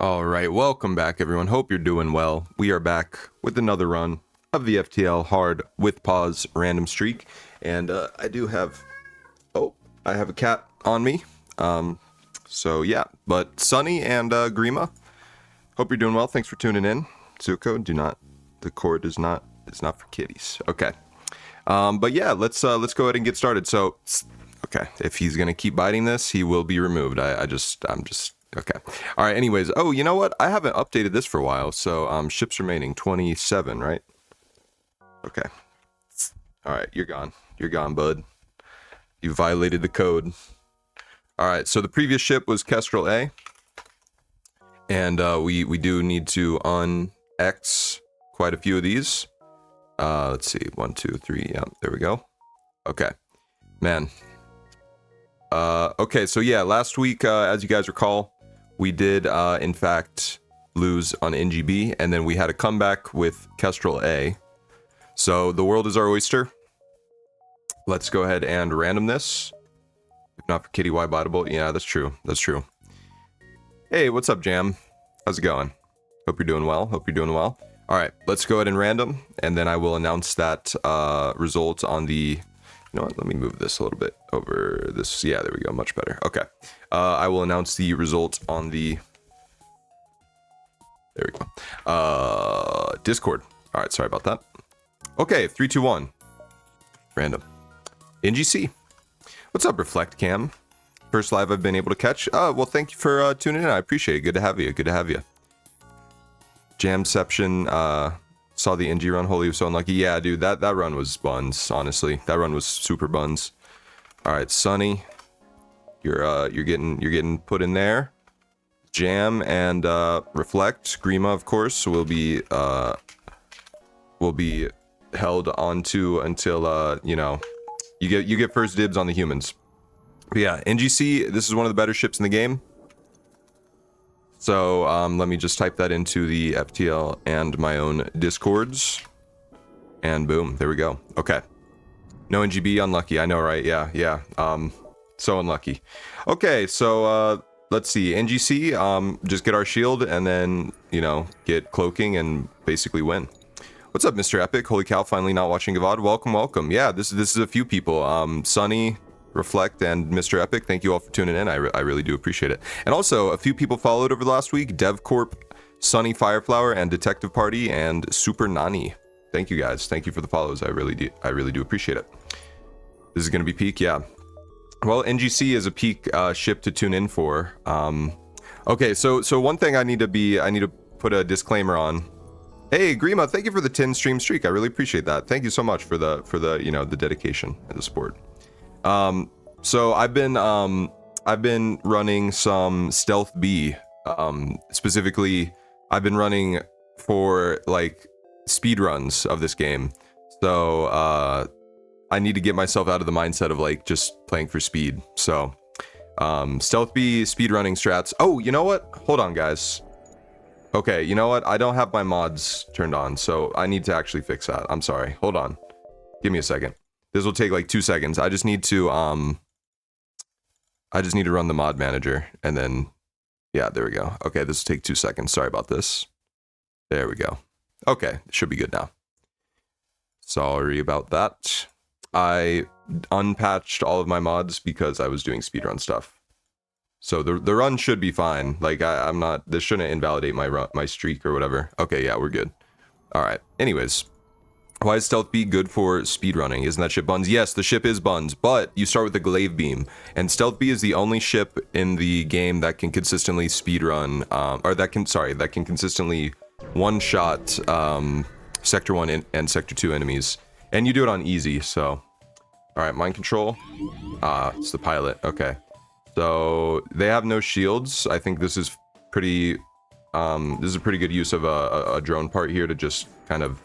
All right, welcome back, everyone. Hope you're doing well. We are back with another run of the FTL hard with pause random streak, and I have a cat on me. So yeah, but Sunny and Grima, hope you're doing well. Thanks for tuning in. Zuko, the cord is not for kitties. Okay, but yeah, let's go ahead and get started. So, okay, if he's gonna keep biting this, he will be removed. I'm just. Okay. All right. Anyways. Oh, you know what? I haven't updated this for a while. So, ships remaining 27, right? Okay. All right. You're gone. You're gone, bud. You violated the code. All right. So the previous ship was Kestrel A, and we do need to un-X quite a few of these. Let's see. 1, 2, 3. Yeah. There we go. Okay. Man. Okay. So yeah, last week, as you guys recall, we did, in fact, lose on Engi B, and then we had a comeback with Kestrel A. So the world is our oyster. Let's go ahead and random this. If not for Kitty, why botable? Yeah, that's true. That's true. Hey, what's up, Jam? How's it going? Hope you're doing well. All right, let's go ahead and random, and then I will announce that result on the... You know what? Let me move this a little bit over this. Yeah, there we go. Much better. Okay. I will announce the result on the... There we go. Discord. All right. Sorry about that. Okay. 3, 2, 1. Random. Engi C. What's up, Reflect Cam? First live I've been able to catch. Well, thank you for tuning in. I appreciate it. Good to have you. Jamception, saw the Engi run. Holy, was so unlucky. Yeah, dude, that run was buns, honestly. That run was super buns. All right, Sunny, you're getting put in there. Jam and Reflect, Grima, of course, will be held onto until you know, you get first dibs on the humans. But yeah, Engi C, this is one of the better ships in the game. So let me just type that into the FTL and my own Discords. And boom, there we go. Okay. No Engi B, unlucky. I know, right? Yeah. So unlucky. Okay, so let's see. Engi C, just get our shield and then, you know, get cloaking and basically win. What's up, Mr. Epic? Holy cow, finally not watching Gavad. Welcome. Yeah, this is a few people. Sunny, Reflect, and Mr. Epic, thank you all for tuning in. I really do appreciate it. And also, a few people followed over the last week. DevCorp, Sunny Fireflower, and Detective Party, and Super Nani. Thank you guys. Thank you for the follows. I really do appreciate it. This is going to be peak, yeah. Well, Engi C is a peak ship to tune in for. Okay, so one thing I need to put a disclaimer on. Hey, Grima, thank you for the 10 stream streak. I really appreciate that. Thank you so much for the you know, the dedication and the support. So I've been running some Stealth B. Specifically, I've been running for like speed runs of this game. So I need to get myself out of the mindset of like just playing for speed. So Stealth B speed running strats. Oh, you know what? Hold on, guys. Okay, you know what? I don't have my mods turned on, so I need to actually fix that. I'm sorry. Hold on. Give me a second. This will take like 2 seconds. I just need to run the mod manager, and then, yeah, there we go. Okay, this will take 2 seconds. Sorry about this. There we go. Okay, it should be good now. Sorry about that. I unpatched all of my mods because I was doing speedrun stuff. So the run should be fine. Like I'm not. This shouldn't invalidate my streak or whatever. Okay, yeah, we're good. All right. Anyways. Why is Stealth B good for speedrunning? Isn't that ship buns? Yes, the ship is buns, but you start with the glaive beam, and Stealth B is the only ship in the game that can consistently speedrun, that can consistently one-shot Sector 1 and Sector 2 enemies, and you do it on easy. So, all right, mind control. It's the pilot. Okay, so they have no shields. I think this is pretty. This is a pretty good use of a drone part here to just kind of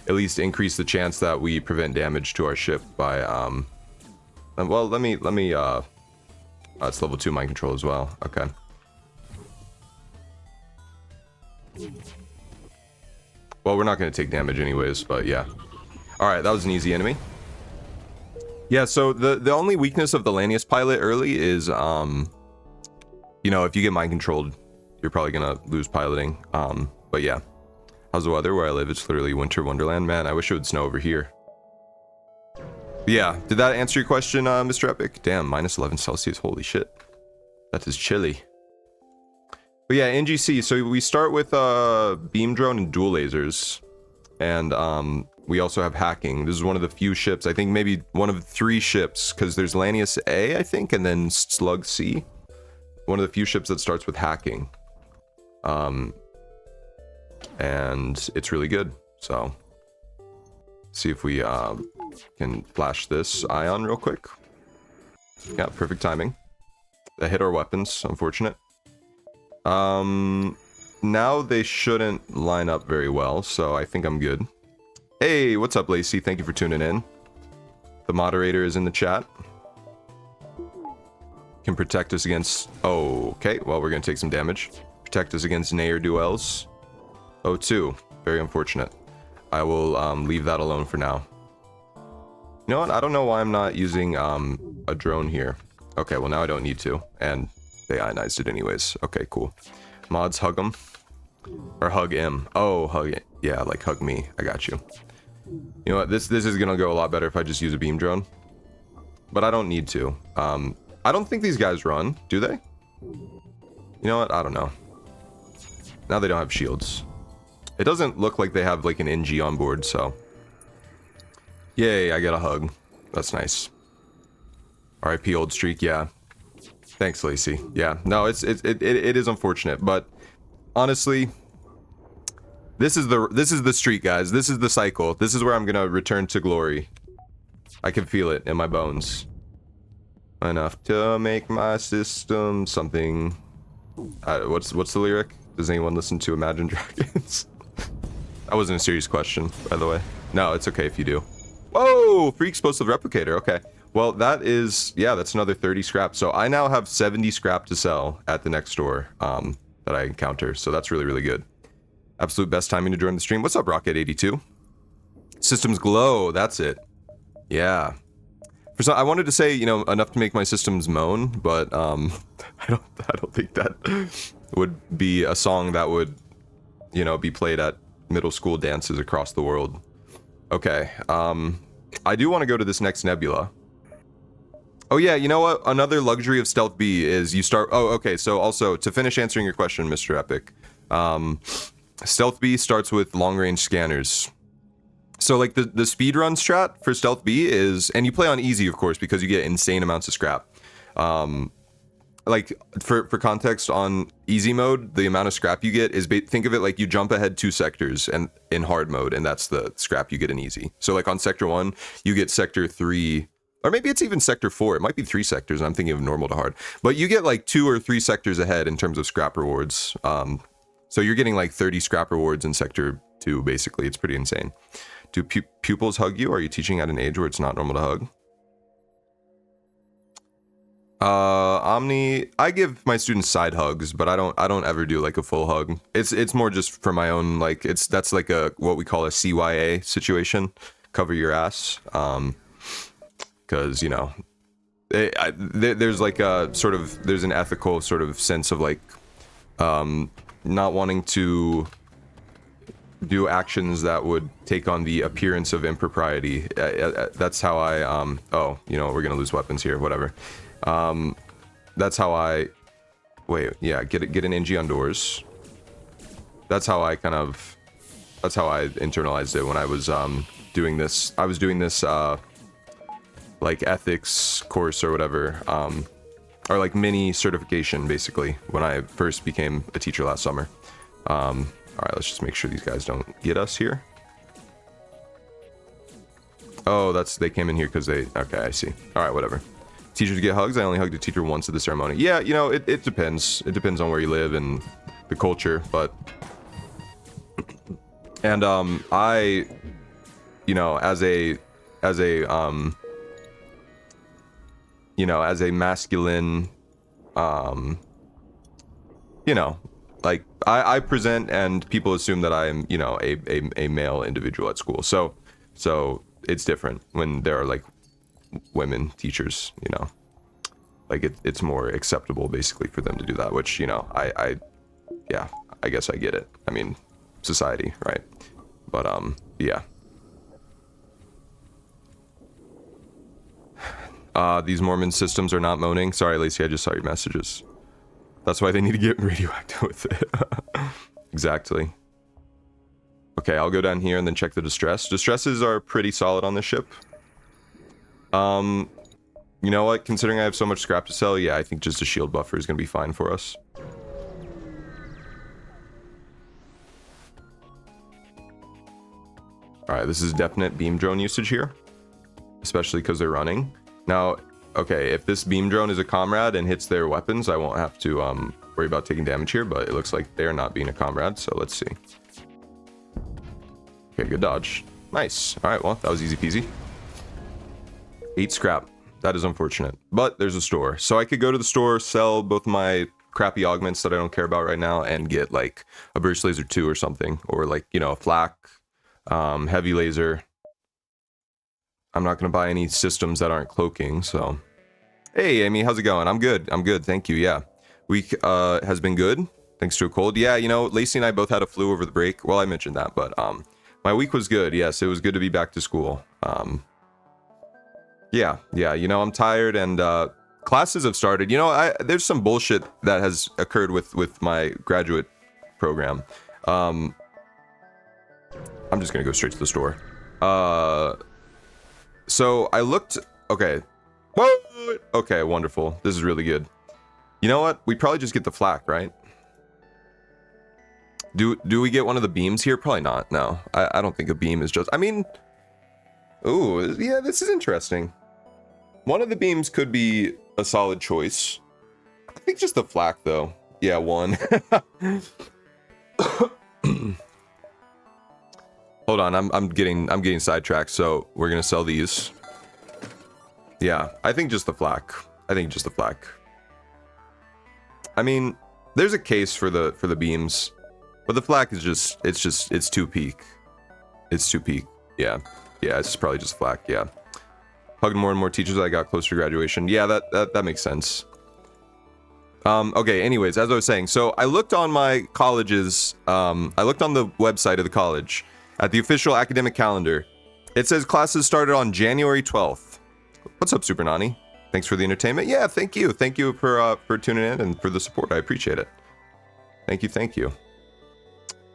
at least increase the chance that we prevent damage to our ship by well, let me it's level 2 mind control as well. Okay, well, we're not going to take damage anyways, but yeah. All right, that was an easy enemy. Yeah, so the only weakness of the Lanius pilot early is you know, if you get mind controlled, you're probably gonna lose piloting. But yeah. How's the weather where I live? It's literally winter wonderland. Man, I wish it would snow over here. But yeah, did that answer your question, Mr. Epic? Damn, minus 11 Celsius. Holy shit. That is chilly. But yeah, Engi C. So we start with beam drone and dual lasers. And we also have hacking. This is one of the few ships, I think maybe one of 3 ships, because there's Lanius A, I think, and then Slug C. One of the few ships that starts with hacking. And it's really good. So see if we can flash this ion real quick. Yeah, perfect timing. That hit our weapons, unfortunate. Now they shouldn't line up very well, so I think I'm good. Hey, what's up, Lacey? Thank you for tuning in. The moderator is in the chat. Can protect us against... Oh, okay. Well, we're going to take some damage. Protect us against ne'er-do-wells. Oh, 2. Very unfortunate. I will leave that alone for now. You know what? I don't know why I'm not using a drone here. Okay, well, now I don't need to. And they ionized it anyways. Okay, cool. Mods, hug him. Or hug him. Oh, hug it. Yeah, like hug me. I got you. You know what? This is going to go a lot better if I just use a beam drone. But I don't need to. I don't think these guys run, do they? You know what? I don't know. Now they don't have shields. It doesn't look like they have like an NG on board, so... Yay, I got a hug. That's nice. RIP old streak, yeah. Thanks, Lacey. Yeah, no, it is unfortunate, but honestly, this is the streak, guys. This is the cycle. This is where I'm gonna return to glory. I can feel it in my bones. Enough to make my system something. What's the lyric? Does anyone listen to Imagine Dragons? That wasn't a serious question, by the way. No, it's okay if you do. Whoa! Free explosive replicator. Okay. Well, that is... Yeah, that's another 30 scrap. So I now have 70 scrap to sell at the next store that I encounter. So that's really, really good. Absolute best timing to join the stream. What's up, Rocket82? Systems glow. That's it. Yeah. For some, I wanted to say, you know, enough to make my systems moan, but I don't think that would be a song that would, you know, be played at middle school dances across the world. Okay, I do want to go to this next nebula. Oh yeah, you know what? Another luxury of Stealth B is you start... Oh, okay, so also, to finish answering your question, Mr. Epic, Stealth B starts with long-range scanners. So, like, the speedrun strat for Stealth B is... And you play on easy, of course, because you get insane amounts of scrap. Like, for context, on easy mode, the amount of scrap you get is... Think of it like you jump ahead 2 sectors and in hard mode, and that's the scrap you get in easy. So, like, on Sector 1, you get Sector 3... Or maybe it's even Sector 4. It might be 3 sectors, and I'm thinking of normal to hard. But you get, like, 2 or 3 sectors ahead in terms of scrap rewards. So you're getting, like, 30 scrap rewards in Sector 2, basically. It's pretty insane. Do pupils hug you? Are you teaching at an age where it's not normal to hug? Omni, I give my students side hugs, but I don't ever do like a full hug. It's more just for my own, like, that's like a, what we call a CYA situation. Cover your ass. Cause, you know, there's like a sort of, there's an ethical sort of sense of like, not wanting to do actions that would take on the appearance of impropriety. That's how I, oh, you know, we're gonna lose weapons here, whatever. That's how I... Wait, yeah, get an NG on doors. That's how I kind of... That's how I internalized it when I was doing this. I was doing this, like, ethics course or whatever. Or, like, mini certification, basically, when I first became a teacher last summer. Alright, let's just make sure these guys don't get us here. Oh, they came in here because they... Okay, I see. Alright, whatever. Teachers get hugs. I only hugged a teacher once at the ceremony. Yeah, you know, it depends. It depends on where you live and the culture, but... And, I... You know, as a you know, as a masculine, you know, like, I present and people assume that I am, you know, a male individual at school. So it's different when there are, like, women teachers, you know. Like, it's more acceptable, basically, for them to do that, which, you know, I yeah, I guess I get it. I mean, society, right? But, yeah. These Mormon systems are not moaning. Sorry, Lacey, I just saw your messages. That's why they need to get radioactive with it. Exactly. Okay, I'll go down here and then check the distress. Distresses are pretty solid on this ship. You know what? Considering I have so much scrap to sell, yeah, I think just a shield buffer is going to be fine for us. Alright, this is definite beam drone usage here. Especially because they're running. Now, okay, if this beam drone is a comrade and hits their weapons, I won't have to worry about taking damage here, but it looks like they're not being a comrade, so let's see. Okay, good dodge. Nice. Alright, well, that was easy peasy. 8 scrap. That is unfortunate. But there's a store. So I could go to the store, sell both my crappy augments that I don't care about right now, and get like a burst laser 2 or something. Or like, you know, a flak, heavy laser. I'm not going to buy any systems that aren't cloaking, so... Hey, Amy, how's it going? I'm good. I'm good, thank you, yeah. Week has been good, thanks to a cold. Yeah, you know, Lacey and I both had a flu over the break. Well, I mentioned that, but my week was good. Yes, it was good to be back to school. Yeah, you know, I'm tired, and classes have started. You know, there's some bullshit that has occurred with my graduate program. I'm just going to go straight to the store. So I looked, okay. What? Okay, wonderful. This is really good. You know what? We probably just get the flak, right? Do we get one of the beams here? Probably not. No, I don't think a beam is just, I mean, ooh, yeah, this is interesting. One of the beams could be a solid choice. I think just the flak though. Yeah, one. Hold on, I'm getting sidetracked, so we're gonna sell these. Yeah, I think just the flak. I think just the flak. I mean, there's a case for the beams, but the flak is it's too peak. It's too peak. Yeah, it's probably just flak. Yeah, hugged more and more teachers as I got closer to graduation. Yeah, that makes sense. Okay, anyways, as I was saying, so I looked on my college's, I looked on the website of the college at the official academic calendar. It says classes started on January 12th. What's up, Super Nani? Thanks for the entertainment. Yeah, thank you. Thank you for tuning in and for the support. I appreciate it. Thank you.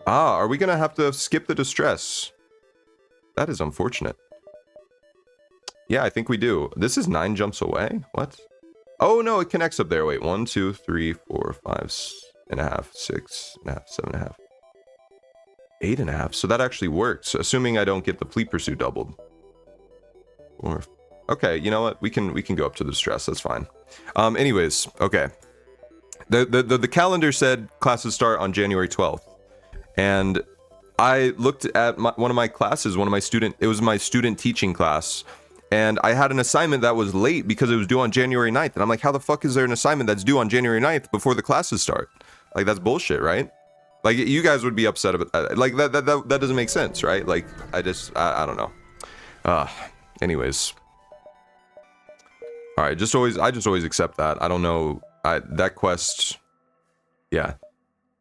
Ah, are we gonna have to skip the distress? That is unfortunate. Yeah, I think we do. This is 9 jumps away? What? Oh, no, it connects up there. Wait, 1, 2, 3, 4, 5, 6.5, 6.5, 7.5. 8.5. So that actually works, assuming I don't get the fleet pursuit doubled. Or, okay, you know what? We can go up to the distress. That's fine. Anyways, okay. The calendar said classes start on January 12th, and I looked at one of my classes. It was my student teaching class, and I had an assignment that was late because it was due on January 9th. And I'm like, how the fuck is there an assignment that's due on January 9th before the classes start? Like, that's bullshit, right? Like, you guys would be upset about that. Like, that doesn't make sense, right? Like, I don't know. Anyways. All right, I just always accept that. I don't know. That quest, yeah.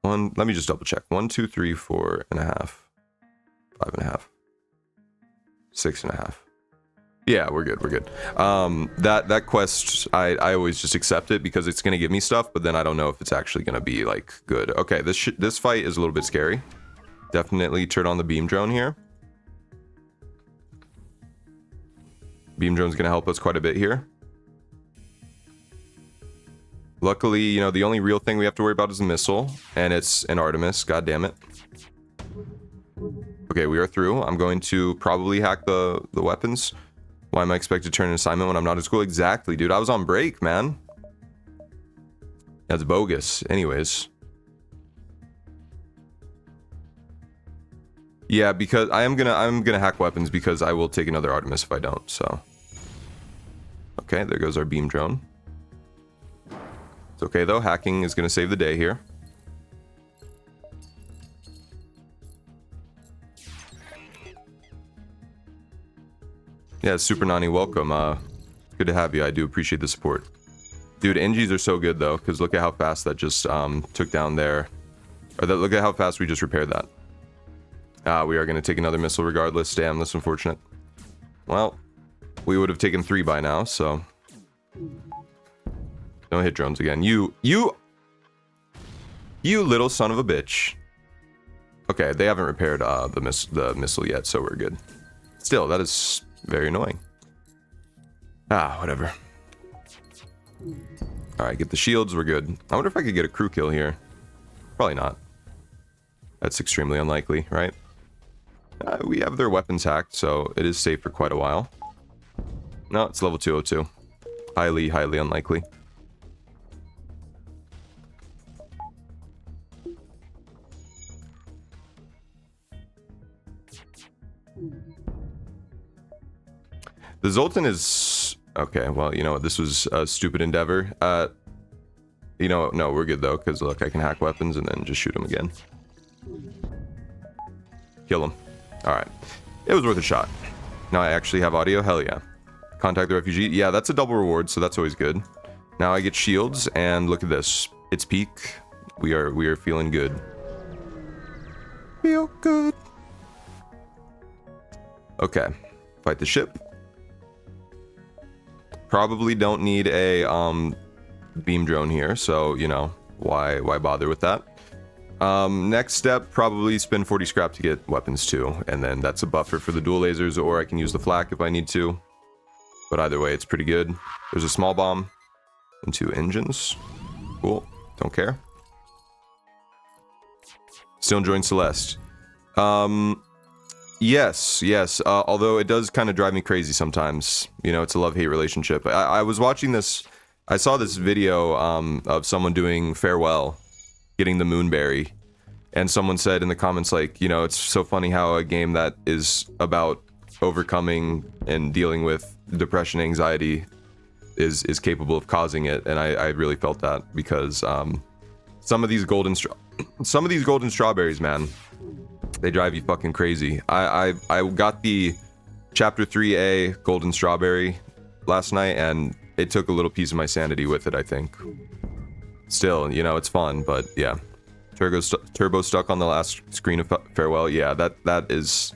Let me just double check. 1, 2, 3, 4.5, 5.5, 6.5. Yeah, we're good. That quest, I always just accept it because it's gonna give me stuff, but then I don't know if it's actually gonna be like good. Okay, this fight is a little bit scary. Definitely turn on the beam drone here. Beam drone's gonna help us quite a bit here. Luckily, you know, the only real thing we have to worry about is the missile, and it's an Artemis. God damn it. Okay, we are through. I'm going to probably hack the weapons. Why am I expected to turn an assignment when I'm not at school? Exactly, dude. I was on break, man. That's bogus. Anyways. Yeah, because I'm gonna hack weapons because I will take another Artemis if I don't, so. Okay, there goes our beam drone. It's okay though, hacking is gonna save the day here. Yeah, Super Nani, welcome. Good to have you. I do appreciate the support. Dude, Engis are so good though, because look at how fast that just took down their Or look at how fast we just repaired that. We are going to take another missile regardless. Damn, that's unfortunate. Well, we would have taken 3 by now, so... Don't hit drones again. You little son of a bitch. Okay, they haven't repaired the missile yet, so we're good. Still, that is very annoying. Whatever. Alright, get the shields, we're good. I wonder if I could get a crew kill here. Probably not. That's extremely unlikely, right? We have their weapons hacked, so it is safe for quite a while. No, it's level 202. Highly, highly unlikely. The Zoltan is... Okay, well, you know what? This was a stupid endeavor. You know, no, we're good, though, because, look, I can hack weapons and then just shoot them again. Kill him. Alright. It was worth a shot. Now I actually have audio? Hell yeah. Contact the refugee. Yeah, that's a double reward, so that's always good. Now I get shields, and look at this. It's peak. We are feeling good. Feel good. Okay. Fight the ship. Probably don't need a beam drone here, so, you know, why bother with that? Next step, probably spend 40 scrap to get weapons too, and then that's a buffer for the dual lasers, or I can use the flak if I need to. But either way, it's pretty good. There's a small bomb and 2 engines. Cool. Don't care. Still enjoying Celeste. Yes. Although it does kind of drive me crazy sometimes. You know, it's a love-hate relationship. I was watching this. I saw this video of someone doing Farewell, getting the Moonberry, and someone said in the comments, like, you know, it's so funny how a game that is about overcoming and dealing with depression, anxiety, is capable of causing it. And I really felt that, because some of these golden strawberries, man, they drive you fucking crazy. I got the chapter 3A golden strawberry last night, and it took a little piece of my sanity with it, I think. Still, you know, it's fun, but yeah. Turbo stuck on the last screen of Farewell. Yeah, that is...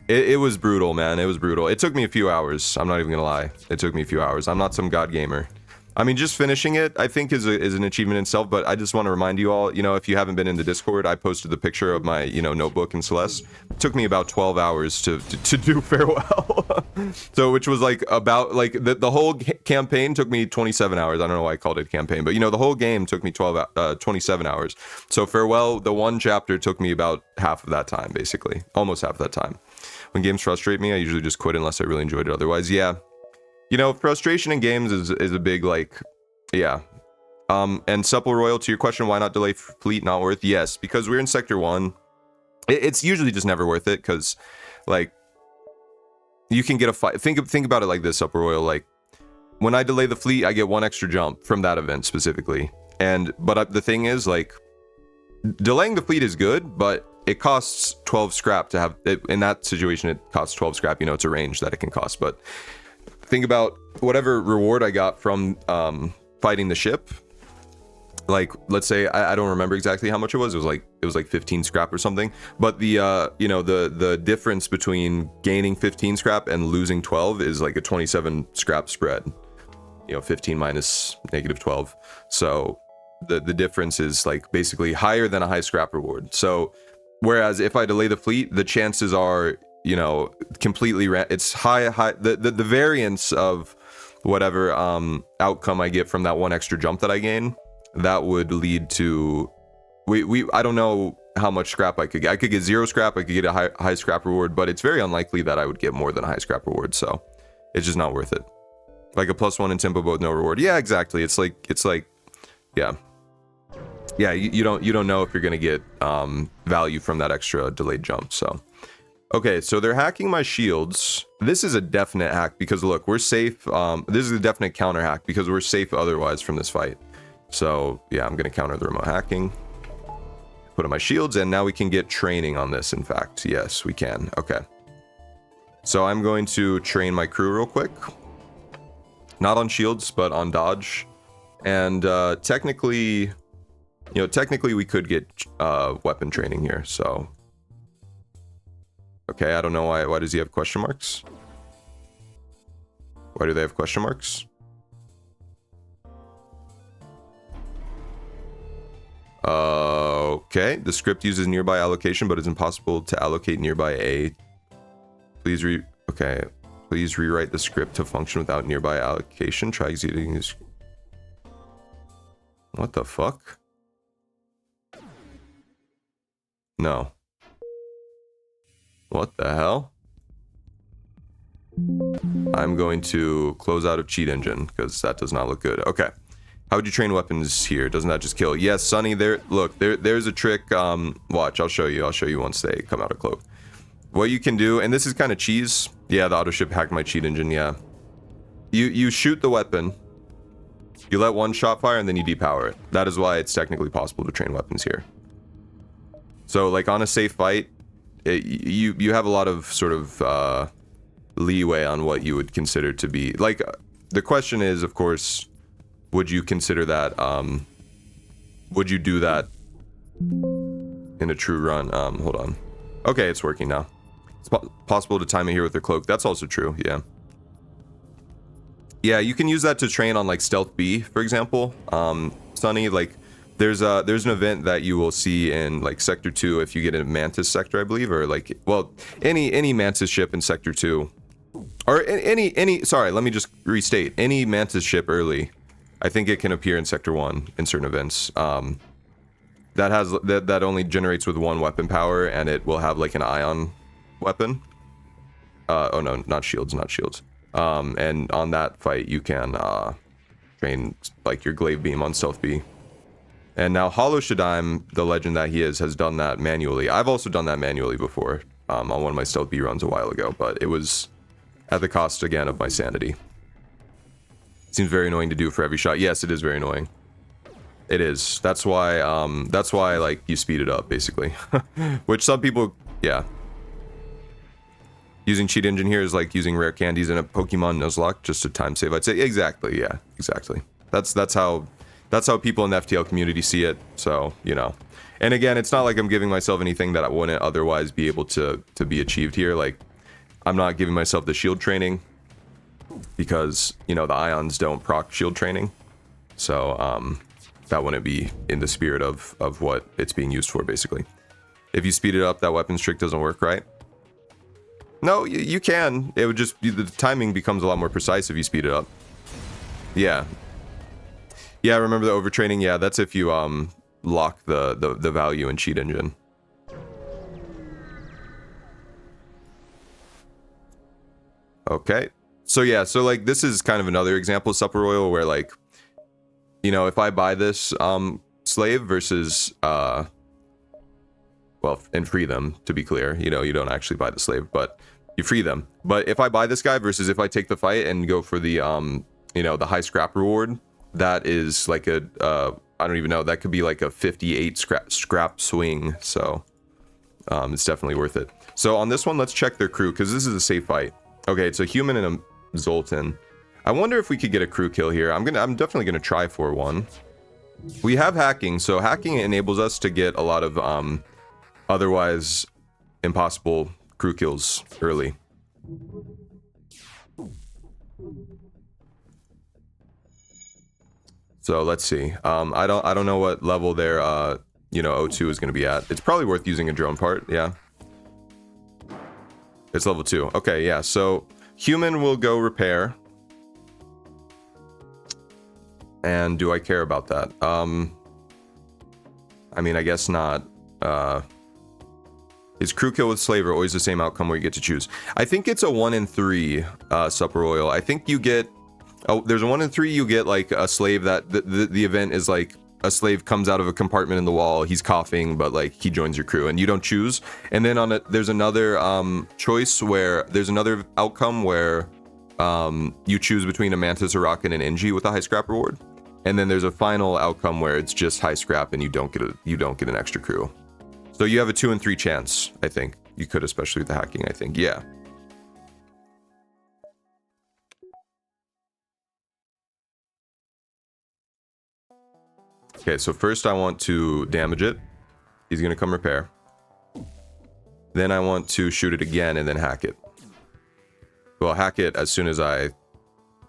It was brutal, man. It was brutal. It took me a few hours. I'm not even gonna lie. It took me a few hours. I'm not some god gamer. I mean, just finishing it, I think, is an achievement in itself, but I just want to remind you all, you know, if you haven't been in the Discord, I posted the picture of my, you know, notebook in Celeste. It took me about 12 hours to do Farewell. So, which was like about, like, the whole campaign took me 27 hours. I don't know why I called it campaign, but, you know, the whole game took me 27 hours. So Farewell, the one chapter, took me about half of that time, basically. Almost half of that time. When games frustrate me, I usually just quit unless I really enjoyed it. Otherwise, yeah. You know, frustration in games is a big, like, yeah. And Supple Royal, to your question, why not delay fleet? Not worth? Yes, because we're in Sector 1. It's usually just never worth it, because, like, you can get a fight. Think about it like this, Supple Royal. Like, when I delay the fleet, I get 1 extra jump from that event specifically. But the thing is, like, delaying the fleet is good, but it costs 12 scrap to have it. In that situation, it costs 12 scrap. You know, it's a range that it can cost, but... Think about whatever reward I got from fighting the ship. Like, let's say I don't remember exactly how much it was. It was like 15 scrap or something. But the you know, the difference between gaining 15 scrap and losing 12 is like a 27 scrap spread. You know, 15 minus negative 12. So the difference is like basically higher than a high scrap reward. So whereas if I delay the fleet, the chances are, you know, completely it's high. The variance of whatever outcome I get from that 1 extra jump that I gain, that would lead to I don't know how much scrap I could get. I could get 0 scrap, I could get a high scrap reward, but it's very unlikely that I would get more than a high scrap reward, so it's just not worth it. Like a +1 in tempo but with no reward. Yeah, exactly. It's like yeah, you don't know if you're gonna get value from that extra delayed jump. So okay, so they're hacking my shields. This is a definite hack because, look, we're safe. This is a definite counter hack because we're safe otherwise from this fight. So, yeah, I'm going to counter the remote hacking. Put on my shields, and now we can get training on this, in fact. Yes, we can. Okay. So I'm going to train my crew real quick. Not on shields, but on dodge. And technically, You know, technically we could get weapon training here, so. Okay, I don't know why does he have question marks? Why do they have question marks? Okay, the script uses nearby allocation, but it's impossible to allocate nearby A. Please rewrite the script to function without nearby allocation. Try executing this. What the fuck? No. What the hell? I'm going to close out of cheat engine because that does not look good. Okay. How would you train weapons here? Doesn't that just kill? Yes, Sonny, there's a trick. Watch, I'll show you once they come out of cloak. What you can do, and this is kind of cheese. Yeah, the auto ship hacked my cheat engine, yeah. You shoot the weapon, you let one shot fire, and then you depower it. That is why it's technically possible to train weapons here. So, like, on a safe fight, you have a lot of sort of leeway on what you would consider to be... Like, the question is, of course... Would you consider that, would you do that in a true run? Hold on. Okay, it's working now. It's possible to time it here with the cloak. That's also true, yeah. Yeah, you can use that to train on, like, Stealth B, for example. Sonny, like, there's an event that you will see in, like, Sector 2 if you get a Mantis sector, I believe, or, like, well, any Mantis ship in Sector 2. Or sorry, let me just restate. Any Mantis ship early... I think it can appear in Sector 1 in certain events. That only generates with one weapon power, and it will have like an ion weapon. Oh no, not shields. And on that fight, you can train like your glaive beam on Stealth B. And now Hollow Shadime, the legend that he is, has done that manually. I've also done that manually before on one of my Stealth B runs a while ago, but it was at the cost again of my sanity. Seems very annoying to do for every shot. Yes, it is very annoying. It is. That's why like you speed it up basically. Which some people, yeah. Using cheat engine here is like using rare candies in a Pokemon Nuzlocke just to time save. I'd say exactly, yeah, exactly. That's how people in the FTL community see it. So, you know. And again, it's not like I'm giving myself anything that I wouldn't otherwise be able to be achieved here. Like I'm not giving myself the shield training. Because, you know, the ions don't proc shield training. So, that wouldn't be in the spirit of what it's being used for, basically. If you speed it up, that weapons trick doesn't work, right? No, you can. It would just be, the timing becomes a lot more precise if you speed it up. Yeah. Yeah, remember the overtraining? Yeah, that's if you, lock the value in cheat engine. Okay. So yeah, so like this is kind of another example of Supper Royal where like, you know, if I buy this slave versus well, and free them, to be clear, you know, you don't actually buy the slave, but you free them. But if I buy this guy versus if I take the fight and go for the you know, the high scrap reward, that is like a I don't even know, that could be like a 58 scrap swing, so it's definitely worth it. So on this one, let's check their crew because this is a safe fight. Okay, it's a human and a Zoltan. I wonder if we could get a crew kill here. I'm definitely gonna try for one. We have hacking, so hacking enables us to get a lot of otherwise impossible crew kills early. So let's see. I don't know what level their you know, O2 is gonna be at. It's probably worth using a drone part, yeah. It's level 2. Okay, yeah, so human will go repair. And do I care about that? I mean, I guess not. Is crew kill with slaver always the same outcome where you get to choose? I think it's a 1 in 3 Supper Royal. I think you get... Oh, there's a 1 in 3 you get like a slave that... The event is like a slave comes out of a compartment in the wall. He's coughing, but like he joins your crew and you don't choose. And then on it, there's another choice where... There's another outcome where you choose between a Mantis, a Rocket, and an Engi with a high scrap reward. And then there's a final outcome where it's just high scrap and you don't get an extra crew. So you have a 2 in 3 chance, I think. You could, especially with the hacking, I think. Yeah. Okay, so first I want to damage it. He's gonna come repair. Then I want to shoot it again and then hack it. Well, hack it as soon as I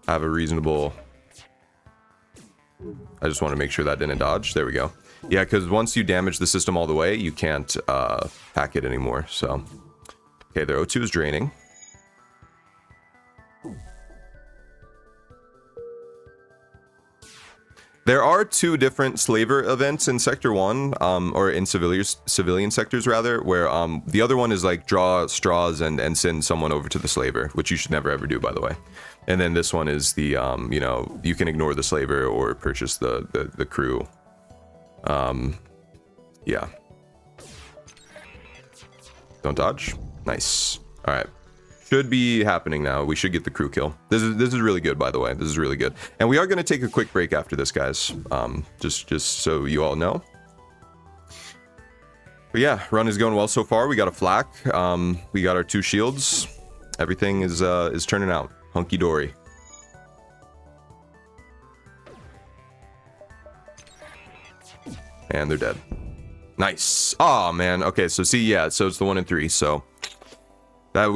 have a reasonable... I just want to make sure that didn't dodge. There we go. Yeah, because once you damage the system all the way, you can't hack it anymore, so... Okay, their O2 is draining. There are 2 different slaver events in Sector 1, or in civilian sectors, rather, where the other one is like draw straws and send someone over to the slaver, which you should never ever do, by the way. And then this one is the, you know, you can ignore the slaver or purchase the crew. Yeah. Don't dodge. Nice. All right. Should be happening now. We should get the crew kill. This is really good, by the way. This is really good. And we are going to take a quick break after this, guys. Just so you all know. But yeah, run is going well so far. We got a flak. We got our 2 shields. Everything is turning out hunky dory. And they're dead. Nice. Oh man. Okay. So see, yeah. So it's the 1 and 3. So. That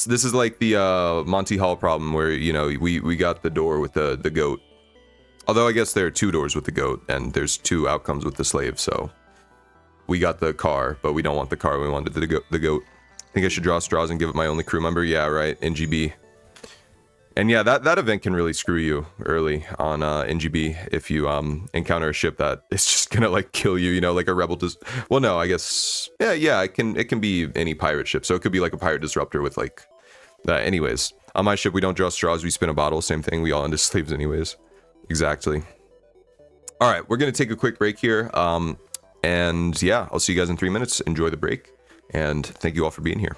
this is like the Monty Hall problem where, you know, we got the door with the goat. Although I guess there are 2 doors with the goat and there's 2 outcomes with the slave, so we got the car, but we don't want the car, we wanted the goat. I think I should draw straws and give it my only crew member. Yeah, right, NGB. And yeah, that event can really screw you early on NGB if you encounter a ship that is just gonna like kill you, you know, like a rebel well, no, I guess yeah, it can be any pirate ship, so it could be like a pirate disruptor with like anyways, on my ship we don't draw straws, we spin a bottle, same thing, we all end as slaves anyways. Exactly. All right, we're gonna take a quick break here, and yeah, I'll see you guys in 3 minutes. Enjoy the break, and thank you all for being here.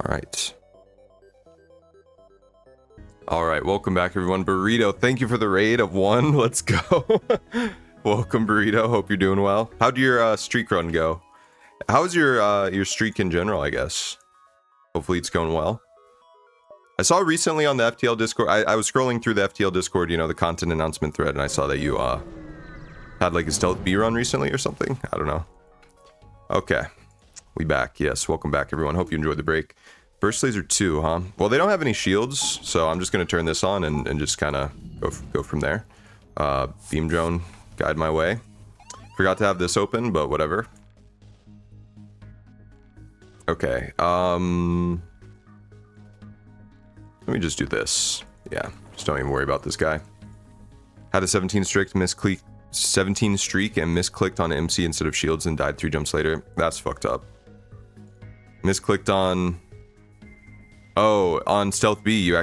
All right. All right, welcome back, everyone. Burrito, thank you for the raid of 1. Let's go. Welcome, Burrito. Hope you're doing well. How'd your streak run go? How's your streak in general, I guess? Hopefully it's going well. I saw recently on the FTL Discord, I was scrolling through the FTL Discord, you know, the content announcement thread, and I saw that you had like a stealth B run recently or something. I don't know. Okay, we back. Yes, welcome back, everyone. Hope you enjoyed the break. Burst laser 2, huh? Well, they don't have any shields, so I'm just going to turn this on and just kind of go from there. Beam drone, guide my way. Forgot to have this open, but whatever. Okay, let me just do this. Yeah, just don't even worry about this guy. Had a 17 streak and misclicked on MC instead of shields and died 3 jumps later. That's fucked up. Misclicked on... Oh, on Stealth B, you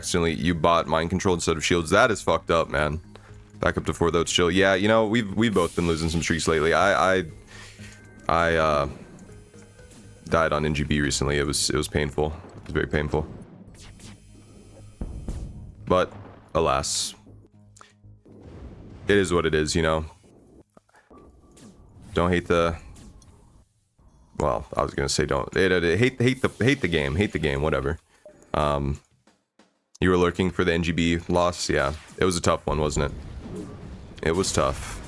bought mind control instead of shields. That is fucked up, man. Back up to 4 though, it's chill. Yeah, you know, we've both been losing some streaks lately. I died on NGB recently. It was painful. It was very painful. But alas, it is what it is, you know. Don't hate the... Well, I was gonna say don't hate the game, whatever. You were lurking for the NGB loss? Yeah, it was a tough one, wasn't it? It was tough.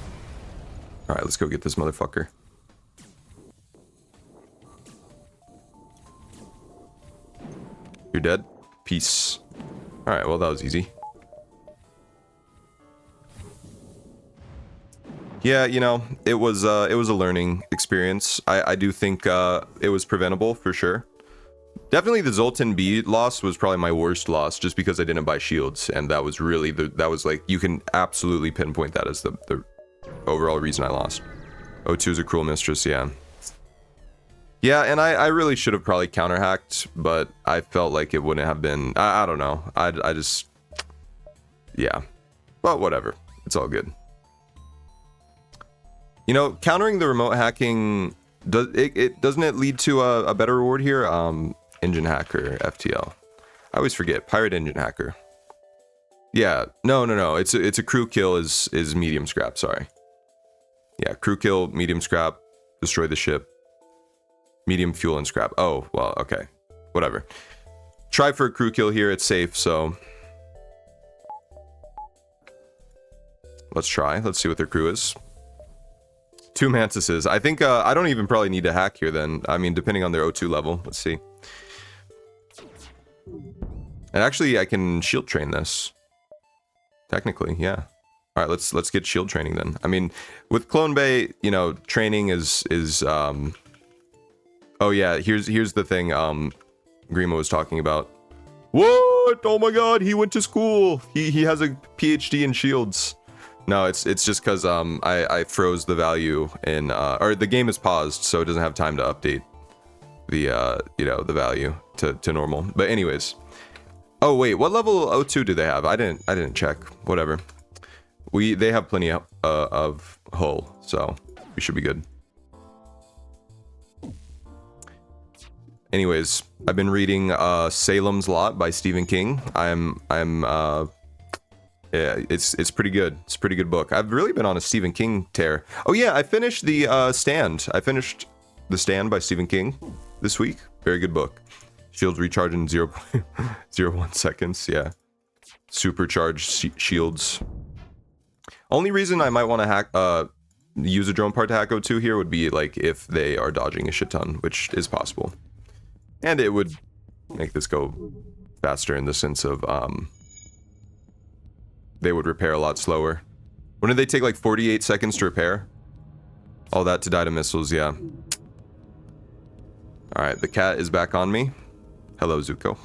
Alright, let's go get this motherfucker. You're dead? Peace. Alright, well that was easy. Yeah, you know, it was a learning experience. I do think it was preventable for sure. Definitely the Zoltan B loss was probably my worst loss, just because I didn't buy shields, and that was really that was like, you can absolutely pinpoint that as the overall reason I lost. O2 is a cruel mistress, yeah. Yeah, and I really should have probably counter hacked, but I felt like it wouldn't have been. I don't know. I just, yeah. But whatever. It's all good. You know, countering the remote hacking, doesn't it lead to a better reward here? Engine hacker, FTL. I always forget. Pirate engine hacker. Yeah, no. It's a crew kill is medium scrap. Sorry. Yeah, crew kill, medium scrap, destroy the ship, medium fuel and scrap. Oh well, okay, whatever. Try for a crew kill here. It's safe, so let's try. Let's see what their crew is. 2 mantises. I think I don't even probably need to hack here then. I mean, depending on their O2 level. Let's see. And actually, I can shield train this. Technically, yeah. All right, let's get shield training then. I mean, with Clone Bay, you know, training is oh yeah, here's the thing Grima was talking about. What? Oh my god, he went to school. He has a PhD in shields. No, it's just because I froze the value in or the game is paused, so it doesn't have time to update the you know, the value to normal. But anyways. Oh wait, what level O2 do they have? I didn't check. Whatever. They have plenty of hull, so we should be good. Anyways, I've been reading Salem's Lot by Stephen King. Yeah, it's pretty good. It's a pretty good book. I've really been on a Stephen King tear. Oh yeah, I finished The Stand. I finished The Stand by Stephen King this week. Very good book. Shields recharge in 0.01 seconds. Yeah. Supercharged shields. Only reason I might want to hack, use a drone part to hack O2 here would be like if they are dodging a shit ton, which is possible. And it would make this go faster in the sense of, they would repair a lot slower. Wouldn't they take like 48 seconds to repair? All that to die to missiles, yeah. Alright, the cat is back on me. Hello, Zuko.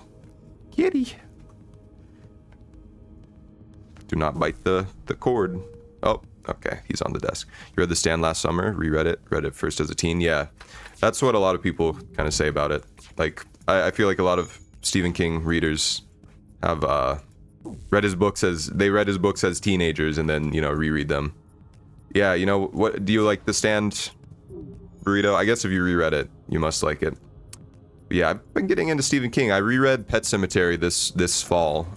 Kitty. Do not bite the cord. Oh, okay, he's on the desk. You read The Stand last summer, reread it, read it first as a teen. Yeah, that's what a lot of people kind of say about it. Like, I feel like a lot of Stephen King readers have read his books as teenagers and then, you know, reread them. Yeah, you know, what do you like The Stand, Burrito? I guess if you reread it, you must like it. But yeah, I've been getting into Stephen King. I reread Pet Sematary this fall,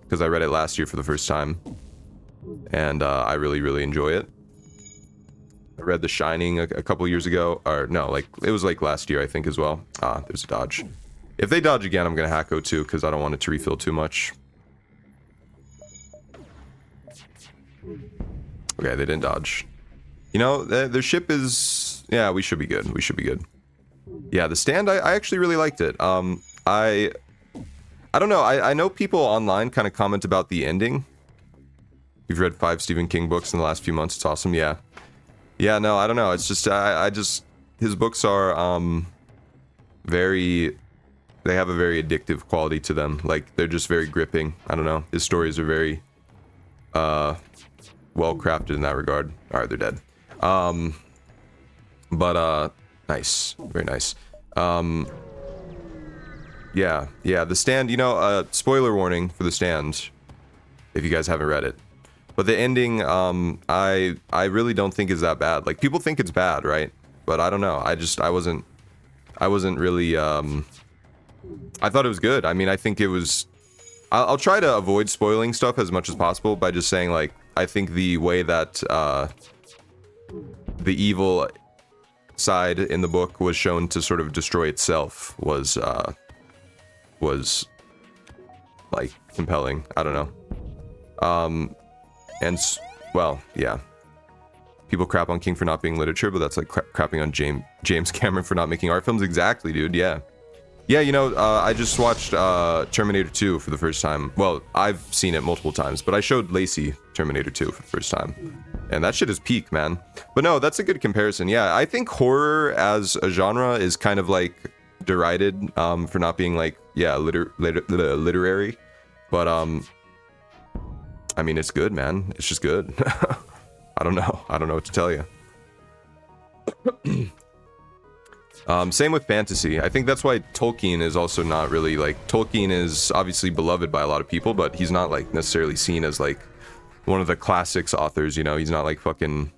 because I read it last year for the first time. And I really enjoy it. I read The Shining a couple years ago, or no, like it was like last year I think as well. Ah, there's a dodge. If they dodge again, I'm gonna hack O2 because I don't want it to refill too much. Okay, they didn't dodge. You know, their ship is, yeah, we should be good. We should be good. Yeah, The Stand, I actually really liked it. I don't know. I know people online kind of comment about the ending. You've read 5 Stephen King books in the last few months. It's awesome. Yeah. Yeah, no, I don't know. It's just, his books are, they have a very addictive quality to them. Like, they're just very gripping. I don't know. His stories are very, well crafted in that regard. Alright, they're dead. Nice. Very nice. Yeah, The Stand, you know, spoiler warning for The Stand, if you guys haven't read it. But the ending, I really don't think is that bad. Like, people think it's bad, right? But I don't know. I wasn't really, I thought it was good. I mean, I think it was, I'll try to avoid spoiling stuff as much as possible by just saying, like, I think the way that, the evil side in the book was shown to sort of destroy itself was like compelling. I don't know. And well, yeah. People crap on King for not being literature, but that's like crapping on James Cameron for not making art films. Exactly, dude. Yeah. Yeah, you know, I just watched Terminator 2 for the first time. Well, I've seen it multiple times, but I showed Lacey Terminator 2 for the first time. And that shit is peak, man. But no, that's a good comparison. Yeah, I think horror as a genre is kind of like derided for not being like, yeah, literary. But I mean, it's good, man. It's just good. I don't know what to tell you. Same with fantasy. I think that's why Tolkien is also not really like, Tolkien is obviously beloved by a lot of people, but he's not like necessarily seen as like one of the classics authors, you know. He's not like fucking,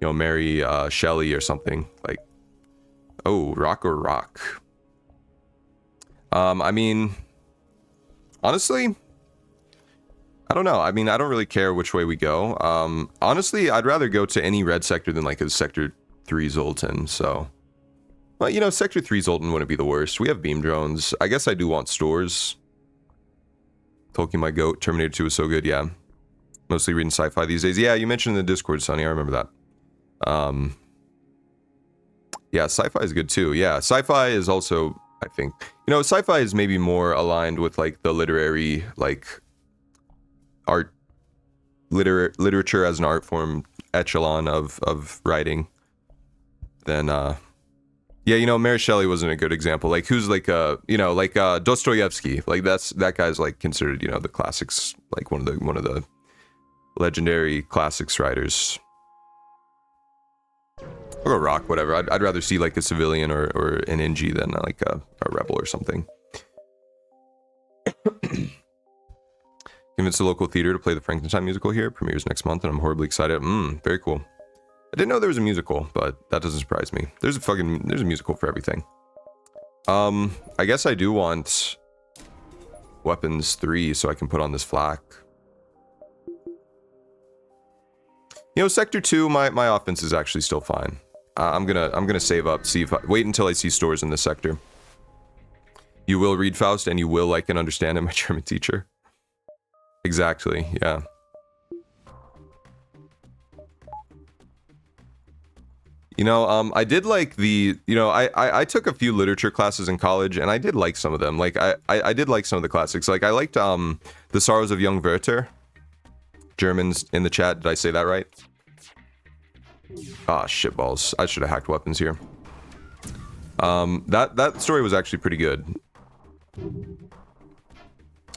you know, Mary Shelley or something. Like, oh, rock or rock. I mean, honestly, I don't know. I mean, I don't really care which way we go. Honestly, I'd rather go to any red sector than like a Sector 3 Zoltan, so. Well, you know, Sector 3 Zoltan wouldn't be the worst. We have beam drones. I guess I do want stores. Tolkien my goat. Terminator 2 is so good, yeah. Mostly reading sci-fi these days. Yeah, you mentioned in the Discord, Sonny. I remember that. Yeah, sci-fi is good too. Yeah, sci-fi is also, I think, sci-fi is maybe more aligned with like the literary, like literature as an art form echelon of writing than yeah, Mary Shelley wasn't a good example. Like who's like Dostoevsky, like that guy's like considered, the classics, like one of the legendary classics writers. Or a rock, whatever. I'd rather see like a civilian or an Engi than like a rebel or something. Convince the local theater to play the Frankenstein musical here. Premieres next month, and I'm horribly excited. Very cool. I didn't know there was a musical, but that doesn't surprise me. There's a musical for everything. I guess I do want weapons 3 so I can put on this flak. Sector 2, my offense is actually still fine. I'm gonna save up, wait until I see stores in this sector. You will read Faust and you will like and understand it, my German teacher. Exactly, yeah. I did like I took a few literature classes in college and I did like some of them. Like I did like some of the classics. Like I liked The Sorrows of Young Werther. Germans in the chat, did I say that right? Ah, shitballs. I should have hacked weapons here. That story was actually pretty good.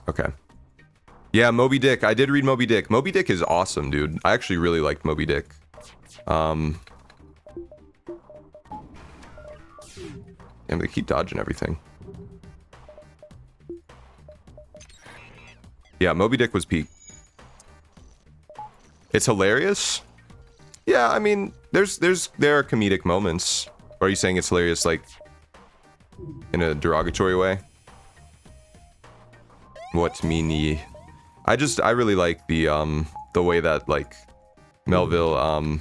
Okay. Yeah, Moby Dick. I did read Moby Dick. Moby Dick is awesome, dude. I actually really liked Moby Dick. Damn, they keep dodging everything. Yeah, Moby Dick was peak. It's hilarious. Yeah, I mean, there are comedic moments. Or are you saying it's hilarious, like, in a derogatory way? What mean? I really like the way that, like, Melville,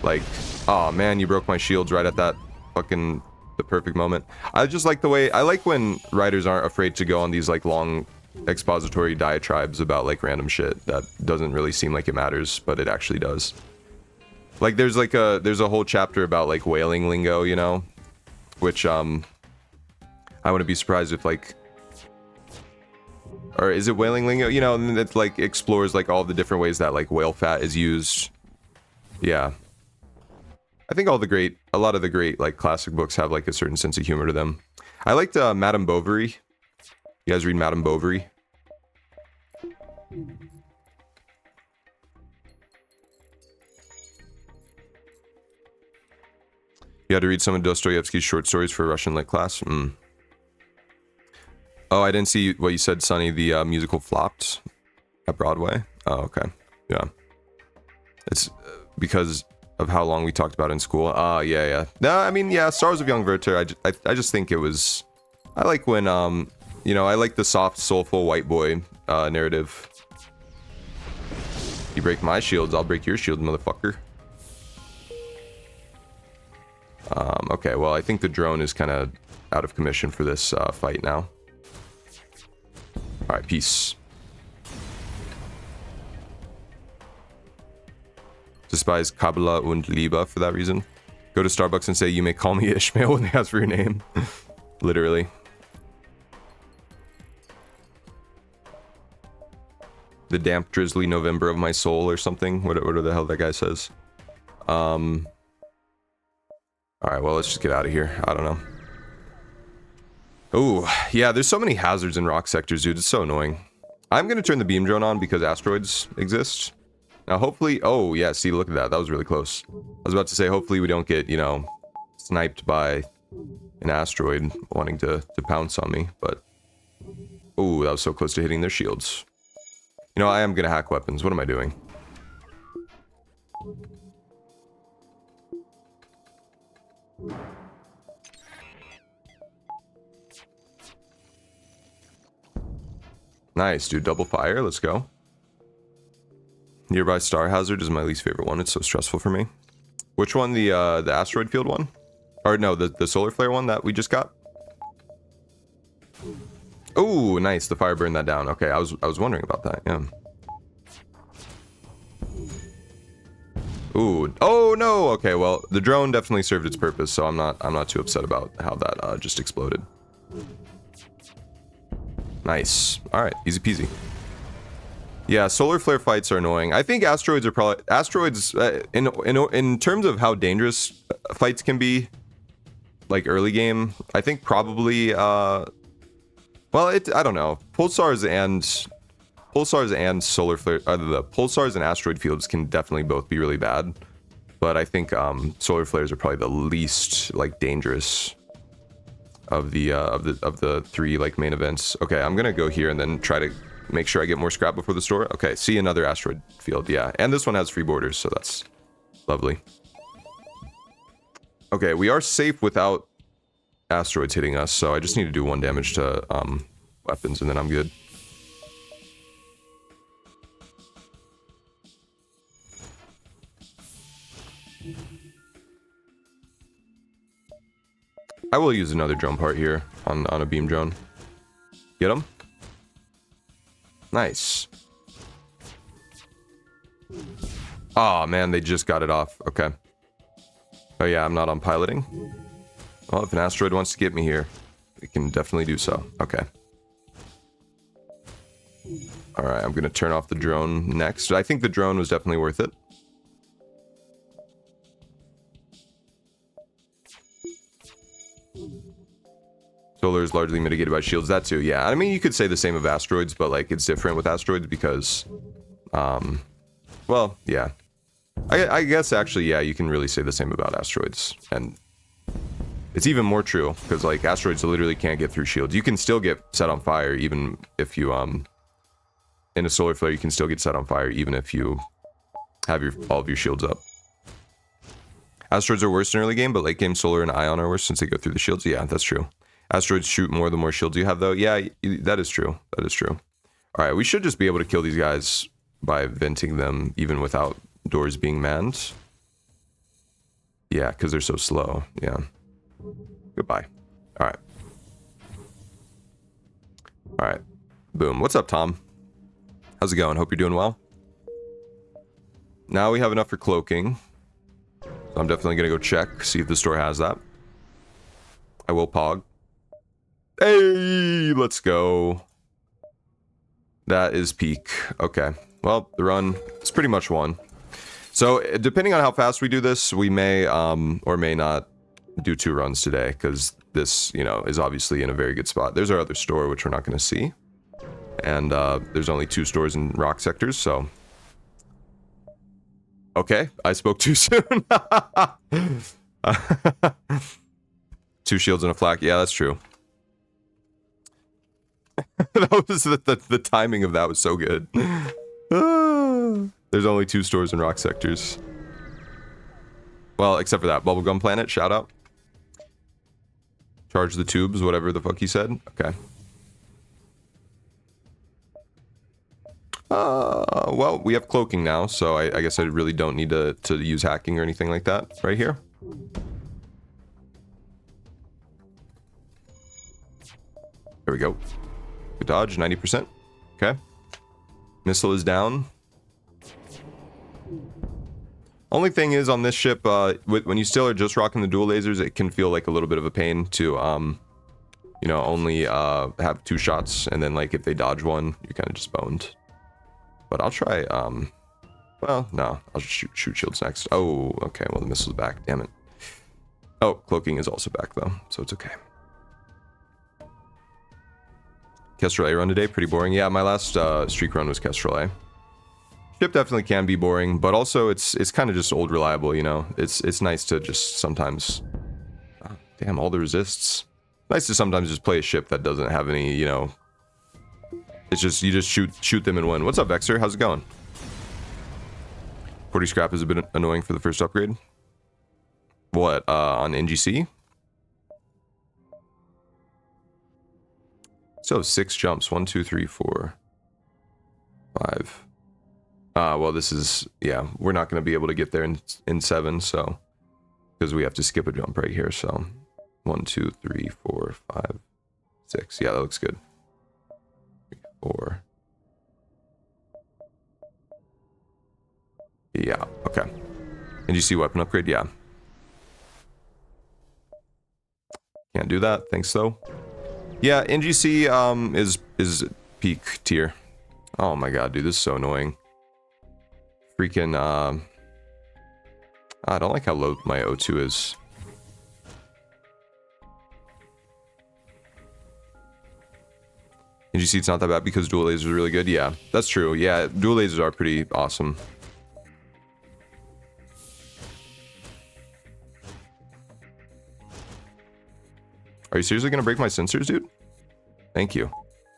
like, oh man, you broke my shields right at that fucking the perfect moment. I just like the way, I like when writers aren't afraid to go on these like long expository diatribes about like random shit that doesn't really seem like it matters, but it actually does. Like there's a whole chapter about like whaling lingo, which I wouldn't be surprised if like, or is it whaling lingo? And it like explores like all the different ways that like whale fat is used. Yeah. I think a lot of the great like classic books have like a certain sense of humor to them. I liked Madame Bovary. You guys read Madame Bovary? You had to read some of Dostoevsky's short stories for a Russian lit class? Oh, I didn't see what you said, Sonny. The musical flopped at Broadway? Oh, okay. Yeah. It's because of how long we talked about it in school. Yeah. No, I mean, yeah, Stars of Young Werther, I just think it was... I like when, I like the soft, soulful white boy narrative. You break my shields, I'll break your shield, motherfucker. Okay, well, I think the drone is kind of out of commission for this fight now. Alright, peace. Despise Kabbalah und Liebe for that reason. Go to Starbucks and say, you may call me Ishmael when they ask for your name. Literally. The damp, drizzly November of my soul or something. Whatever the hell that guy says. Alright, well, let's just get out of here. I don't know. Oh, yeah, there's so many hazards in rock sectors, dude. It's so annoying. I'm going to turn the beam drone on because asteroids exist. Now, hopefully... Oh, yeah, see, look at that. That was really close. I was about to say, hopefully we don't get, sniped by an asteroid wanting to pounce on me, but... Oh, that was so close to hitting their shields. I am going to hack weapons. What am I doing? Nice, dude. Double fire. Let's go. Nearby Star Hazard is my least favorite one. It's so stressful for me. Which one? The asteroid field one? Or no, the solar flare one that we just got? Oh, nice. The fire burned that down. Okay, I was wondering about that. Yeah. Ooh. Oh no. Okay. Well, the drone definitely served its purpose, so I'm not too upset about how that just exploded. Nice. All right. Easy peasy. Yeah, solar flare fights are annoying. I think asteroids are probably in terms of how dangerous fights can be, like early game. I think probably well, I don't know. Pulsars and solar flare, the pulsars and asteroid fields can definitely both be really bad. But I think solar flares are probably the least like dangerous of the three like main events. Okay, I'm gonna go here and then try to make sure I get more scrap before the store. Okay, see another asteroid field. Yeah, and this one has free borders, so that's lovely. Okay, we are safe without asteroids hitting us, so I just need to do 1 damage to weapons, and then I'm good. I will use another drone part here on a beam drone. Get him. Nice. Oh man, they just got it off. Okay. Oh yeah, I'm not on piloting. Well, if an asteroid wants to get me here, it can definitely do so. Okay. Alright, I'm gonna turn off the drone next. I think the drone was definitely worth it. Solar is largely mitigated by shields. That too, yeah. I mean, you could say the same of asteroids, but like it's different with asteroids because, well, yeah. I guess actually, yeah, you can really say the same about asteroids, and it's even more true because like asteroids literally can't get through shields. You can still get set on fire even if you in a solar flare. You can still get set on fire even if you have all of your shields up. Asteroids are worse in early game, but late game solar and ion are worse since they go through the shields. Yeah, that's true. Asteroids shoot more the more shields you have, though. Yeah, that is true. That is true. All right, we should just be able to kill these guys by venting them, even without doors being manned. Yeah, because they're so slow. Yeah. Goodbye. All right. All right. Boom. What's up, Tom? How's it going? Hope you're doing well. Now we have enough for cloaking. So I'm definitely going to go check, see if the store has that. I will pog. Hey, let's go. That is peak. Okay. Well, the run is pretty much won. So, depending on how fast we do this, we may or may not do 2 runs today, because this, you know, is obviously in a very good spot. There's our other store, which we're not going to see. And there's only 2 stores in rock sectors, so... Okay, I spoke too soon. 2 shields and a flak. Yeah, that's true. That was the timing of that was so good. There's only 2 stores in rock sectors. Well, except for that. Bubblegum Planet, shout out. Charge the tubes, whatever the fuck he said. Okay. Well, we have cloaking now, so I guess I really don't need to use hacking or anything like that right here. There we go. Good dodge, 90%. Okay. Missile is down. Only thing is on this ship, when you still are just rocking the dual lasers, it can feel like a little bit of a pain to, you know, only have 2 shots, and then like if they dodge one, you're kind of just boned. But I'll try, well, no, I'll just shoot shields next. Oh, okay, well the missile's back, damn it. Oh, cloaking is also back though, so it's okay. Kestrel A run today, pretty boring. Yeah, my last streak run was Kestrel A. Ship definitely can be boring, but also it's kind of just old reliable, you know. It's nice to just sometimes... Oh, damn, all the resists. Nice to sometimes just play a ship that doesn't have any, you know... It's just, you just shoot them and win. What's up, Vexer? How's it going? 40 scrap is a bit annoying for the first upgrade. What, on Engi C? So 6 jumps. 1, 2, 3, 4, 5. Well, this is, yeah, we're not going to be able to get there in 7, so, because we have to skip a jump right here, so 1, 2, 3, 4, 5, 6. Yeah, that looks good. 3, 4. Yeah, okay. Engi C weapon upgrade, yeah. Can't do that, thanks though. Yeah, Engi C is peak tier. Oh my god, dude, this is so annoying. Freaking I don't like how low my O2 is. Engi C, it's not that bad because dual lasers are really good. Yeah, that's true. Yeah, dual lasers are pretty awesome. Are you seriously gonna break my sensors, dude? Thank you.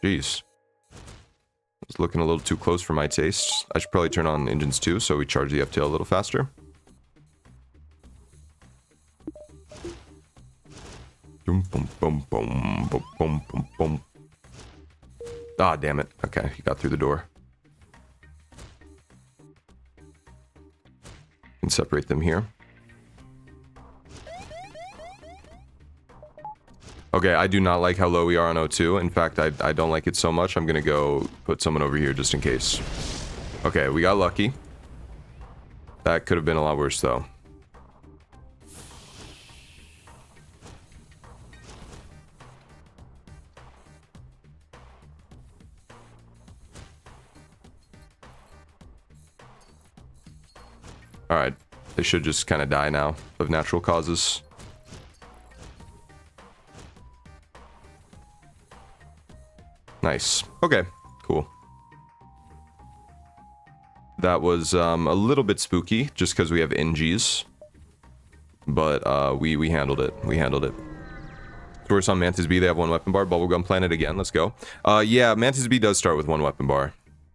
Jeez. It's looking a little too close for my tastes. I should probably turn on engines too, so we charge the FTL a little faster. Boom, boom, boom, boom, boom, boom, boom, boom. Ah, damn it. Okay, he got through the door. Can separate them here. Okay, I do not like how low we are on O2. In fact, I don't like it so much. I'm gonna go put someone over here just in case. Okay, we got lucky. That could have been a lot worse, though. Alright, they should just kind of die now of natural causes. Nice. Okay, cool. That was a little bit spooky, just because we have NGs. But we handled it. We handled it. Source on Mantis B, they have one weapon bar. Bubblegum Planet again, let's go. Yeah, Mantis B does start with one weapon bar.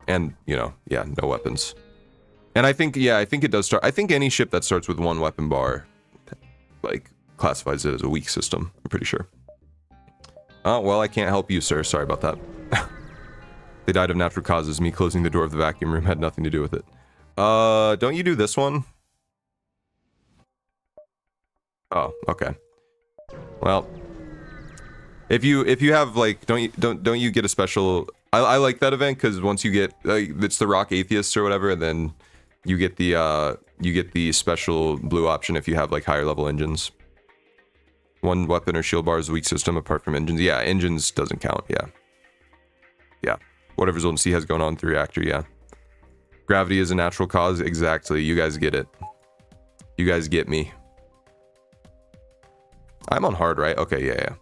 And, you know, yeah, no weapons. And I think, yeah, I think it does start. I think any ship that starts with one weapon bar, like, classifies it as a weak system. I'm pretty sure. Oh, well, I can't help you, sir. Sorry about that. They died of natural causes. Me closing the door of the vacuum room had nothing to do with it. Don't you do this one? Oh, okay. Well, if you have like, don't you get a special? I like that event because once you get it's the Rock Atheists or whatever, and then you get the special blue option if you have like higher level engines. One weapon or shield bar is a weak system apart from engines. Yeah, engines doesn't count. Yeah. Yeah. Whatever Zoltan C has going on with the reactor, yeah. Gravity is a natural cause. Exactly. You guys get it. You guys get me. I'm on hard, right? Okay, yeah, yeah.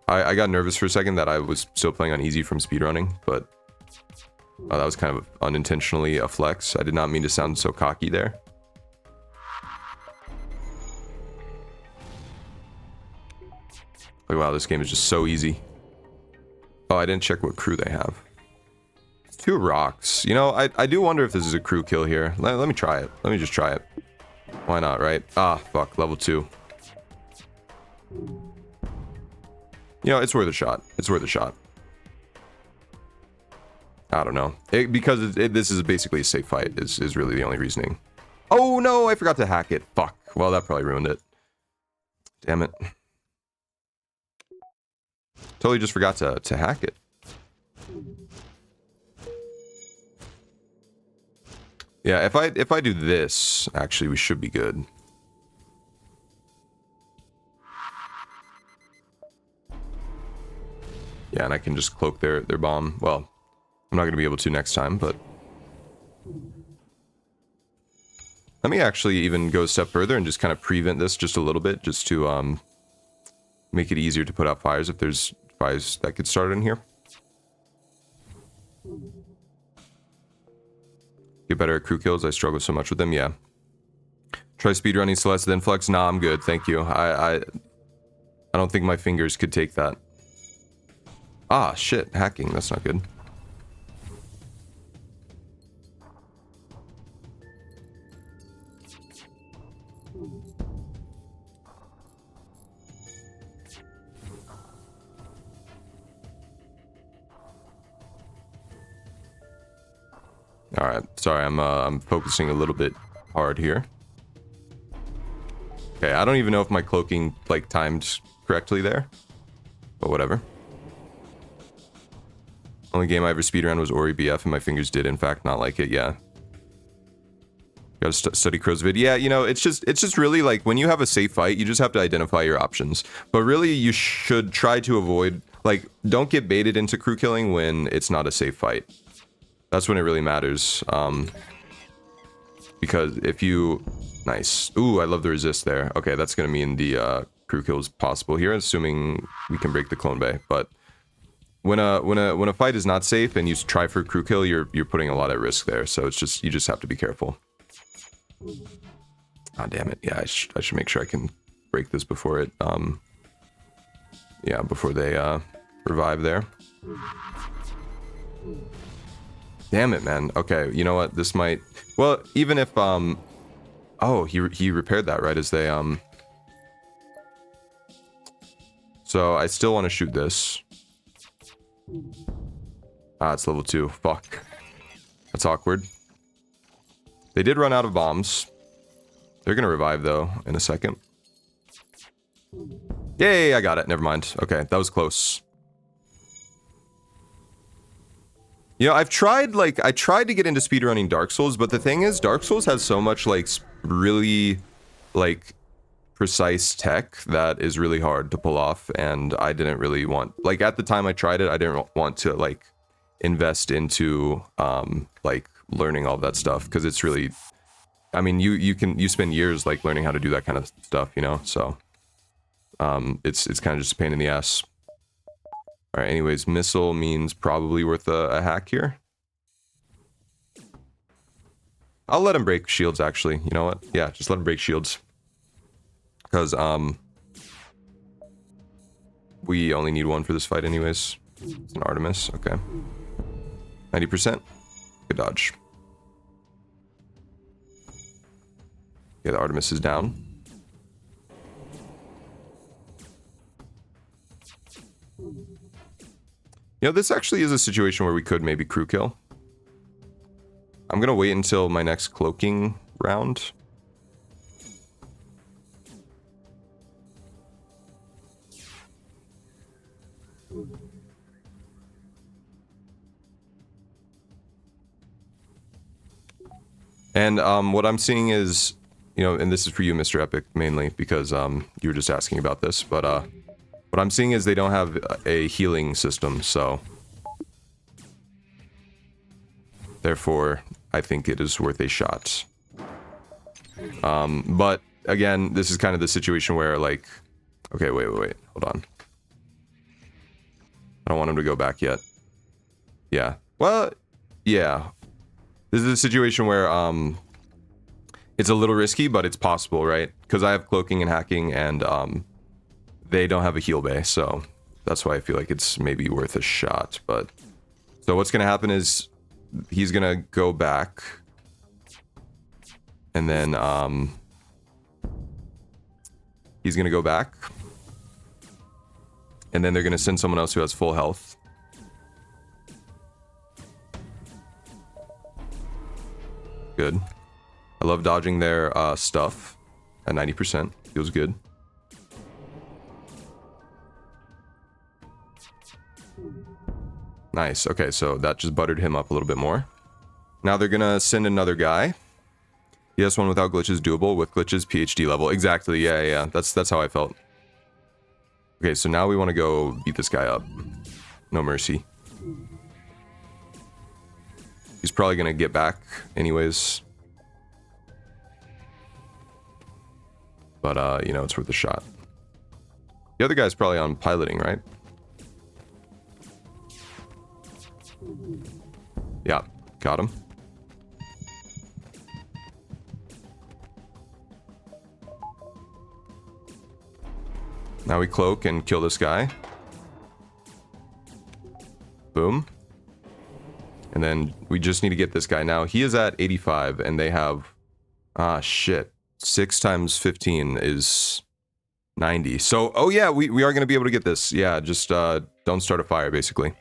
I got nervous for a second that I was still playing on easy from speedrunning, but that was kind of unintentionally a flex. I did not mean to sound so cocky there. Like, wow, this game is just so easy. Oh, I didn't check what crew they have. It's 2 rocks. You know, I do wonder if this is a crew kill here. Let me try it. Let me just try it. Why not, right? Ah, fuck, level 2. You know, it's worth a shot. It's worth a shot. I don't know. Because this is basically a safe fight is really the only reasoning. Oh, no, I forgot to hack it. Fuck. Well, that probably ruined it. Damn it. Totally just forgot to hack it. Yeah, if I do this, actually, we should be good. Yeah, and I can just cloak their bomb. Well, I'm not going to be able to next time, but... Let me actually even go a step further and just kind of prevent this just a little bit, just to make it easier to put out fires if there's fires that get started in here. Get better at crew kills. I struggle so much with them, yeah. Try speedrunning Celeste, then Flex. Nah, I'm good, thank you. I don't think my fingers could take that. Ah, shit, hacking, that's not good. Alright, sorry, I'm focusing a little bit hard here. Okay, I don't even know if my cloaking, like, timed correctly there. But whatever. Only game I ever speedrun was Ori BF, and my fingers did, in fact, not like it, yeah. Gotta study Crow's vid. Yeah, you know, it's just really like when you have a safe fight, you just have to identify your options. But really, you should try to avoid, like, don't get baited into crew killing when it's not a safe fight. That's when it really matters. Because if you... Nice. Ooh, I love the resist there. Okay, that's gonna mean the crew kill is possible here, assuming we can break the clone bay. But when a fight is not safe and you try for a crew kill, you're putting a lot at risk there. So it's just, you just have to be careful. Ah, damn it. Yeah, I should make sure I can break this before it, yeah, before they, revive there. Damn it, man. Okay, you know what? This might... Well, even if, oh, he repaired that, right, as they, So, I still want to shoot this. Ah, it's level 2. Fuck. That's awkward. They did run out of bombs. They're gonna revive, though, in a second. Yay, I got it. Never mind. Okay, that was close. You know, I tried to get into speedrunning Dark Souls, but the thing is, Dark Souls has so much, like, really, like, precise tech that is really hard to pull off, and I didn't really want... Like, at the time I tried it, I didn't want to, like, invest into, like, learning all that stuff, because it's really... I mean, you spend years, like, learning how to do that kind of stuff, you know, so... it's kind of just a pain in the ass. Alright, anyways, missile means probably worth a hack here. I'll let him break shields, actually. You know what? Yeah, just let him break shields. Because, we only need one for this fight anyways. It's an Artemis, okay. 90%. Good dodge. Yeah, the Artemis is down. You know, this actually is a situation where we could maybe crew kill. I'm gonna wait until my next cloaking round. And what I'm seeing is, you know, and this is for you, Mr. Epic, mainly, because you were just asking about this, but what I'm seeing is they don't have a healing system, so... Therefore, I think it is worth a shot. But, again, this is kind of the situation where, like... Okay, wait, hold on. I don't want him to go back yet. Yeah. Well, yeah. This is a situation where, it's a little risky, but it's possible, right? Because I have cloaking and hacking, and, they don't have a heal bay, so that's why I feel like it's maybe worth a shot, but... So what's gonna happen is, he's gonna go back, and then, he's gonna go back, and then they're gonna send someone else who has full health. Good. I love dodging their, stuff at 90%. Feels good. Nice. Okay, so that just buttered him up a little bit more. Now they're gonna send another guy. Yes, one without glitches doable. With glitches, PhD level. Exactly. Yeah. That's how I felt. Okay, so now we want to go beat this guy up. No mercy. He's probably gonna get back anyways. But, you know, it's worth a shot. The other guy's probably on piloting, right? Yeah, got him. Now we cloak and kill this guy. Boom. And then we just need to get this guy. Now, he is at 85, and they have... Ah, shit. 6 times 15 is 90. So, oh yeah, we are going to be able to get this. Yeah, just don't start a fire, basically.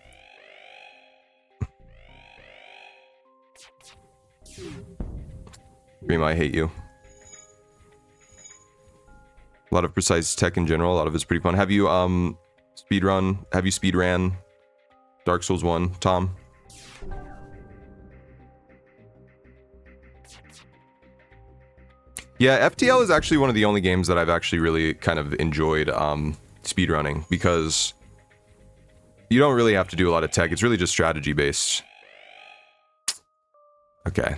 Dream, I hate you. A lot of precise tech in general. A lot of it's pretty fun. Have you speedran Dark Souls 1, Tom? Yeah, FTL is actually one of the only games that I've actually really kind of enjoyed speedrunning, because you don't really have to do a lot of tech. It's really just strategy based. Okay.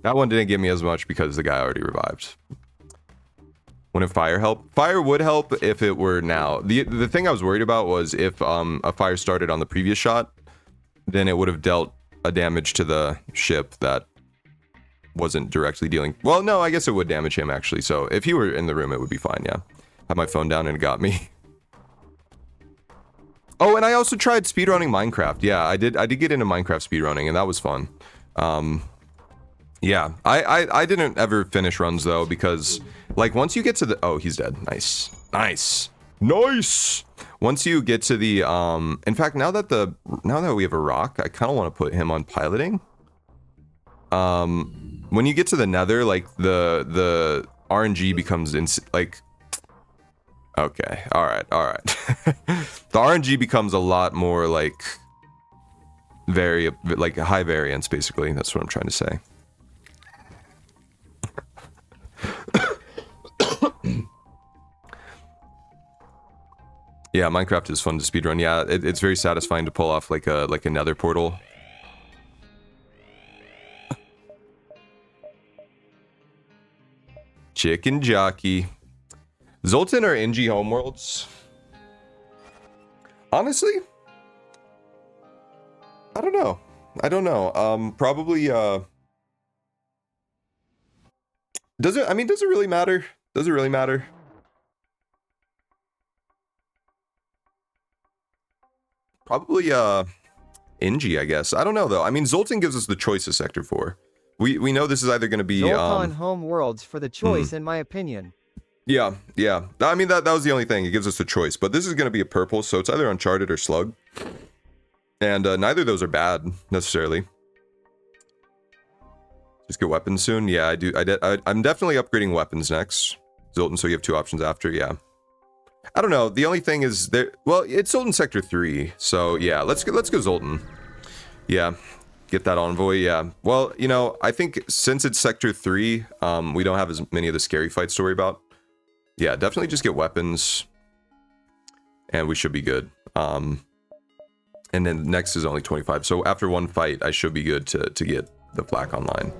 That one didn't give me as much because the guy already revived. Wouldn't fire help? Fire would help if it were now. The thing I was worried about was if a fire started on the previous shot, then it would have dealt a damage to the ship that wasn't directly dealing. Well, no, I guess it would damage him actually. So if he were in the room, it would be fine. Yeah. Had my phone down and it got me. Oh, and I also tried speedrunning Minecraft. Yeah, I did get into Minecraft speedrunning, and that was fun. Yeah, I didn't ever finish runs though, because like once you get to the, oh, he's dead. Nice. Once you get to the in fact, now that we have a rock, I kind of want to put him on piloting. When you get to the nether, like the RNG becomes like, okay, all right. The RNG becomes a lot more like like high variance, basically. That's what I'm trying to say. Yeah, Minecraft is fun to speedrun. Yeah, it's very satisfying to pull off like a nether portal. Chicken jockey. Zoltan or Engi homeworlds? Honestly, I don't know. Probably does it really matter? Does it really matter? Probably Engi, I guess. I don't know though. I mean, Zoltan gives us the choice of Sector 4. We know this is either going to be Zoltan home worlds for the choice, in my opinion. Yeah. I mean, that was the only thing. It gives us a choice. But this is going to be a purple, so it's either Uncharted or Slug. And neither of those are bad, necessarily. Just get weapons soon? Yeah, I do. I'm definitely upgrading weapons next. Zoltan, so you have two options after, yeah. I don't know. The only thing is there. Well, it's Zoltan Sector 3, so yeah. Let's go Zoltan. Yeah, get that envoy. Yeah. Well, you know, I think since it's Sector 3, we don't have as many of the scary fights to worry about. Yeah, definitely just get weapons, and we should be good. And then next is only 25. So after one fight, I should be good to get the flak online.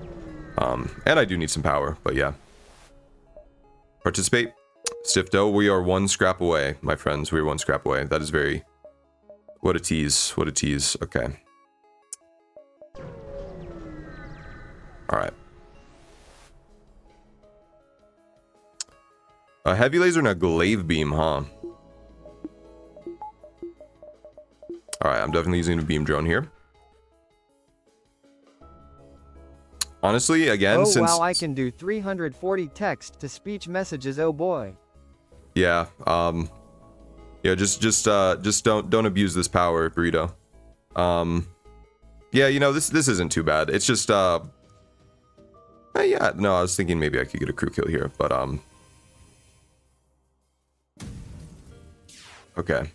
And I do need some power, but yeah. Participate. Stifto, we are one scrap away, my friends. We are one scrap away. That is very... What a tease. What a tease. Okay. Alright. A heavy laser and a glaive beam, huh? Alright, I'm definitely using a beam drone here. Honestly, again, since... Oh wow, I can do 340 text-to-speech messages, oh boy. Yeah, yeah, just don't abuse this power, Burrito. Yeah, you know, this isn't too bad. It's just, yeah, no, I was thinking maybe I could get a crew kill here, but, okay.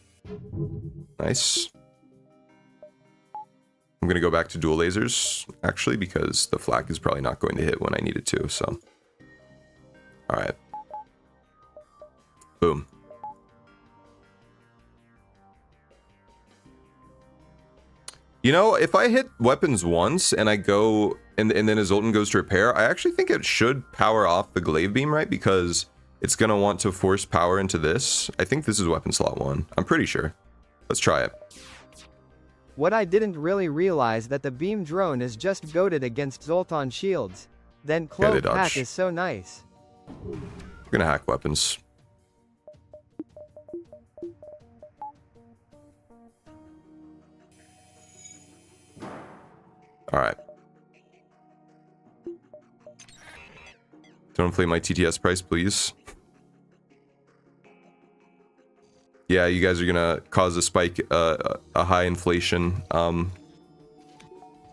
Nice. I'm gonna go back to dual lasers, actually, because the flak is probably not going to hit when I need it to, so. Alright. Boom. You know, if I hit weapons once and I go, and then a Zoltan goes to repair, I actually think it should power off the glaive beam, right? Because it's going to want to force power into this. I think this is weapon slot 1. I'm pretty sure. Let's try it. What I didn't really realize that the beam drone is just goated against Zoltan shields. Then cloak hack is so nice. We're going to hack weapons. Alright. Don't inflate my TTS price, please. Yeah, you guys are gonna cause a spike, a high inflation,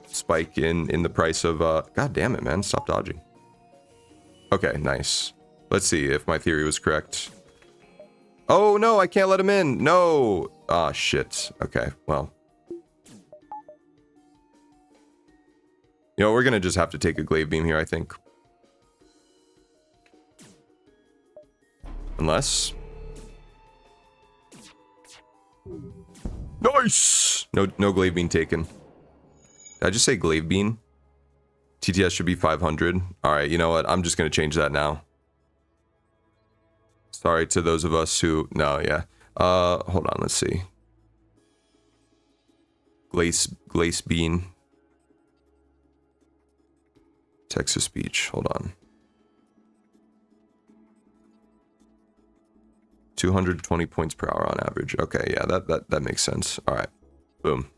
spike in the price of, God damn it, man, stop dodging. Okay, nice. Let's see if my theory was correct. Oh, no, I can't let him in. No. Ah, shit. Okay, well. You know, we're gonna just have to take a glaive beam here, I think. Unless... Nice! No glaive bean taken. Did I just say glaive bean? TTS should be 500. Alright, you know what? I'm just going to change that now. Sorry to those of us who... No, yeah. Hold on, let's see. Glace bean. Text to speech. Hold on. 220 points per hour on average. Okay, yeah, that makes sense. All right. Boom.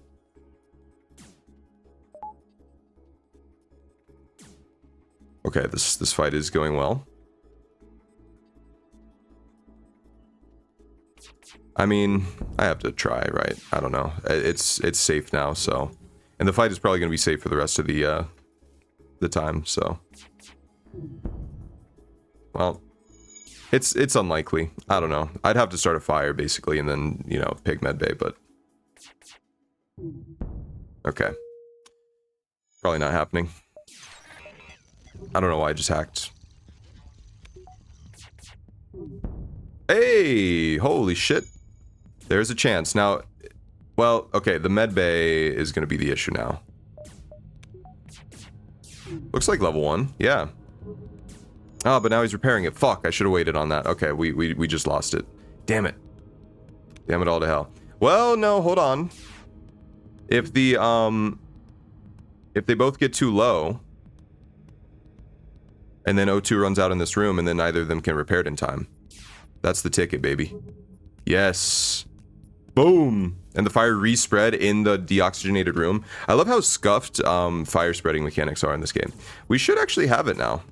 Okay, this fight is going well. I mean, I have to try, right? I don't know. It's safe now, so, and the fight is probably going to be safe for the rest of the time. So, well, it's unlikely. I don't know. I'd have to start a fire basically, and then pick medbay. But okay, probably not happening. I don't know why I just hacked. Hey, holy shit. There's a chance. Now, well, okay, the medbay is going to be the issue now. Looks like level 1, yeah. Oh, but now he's repairing it. Fuck, I should have waited on that. Okay, we just lost it. Damn it. Damn it all to hell. Well, no, hold on. If they both get too low, and then O2 runs out in this room, and then neither of them can repair it in time. That's the ticket, baby. Yes. Boom. And the fire respread in the deoxygenated room. I love how scuffed fire spreading mechanics are in this game. We should actually have it now.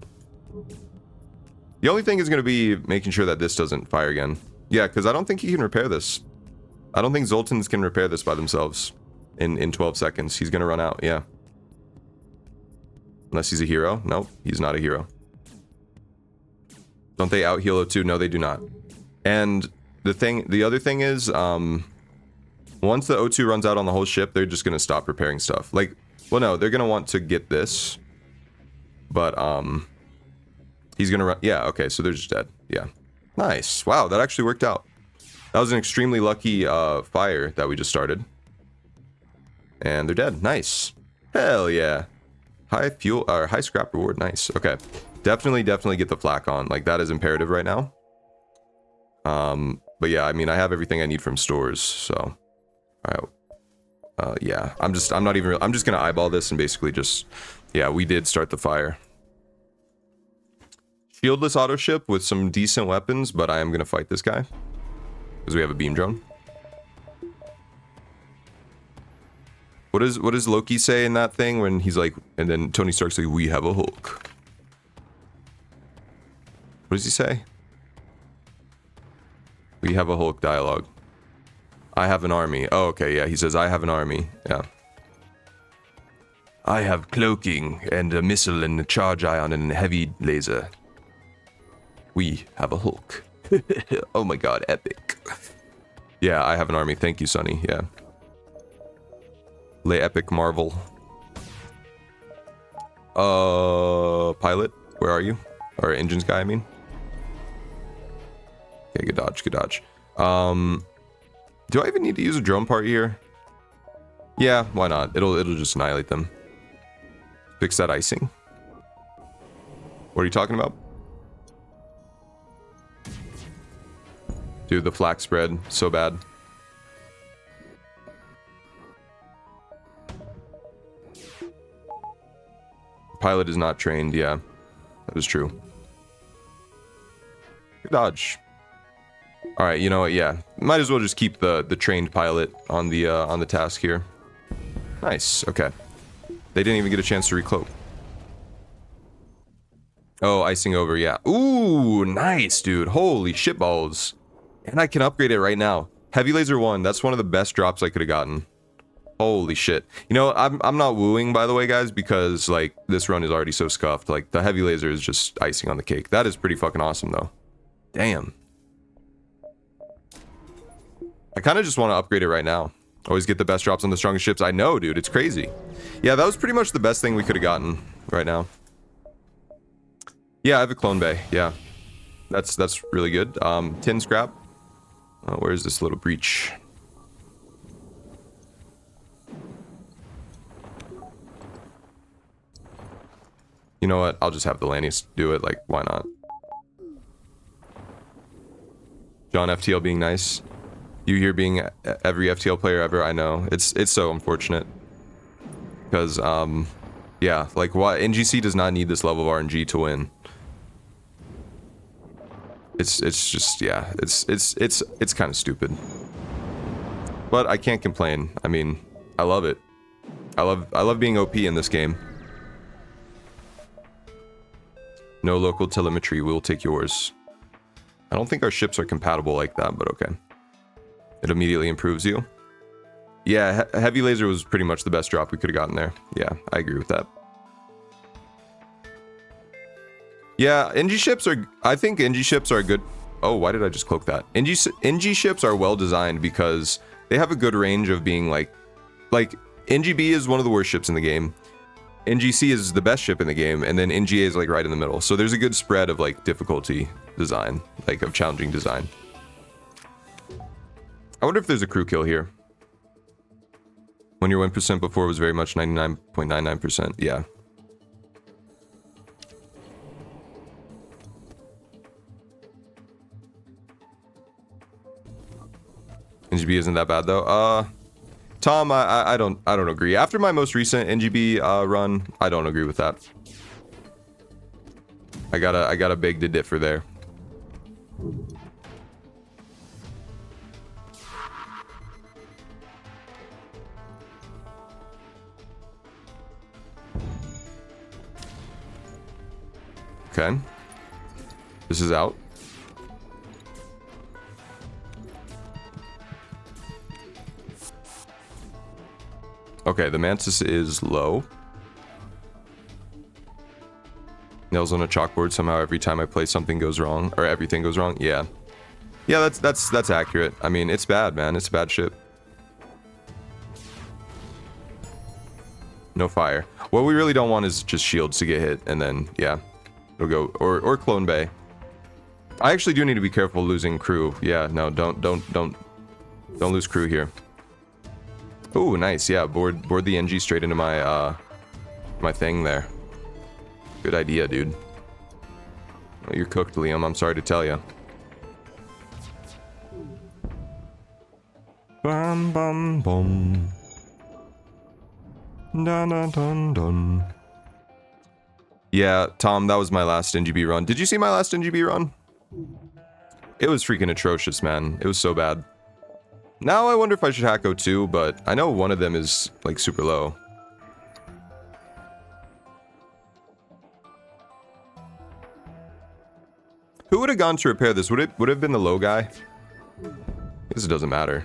The only thing is going to be making sure that this doesn't fire again. Yeah, because I don't think he can repair this. I don't think Zoltans can repair this by themselves in 12 seconds. He's going to run out, yeah. Unless he's a hero. Nope, he's not a hero. Don't they out heal O2? No, they do not. And the other thing is, once the O2 runs out on the whole ship, they're just gonna stop repairing stuff. Like, well, no, they're gonna want to get this, but he's gonna run. Yeah, okay, so they're just dead. Yeah, nice. Wow, that actually worked out. That was an extremely lucky fire that we just started, and they're dead. Nice. Hell yeah. High fuel or high scrap reward. Nice. Okay. Definitely get the flak on. Like, that is imperative right now. But yeah, I mean, I have everything I need from stores, so. Alright. Yeah. I'm just gonna eyeball this and basically just, yeah, we did start the fire. Shieldless auto ship with some decent weapons, but I am gonna fight this guy. Because we have a beam drone. What does Loki say in that thing when he's like, and then Tony Stark's like, we have a Hulk. What does he say? We have a Hulk dialogue. I have an army. Oh, okay, yeah, he says, I have an army. Yeah. I have cloaking and a missile and a charge ion and a heavy laser. We have a Hulk. Oh my god, epic. Yeah, I have an army. Thank you, Sonny. Yeah. Lay epic marvel. Pilot, where are you? Or engines guy, I mean. Okay, good dodge, good dodge. Do I even need to use a drone part here? Yeah, why not? It'll just annihilate them. Fix that icing. What are you talking about? Dude, the flak spread, so bad. Pilot is not trained, yeah. That is true. Good dodge. Alright, you know what, yeah. Might as well just keep the trained pilot on the task here. Nice, okay. They didn't even get a chance to recloak. Oh, icing over, yeah. Ooh, nice, dude. Holy shitballs. And I can upgrade it right now. Heavy Laser 1, that's one of the best drops I could have gotten. Holy shit. You know, I'm not wooing, by the way, guys, because, like, this run is already so scuffed. Like, the Heavy Laser is just icing on the cake. That is pretty fucking awesome, though. Damn. I kind of just want to upgrade it right now. Always get the best drops on the strongest ships. I know, dude. It's crazy. Yeah, that was pretty much the best thing we could have gotten right now. Yeah, I have a clone bay. Yeah. That's really good. Tin scrap. Where's this little breach? You know what? I'll just have the Lannies do it. Like, why not? John FTL being nice. You here being every FTL player ever. I know. It's so unfortunate. Because, yeah. Like, why? Engi C does not need this level of RNG to win. It's just, yeah. It's kind of stupid. But I can't complain. I mean, I love it. I love being OP in this game. No local telemetry, we'll take yours. I don't think our ships are compatible like that, but okay. It immediately improves you. Yeah, heavy laser was pretty much the best drop we could have gotten there. Yeah, I agree with that. Yeah, Engi ships are... I think Engi ships are good... Oh, why did I just cloak that? Engi ships are well designed because they have a good range of being like... Like, Engi B is one of the worst ships in the game. Engi C is the best ship in the game, and then Engi A is like right in the middle. So there's a good spread of like difficulty design, like of challenging design. I wonder if there's a crew kill here. When your 1% before was very much 99.99%. Yeah. Engi B isn't that bad though. Tom, I don't agree. After my most recent Engi B run, I don't agree with that. I gotta beg to differ there. Okay. This is out. Okay, the Mantis is low. Nails on a chalkboard somehow every time I play something goes wrong, or everything goes wrong. Yeah. Yeah, that's accurate. I mean, it's bad, man. It's a bad ship. No fire. What we really don't want is just shields to get hit, and then, yeah. It'll go, or clone bay. I actually do need to be careful losing crew. Yeah, no, don't lose crew here. Oh, nice. Yeah, board the Engi straight into my my thing there. Good idea, dude. Well, you're cooked, Liam. I'm sorry to tell you. Bum bum bum. Dun dun dun dun. Yeah, Tom, that was my last Engi B run. Did you see my last Engi B run? It was freaking atrocious, man. It was so bad. Now I wonder if I should hack O2, but I know one of them is, like, super low. Who would have gone to repair this? Would it have been the low guy? I guess it doesn't matter.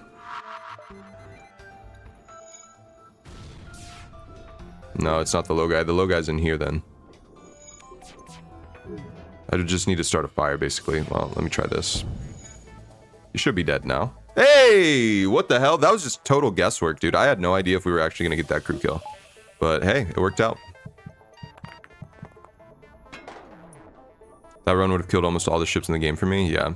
No, it's not the low guy. The low guy's in here, then. I just need to start a fire, basically. Well, let me try this. You should be dead now. Hey, what the hell? That was just total guesswork, dude. I had no idea if we were actually going to get that crew kill. But hey, it worked out. That run would have killed almost all the ships in the game for me, yeah.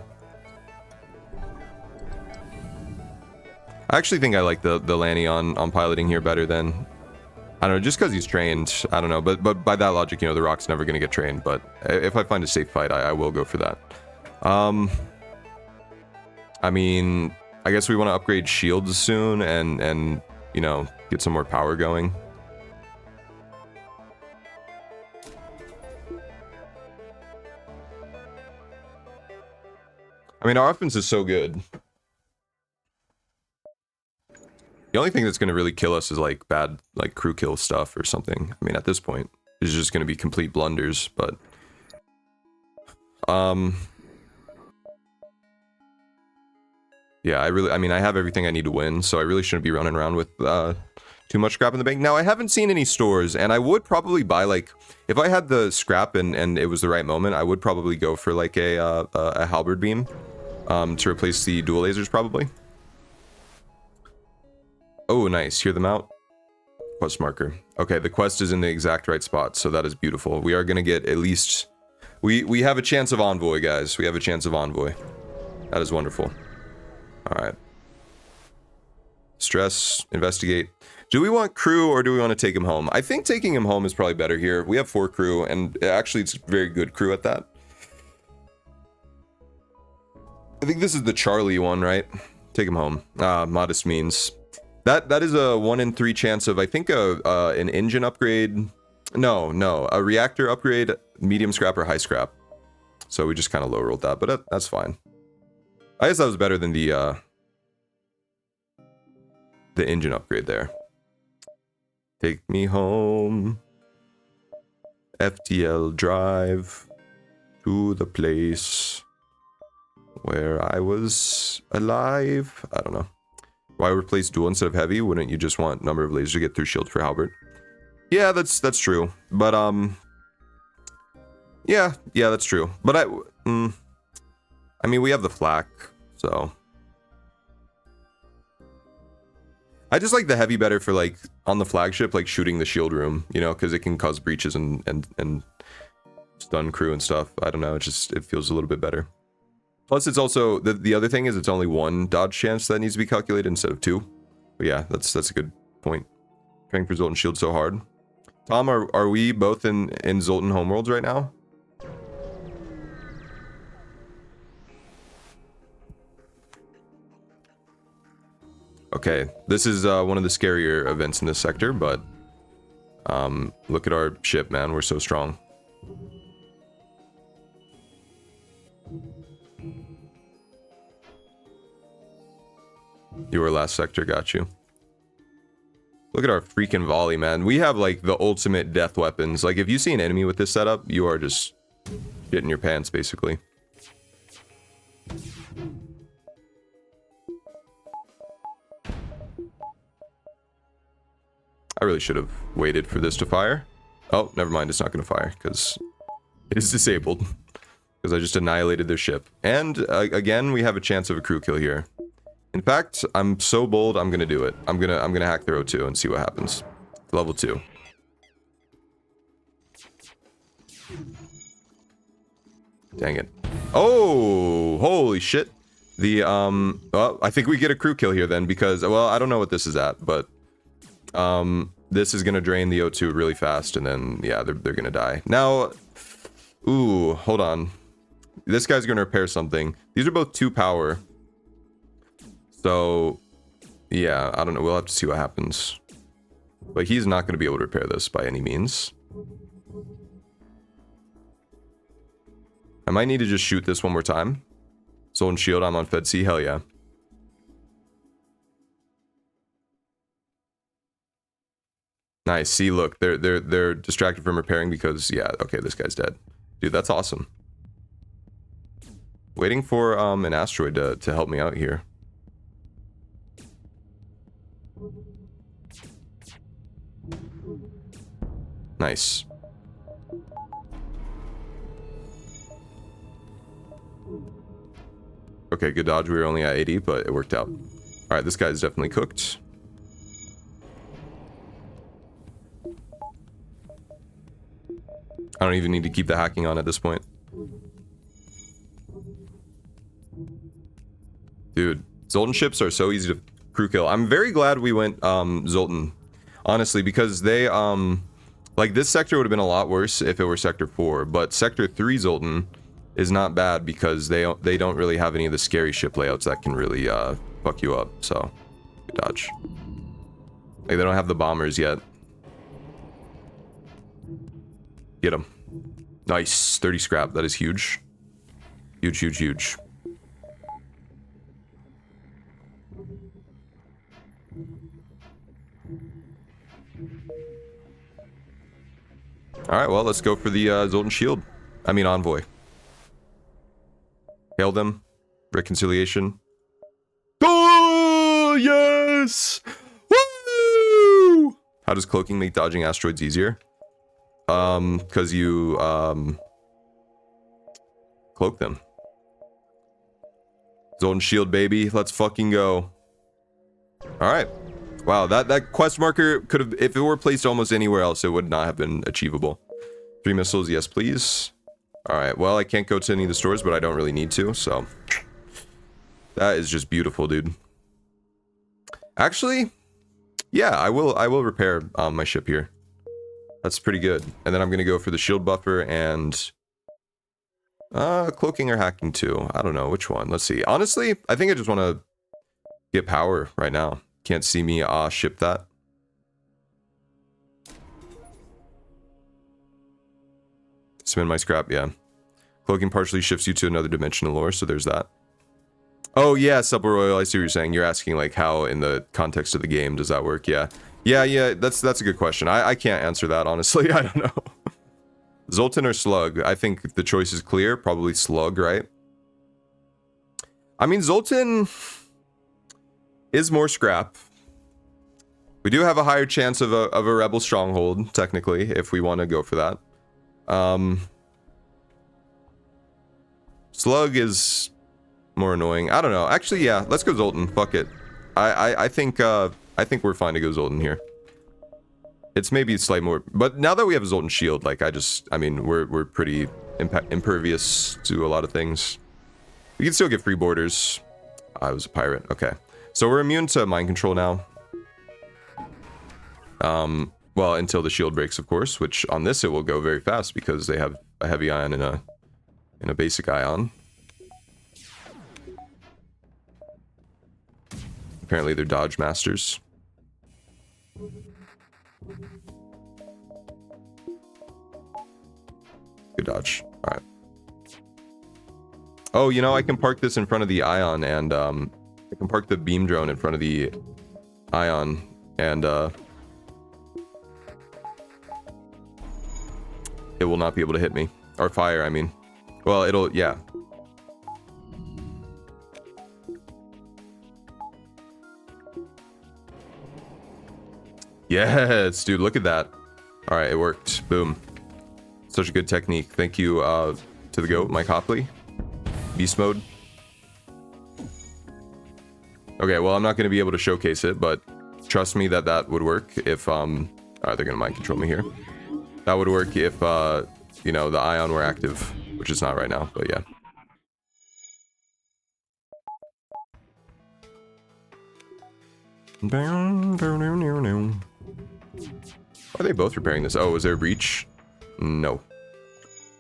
I actually think I like the Lanny on piloting here better than... I don't know, just because he's trained. I don't know, but by that logic, you know, the Rock's never going to get trained. But if I find a safe fight, I will go for that. I mean... I guess we want to upgrade shields soon and you know, get some more power going. I mean, our offense is so good. The only thing that's going to really kill us is like bad, like crew kill stuff or something. I mean, at this point, it's just going to be complete blunders, but... Yeah, I mean, I have everything I need to win, so I really shouldn't be running around with too much scrap in the bank. Now, I haven't seen any stores, and I would probably buy, like, if I had the scrap and it was the right moment, I would probably go for, like, a halberd beam to replace the dual lasers, probably. Oh, nice. Hear them out? Quest marker. Okay, the quest is in the exact right spot, so that is beautiful. We are going to get at least We have a chance of envoy, guys. We have a chance of envoy. That is wonderful. All right. Stress, investigate. Do we want crew or do we want to take him home? I think taking him home is probably better here. We have 4 crew, and actually it's very good crew at that. I think this is the Charlie one, right? Take him home. Modest means. That is a 1 in 3 chance of, I think, an engine upgrade. No, a reactor upgrade, medium scrap or high scrap. So we just kind of low rolled that, but that's fine. I guess that was better than the engine upgrade there. Take me home. FTL drive to the place where I was alive. I don't know. Why replace dual instead of heavy? Wouldn't you just want number of lasers to get through shield for Halbert? Yeah, that's true. But yeah, that's true. But I mean, we have the flak, so I just like the heavy better for, like, on the flagship, like shooting the shield room, you know, because it can cause breaches and stun crew and stuff. I don't know, it feels a little bit better. Plus, it's also the other thing is it's only 1 dodge chance that needs to be calculated instead of 2. But yeah, that's a good point. Training for Zoltan shield so hard. Tom, are we both in Zoltan homeworlds right now? Okay, this is one of the scarier events in this sector, but look at our ship, man. We're so strong. You were last sector, got you. Look at our freaking volley, man. We have, like, the ultimate death weapons. Like, if you see an enemy with this setup, you are just shitting your pants, basically. I really should have waited for this to fire. Oh, never mind. It's not going to fire because it is disabled. Because I just annihilated their ship. And, again, we have a chance of a crew kill here. In fact, I'm so bold, I'm gonna do it. I'm gonna hack their O2 and see what happens. Level 2. Dang it. Oh, holy shit. The, well, I think we get a crew kill here then because, well, I don't know what this is at, but, this is gonna drain the O2 really fast and then, yeah, they're gonna die. Now, ooh, hold on. This guy's gonna repair something. These are both 2 power. So, yeah, I don't know. We'll have to see what happens. But he's not going to be able to repair this by any means. I might need to just shoot this one more time. Soul and shield, I'm on Fed C. Hell yeah. Nice. See, look, they're distracted from repairing because, yeah, okay, this guy's dead. Dude, that's awesome. Waiting for an asteroid to help me out here. Nice. Okay, good dodge. We were only at 80, but it worked out. Alright, this guy's definitely cooked. I don't even need to keep the hacking on at this point. Dude, Zoltan ships are so easy to crew kill. I'm very glad we went Zoltan, honestly, because they like this sector would have been a lot worse if it were sector 4, but sector 3 Zoltan is not bad because they don't really have any of the scary ship layouts that can really fuck you up. So good dodge. Like they don't have the bombers yet. Get them. Nice. 30 scrap. That is huge. Huge, huge, huge. Alright, well, let's go for the Zoltan shield. I mean, envoy. Hail them. Reconciliation. Oh, yes! Woo! How does cloaking make dodging asteroids easier? Because you, cloak them. Zoltan shield, baby. Let's fucking go. Alright. Wow, that quest marker could have, if it were placed almost anywhere else, it would not have been achievable. 3 missiles, yes please. Alright, well, I can't go to any of the stores, but I don't really need to, so... That is just beautiful, dude. Actually, yeah, I will repair my ship here. That's pretty good. And then I'm gonna go for the shield buffer and... cloaking or hacking too. I don't know, which one? Let's see. Honestly, I think I just want to get power right now. Can't see me ship that. Spin my scrap, yeah. Cloaking partially shifts you to another dimensional lore, so there's that. Oh yeah, Supple Royal, I see what you're saying. You're asking like how in the context of the game does that work? Yeah. Yeah, that's a good question. I can't answer that, honestly. I don't know. Zoltan or Slug? I think the choice is clear. Probably Slug, right? I mean, Zoltan is more scrap. We do have a higher chance of a rebel stronghold, technically, if we want to go for that. Slug is more annoying. I don't know. Actually, yeah, let's go Zoltan. Fuck it. I think we're fine to go Zoltan here. It's maybe slightly more, but now that we have a Zoltan shield, like I mean, we're pretty impervious to a lot of things. We can still get free borders. I was a pirate. Okay, so we're immune to mind control now. Well, until the shield breaks, of course. Which on this it will go very fast because they have a heavy ion and a basic ion. Apparently, they're dodge masters. Good dodge. All right. Oh, you know, I can park this in front of the ion, and I can park the beam drone in front of the ion, and it will not be able to hit me. Or fire, I mean. Well, it'll, yeah. Yes, dude, look at that. All right, it worked. Boom. Such a good technique. Thank you to the GOAT, Mike Hopley. Beast mode. Okay, well, I'm not going to be able to showcase it, but trust me that that would work if, all right, they're going to mind control me here. That would work if, you know, the ion were active, which is not right now, but yeah. Are they both repairing this? Oh, is there a breach? No.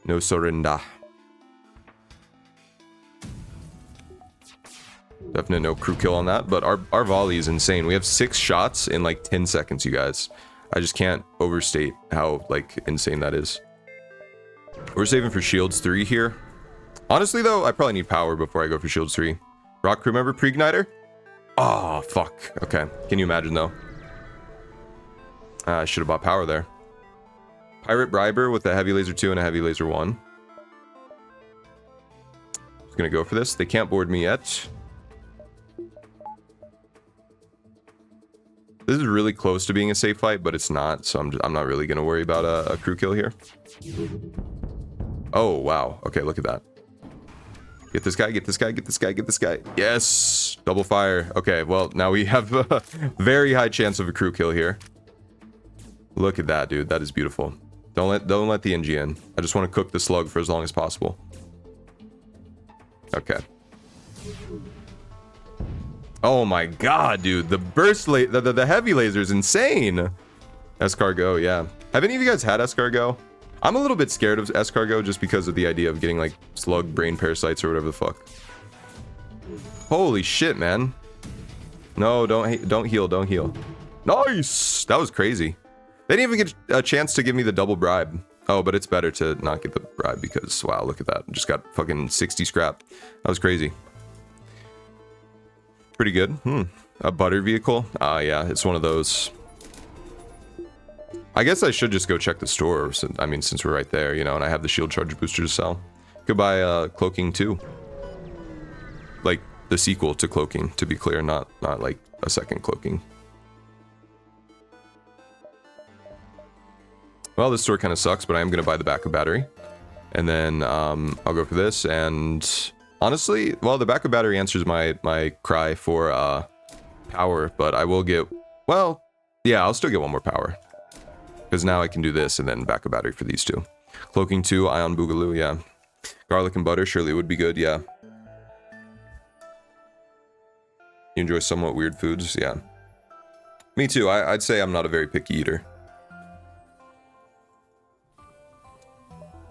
No surrender. Definitely no crew kill on that, but our volley is insane. We have 6 shots in like 10 seconds, you guys. I just can't overstate how like insane that is. We're saving for shields 3 here. Honestly though, I probably need power before I go for shields 3. Rock crew member pre-igniter? Oh, fuck. Okay. Can you imagine though? I should have bought power there. Pirate Briber with a heavy laser 2 and a heavy laser 1. Just gonna go for this. They can't board me yet. This is really close to being a safe fight, but it's not, so I'm not really gonna worry about a crew kill here. Oh, wow. Okay, look at that. Get this guy, get this guy, get this guy, get this guy. Yes! Double fire. Okay, well, now we have a very high chance of a crew kill here. Look at that, dude. That is beautiful. Don't let the Engi in. I just want to cook the slug for as long as possible. Okay. Oh my god, dude. The burst the heavy laser is insane. Escargot, yeah. Have any of you guys had escargot? I'm a little bit scared of escargot just because of the idea of getting like slug brain parasites or whatever the fuck. Holy shit, man. No, don't heal, don't heal. Nice! That was crazy. They didn't even get a chance to give me the double bribe. Oh, but it's better to not get the bribe because, wow, look at that. Just got fucking 60 scrap. That was crazy. Pretty good. A butter vehicle? Yeah, it's one of those. I guess I should just go check the store. I mean, since we're right there, you know, and I have the shield charge booster to sell. Could buy cloaking too. Like the sequel to cloaking, to be clear, not like a second cloaking. Well, this store kind of sucks, but I am going to buy the backup battery. And then I'll go for this. And honestly, well, the backup battery answers my cry for power. But I will get, well, yeah, I'll still get one more power. Because now I can do this and then backup battery for these two. Cloaking 2, Ion Boogaloo, yeah. Garlic and butter surely would be good, yeah. You enjoy somewhat weird foods? Yeah. Me too. I'd say I'm not a very picky eater.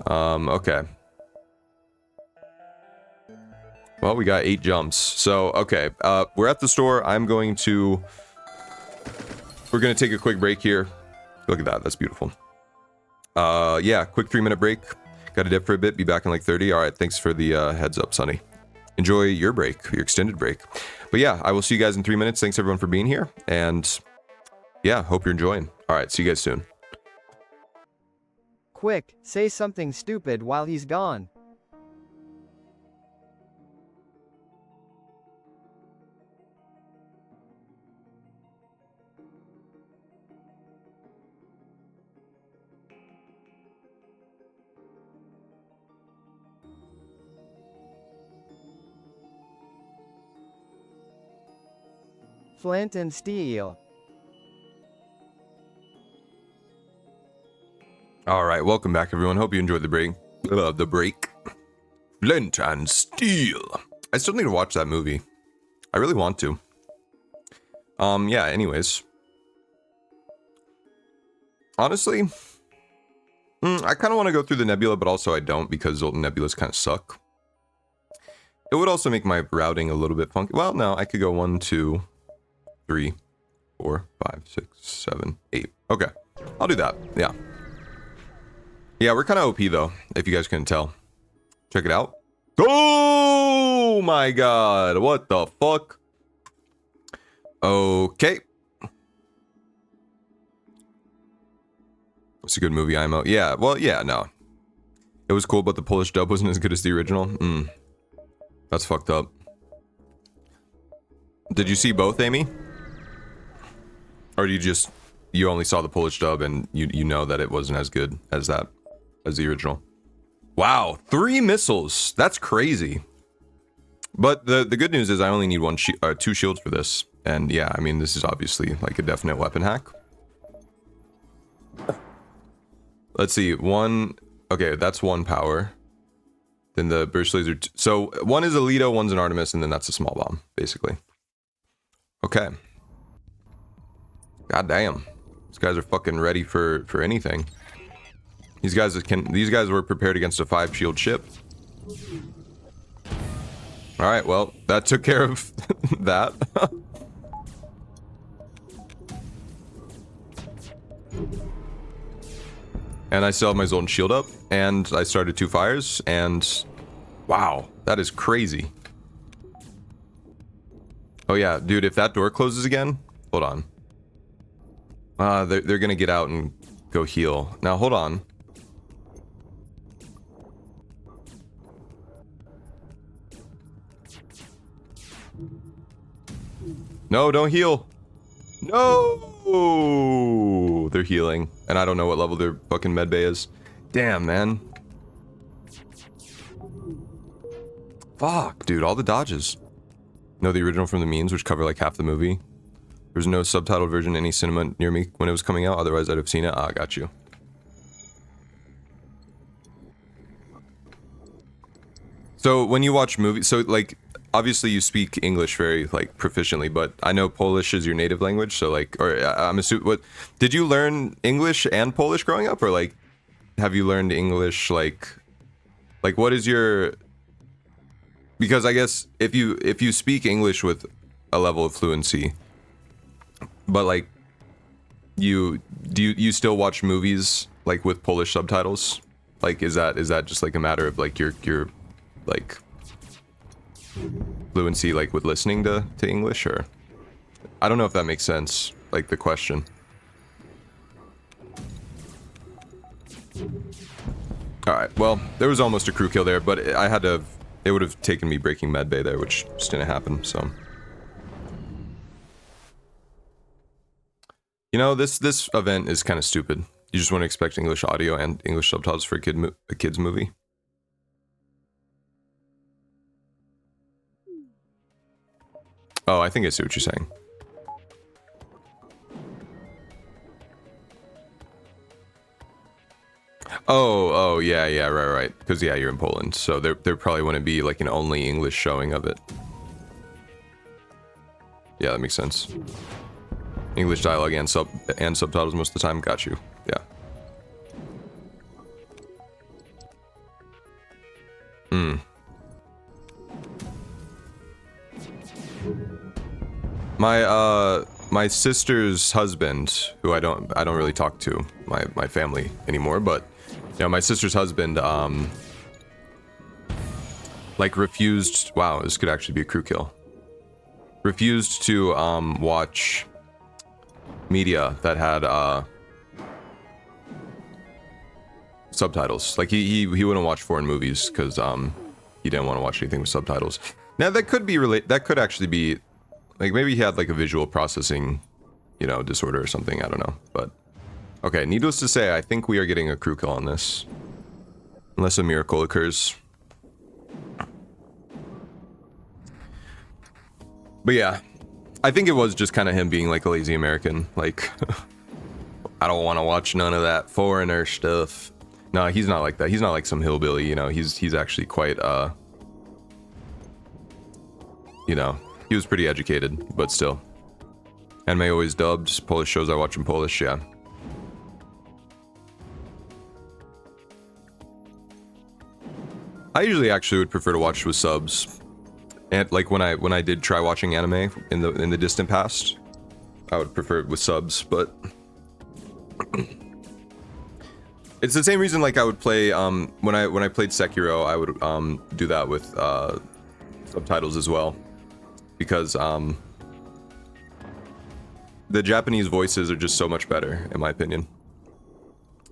Okay. Well, we got 8 jumps. So, okay. We're at the store. We're going to take a quick break here. Look at that. That's beautiful. Yeah, quick 3-minute break. Got to dip for a bit. Be back in like 30. All right. Thanks for the heads up, Sonny. Enjoy your break, your extended break. But yeah, I will see you guys in 3 minutes. Thanks everyone for being here. And yeah, hope you're enjoying. All right. See you guys soon. Quick, say something stupid while he's gone. Flint and steel. All right, welcome back, everyone. Hope you enjoyed the break. Flint and Steel. I still need to watch that movie. I really want to. Yeah. Anyways, honestly, I kind of want to go through the nebula, but also I don't because the nebulas kind of suck. It would also make my routing a little bit funky. Well, no, I could go 1, 2, 3, 4, 5, 6, 7, 8. Okay, I'll do that. Yeah. Yeah, we're kind of OP though, if you guys couldn't tell. Check it out. Oh my god, what the fuck? Okay. It's a good movie, IMO. Yeah, well, yeah, no. It was cool, but the Polish dub wasn't as good as the original. That's fucked up. Did you see both, Amy? Or you only saw the Polish dub and you know that it wasn't as good as the original? Wow, 3 missiles. That's crazy. But the good news is I only need 2 shields for this. And yeah, I mean, this is obviously like a definite weapon hack. Let's see, 1... Okay, that's 1 power. Then the burst laser... So, 1 is a Alito, 1's an Artemis, and then that's a small bomb, basically. Okay. God damn. These guys are fucking ready for anything. These guys were prepared against a 5 shield ship. Alright, well, that took care of that. And I still have my Zoltan shield up, and I started 2 fires, and wow, that is crazy. Oh yeah, dude, if that door closes again, hold on. They're gonna get out and go heal. Now, hold on. No, don't heal. No! They're healing. And I don't know what level their fucking medbay is. Damn, man. Fuck, dude, all the dodges. No, the original from the memes, which cover like half the movie. There's no subtitled version in any cinema near me when it was coming out, otherwise I'd have seen it. Ah, got you. So when you watch movies, so like, obviously you speak English very like proficiently, but I know Polish is your native language, so like, or I'm assuming, what, did you learn English and Polish growing up, or like, have you learned English like what is your, because I guess if you speak English with a level of fluency, but like, do you still watch movies like with Polish subtitles? Like, is that just like a matter of like your like fluency like with listening to English, or I don't know if that makes sense, like the question. All right, well, there was almost a crew kill there, but it would have taken me breaking medbay there, which just didn't happen. So, you know, this event is kind of stupid. You just want to expect English audio and English subtitles for a kid's movie. Oh, I think I see what you're saying. Oh, yeah, right. Because yeah, you're in Poland, so there probably wouldn't be like an only English showing of it. Yeah, that makes sense. English dialogue and subtitles most of the time. Got you. Yeah. My sister's husband, who I don't really talk to my family anymore, but you know, my sister's husband like refused. Wow, this could actually be a crew kill. Refused to watch media that had subtitles. Like he wouldn't watch foreign movies because he didn't want to watch anything with subtitles. Now that could be that could actually be like maybe he had like a visual processing, you know, disorder or something. I don't know, but okay. Needless to say, I think we are getting a crew kill on this, unless a miracle occurs. But yeah, I think it was just kind of him being like a lazy American. Like, I don't want to watch none of that foreigner stuff. No, he's not like that. He's not like some hillbilly, you know. He's actually quite, you know, he was pretty educated, but still. Anime always dubbed. Polish shows I watch in Polish, yeah. I usually actually would prefer to watch with subs. And like when I did try watching anime in the distant past, I would prefer it with subs, but it's the same reason like I would play when I played Sekiro, I would do that with subtitles as well, because the Japanese voices are just so much better in my opinion.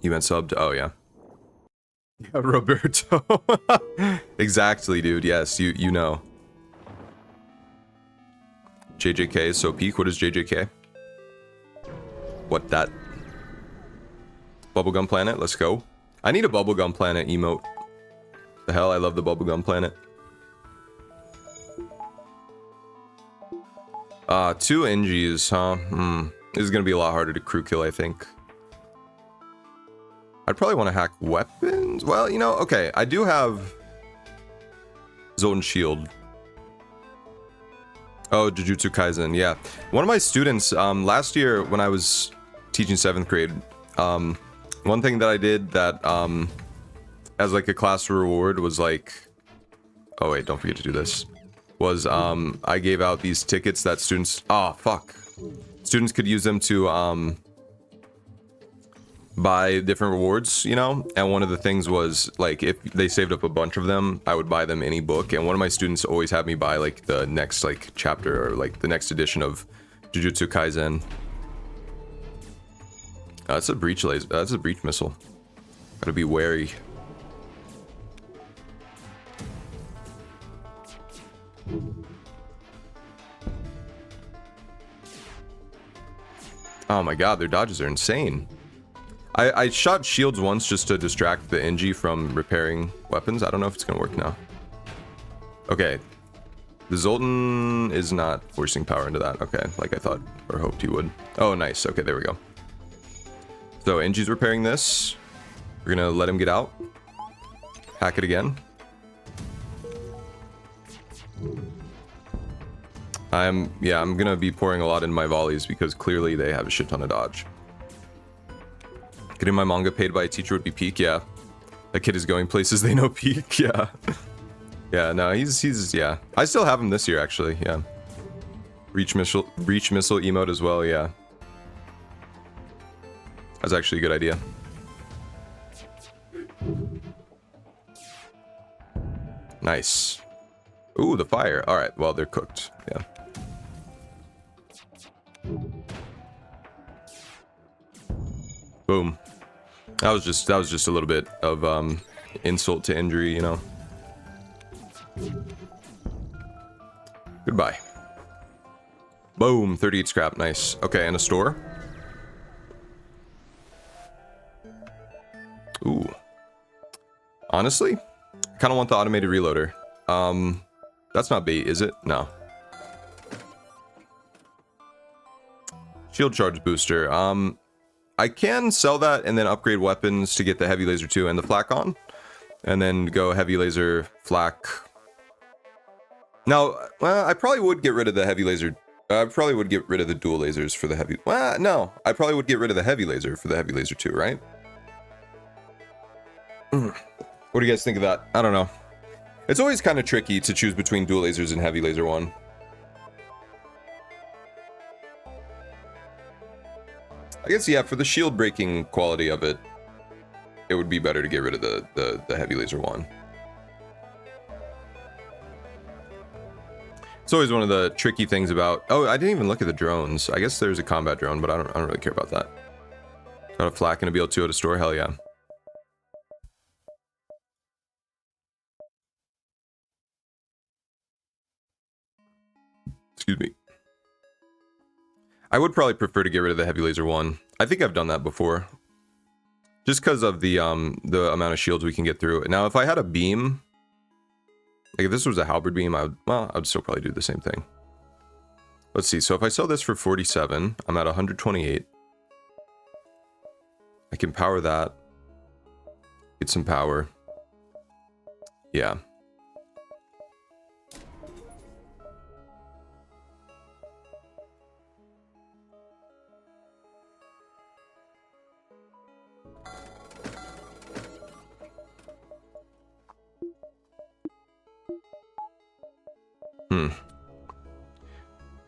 You meant subbed? Oh yeah. Yeah, Roberto. Exactly, dude. Yes, you know. JJK is so peak. What is JJK? What that? Bubblegum Planet, let's go. I need a Bubblegum Planet emote. The hell, I love the Bubblegum Planet. 2 Engis, huh? This is gonna be a lot harder to crew kill, I think. I'd probably want to hack weapons. Well, you know, okay, I do have Zoltan Shield. Oh, Jujutsu Kaisen, yeah. One of my students, last year when I was teaching 7th grade, one thing that I did that, as like a class reward was like, oh wait, don't forget to do this, was, I gave out these tickets that students, students could use them to, buy different rewards, you know, and one of the things was like if they saved up a bunch of them, I would buy them any book, and one of my students always had me buy like the next like chapter or like the next edition of Jujutsu Kaisen. That's a breach laser. That's a breach missile. Gotta be wary. Oh my god, their dodges are insane. I shot shields once just to distract the Engi from repairing weapons. I don't know if it's gonna work now. Okay. The Zoltan is not forcing power into that. Okay, like I thought or hoped he would. Oh, nice. Okay, there we go. So Engi's repairing this. We're gonna let him get out. Hack it again. I'm gonna be pouring a lot in my volleys because clearly they have a shit ton of dodge. Getting my manga paid by a teacher would be peak, yeah. That kid is going places they know peak, yeah. Yeah, no, he's yeah. I still have him this year actually, yeah. Breach missile emote as well, yeah. That's actually a good idea. Nice. Ooh, the fire. Alright, well they're cooked, yeah. Boom. That was just a little bit of insult to injury, you know. Goodbye. Boom, 38 scrap, nice. Okay, and a store. Ooh. Honestly, I kind of want the automated reloader. That's not bait, is it? No. Shield charge booster. I can sell that and then upgrade weapons to get the heavy laser 2 and the flak on. And then go heavy laser, flak. Now, well, I probably would get rid of the heavy laser. I probably would get rid of the dual lasers for the heavy. Well, no, I probably would get rid of the heavy laser for the heavy laser 2, right? What do you guys think of that? I don't know. It's always kind of tricky to choose between dual lasers and heavy laser 1. I guess, yeah, for the shield breaking quality of it, it would be better to get rid of the heavy laser 1. It's always one of the tricky things about... Oh, I didn't even look at the drones. I guess there's a combat drone, but I don't really care about that. Got a flak and a BL2 at a store? Hell yeah. Excuse me. I would probably prefer to get rid of the heavy laser 1. I think I've done that before. Just because of the amount of shields we can get through. Now, if I had a beam... Like, if this was a halberd beam, I would still probably do the same thing. Let's see. So if I sell this for 47, I'm at 128. I can power that. Get some power. Yeah.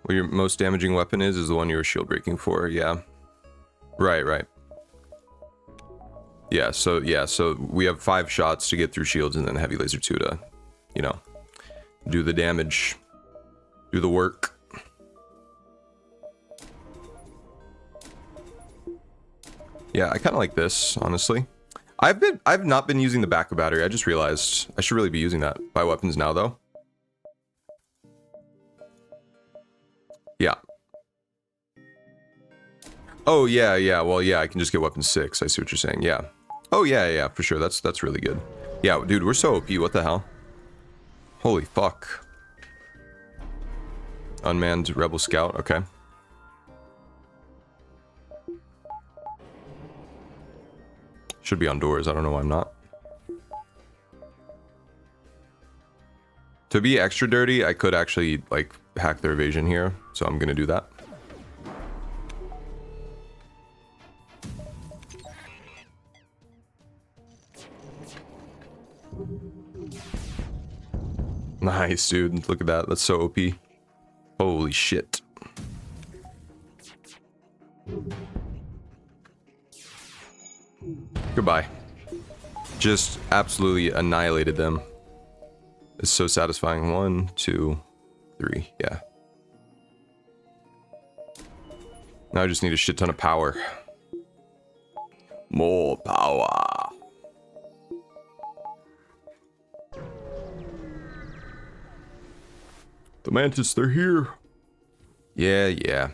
What your most damaging weapon is the one you were shield breaking for, yeah. Right. Yeah, so we have 5 shots to get through shields and then heavy laser 2 to, you know, do the damage. Do the work. Yeah, I kind of like this, honestly. I've not been using the backup battery. I just realized I should really be using that. Buy weapons now, though. Yeah. Oh, yeah. Well, yeah, I can just get weapon 6. I see what you're saying. Yeah. Oh, yeah, for sure. That's really good. Yeah, dude, we're so OP. What the hell? Holy fuck. Unmanned Rebel Scout. Okay. Should be on doors. I don't know why I'm not. To be extra dirty, I could actually, like, hack their evasion here. So I'm gonna do that. Nice, dude. Look at that. That's so OP. Holy shit. Goodbye. Just absolutely annihilated them. It's so satisfying. 1, 2, 3. Yeah. Now I just need a shit ton of power. More power. The mantis, they're here. Yeah.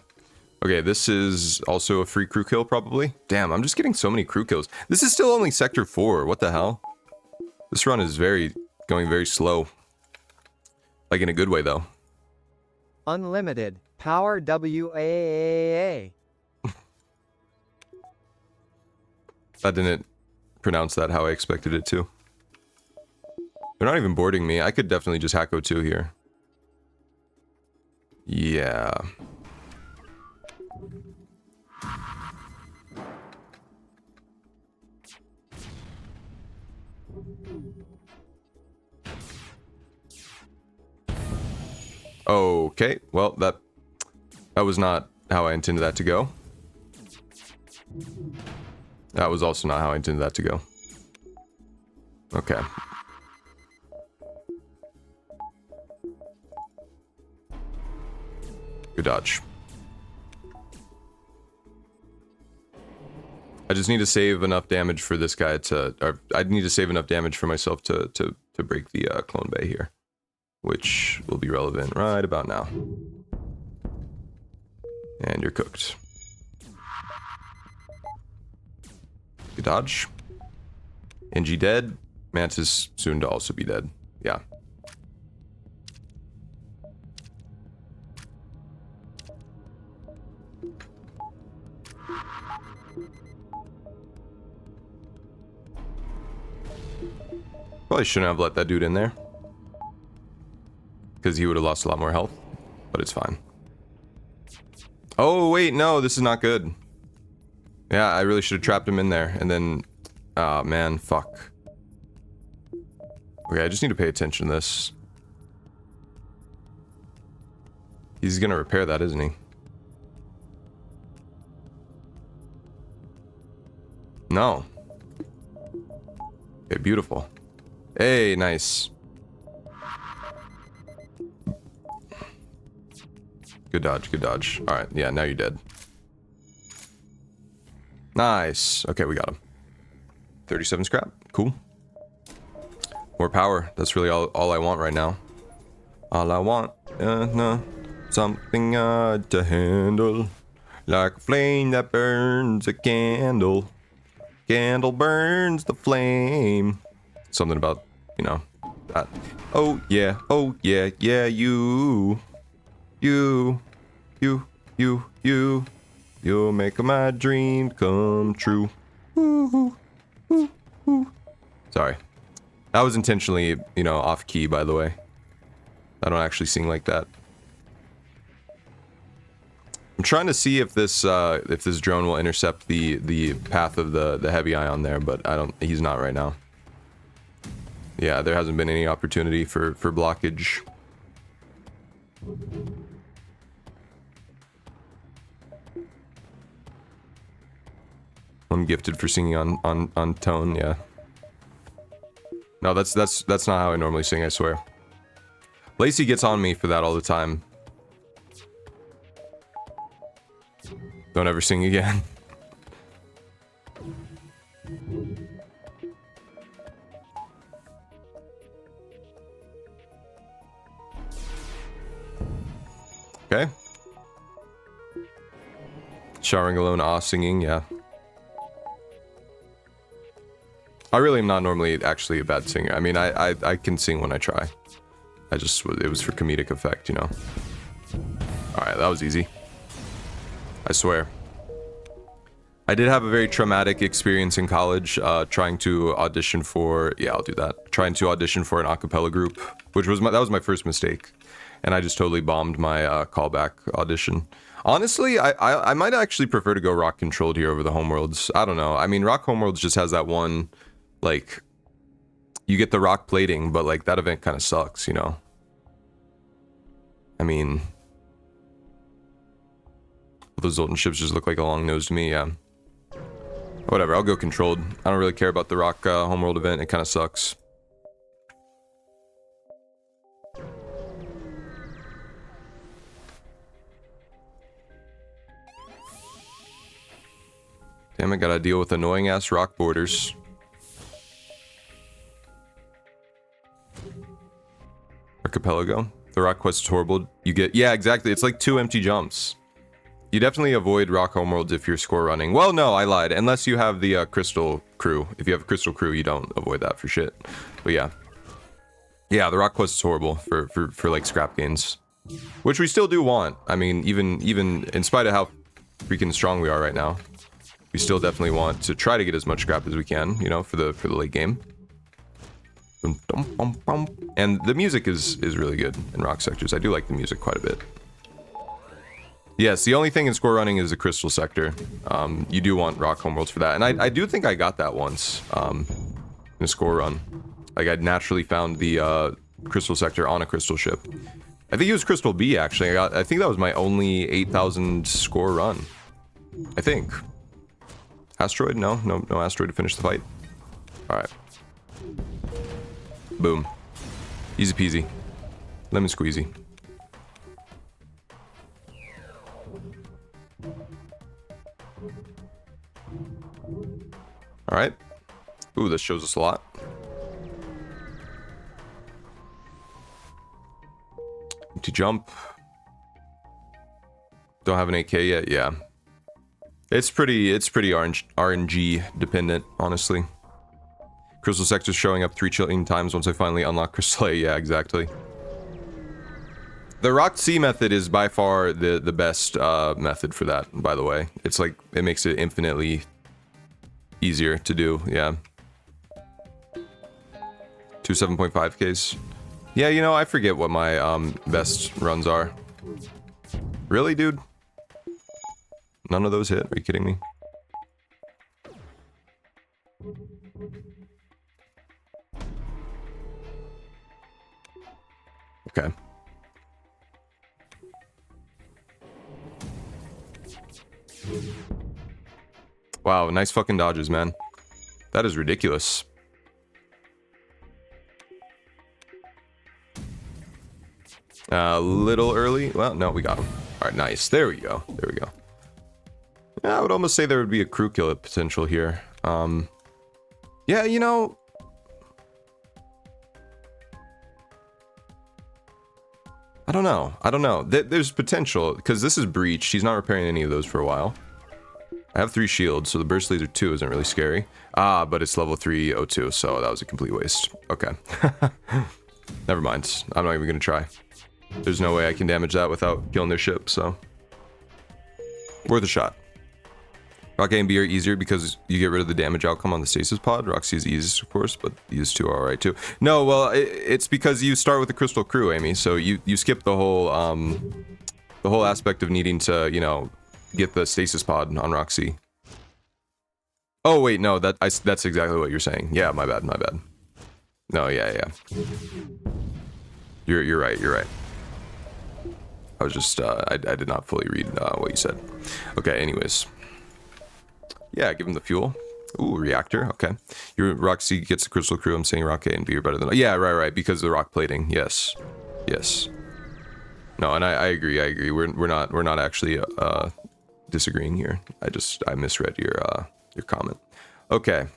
Okay, this is also a free crew kill, probably. Damn, I'm just getting so many crew kills. This is still only Sector 4. What the hell? This run is going very slow. Like, in a good way, though. Unlimited. Power WAAA. I didn't pronounce that how I expected it to. They're not even boarding me. I could definitely just hack O2 here. Yeah. Okay, well, that was not how I intended that to go. That was also not how I intended that to go. Okay. Good dodge. I just need to save enough damage for this guy to... Or I need to save enough damage for myself to break the clone bay here. Which will be relevant right about now. And you're cooked. Good dodge. Engi dead. Mantis soon to also be dead. Yeah. Probably shouldn't have let that dude in there. Because he would have lost a lot more health. But it's fine. Oh, wait, no, this is not good. Yeah, I really should have trapped him in there. And then... oh, man, fuck. Okay, I just need to pay attention to this. He's gonna repair that, isn't he? No. Okay, beautiful. Hey, nice. Good dodge, good dodge. Alright, yeah, now you're dead. Nice. Okay, we got him. 37 scrap. Cool. More power. That's really all I want right now. All I want, no, something to handle. Like a flame that burns a candle. Candle burns the flame. Something about, you know, that. Oh yeah, yeah, you. You'll make my dream come true. Woo, woo, woo. Sorry. That was intentionally, you know, off key, by the way. I don't actually sing like that. I'm trying to see if this drone will intercept the path of the heavy ion there, but he's not right now. Yeah, there hasn't been any opportunity for blockage. I'm gifted for singing on tone, yeah. No, that's not how I normally sing, I swear. Lacey gets on me for that all the time. Don't ever sing again. Okay. Showering alone, singing, yeah. I really am not normally actually a bad singer. I mean, I can sing when I try. It was for comedic effect, you know. Alright, that was easy. I swear. I did have a very traumatic experience in college, trying to audition for... yeah, I'll do that. Trying to audition for an a cappella group, which was that was my first mistake. And I just totally bombed my callback audition. Honestly, I might actually prefer to go rock controlled here over the homeworlds. I don't know. I mean, rock homeworlds just has that one, like... you get the rock plating, but like that event kind of sucks, you know? I mean... those Zoltan ships just look like a long nose to me, yeah. Whatever, I'll go controlled. I don't really care about the rock homeworld event, it kind of sucks. Damn, I gotta deal with annoying ass rock borders. Archipelago. The rock quest is horrible. You get... yeah, exactly. It's like 2 empty jumps. You definitely avoid rock homeworlds if you're score running. Well, no, I lied. Unless you have the crystal crew. If you have a crystal crew, you don't avoid that for shit. But yeah. Yeah, the rock quest is horrible for like scrap gains. Which we still do want. I mean, even in spite of how freaking strong we are right now. We still definitely want to try to get as much scrap as we can, you know, for the late game. And the music is really good in rock sectors. I do like the music quite a bit. Yes, the only thing in score running is the crystal sector. You do want rock homeworlds for that. And I do think I got that once in a score run. Like, I'd naturally found the crystal sector on a crystal ship. I think it was crystal B, actually. I think that was my only 8,000 score run. I think. Asteroid? No asteroid to finish the fight. Alright. Boom. Easy peasy. Lemon squeezy. Alright. Ooh, this shows us a lot. To jump. Don't have an AK yet, yeah. It's pretty RNG dependent, honestly. Crystal sector's showing up 3 trillion times once I finally unlock Crystal A, yeah, exactly. The Rock C method is by far the best method for that, by the way. It's like, it makes it infinitely easier to do, yeah. Two 7.5Ks. Yeah, you know, I forget what my best runs are. Really, dude? None of those hit? Are you kidding me? Okay. Wow, nice fucking dodges, man. That is ridiculous. A little early. Well, no, we got him. All right, nice. There we go. There we go. Yeah, I would almost say there would be a crew kill potential here. Yeah, you know... I don't know. I don't know. There's potential, because this is Breach. She's not repairing any of those for a while. I have 3 shields, so the Burst Laser 2 isn't really scary. Ah, but it's level 3 O2, so that was a complete waste. Okay. Never mind. I'm not even going to try. There's no way I can damage that without killing their ship, so... Worth a shot. Rock A and B are easier because you get rid of the damage outcome on the stasis pod. Roxy is easiest, of course, but these two are alright too. No, well, it's because you start with the Crystal Crew, Amy, so you skip the whole aspect of needing to, you know, get the stasis pod on Roxy. Oh, wait, no, that's exactly what you're saying. Yeah, my bad, my bad. No, yeah. You're right, you're right. I was just, I did not fully read what you said. Okay, anyways. Yeah, give him the fuel. Ooh, reactor, okay. Your Roxy gets the Crystal Crew, I'm saying Rock A and B are better than... Yeah, right, because of the rock plating, yes. Yes. No, and I agree, We're not actually disagreeing here. I misread your comment. Okay.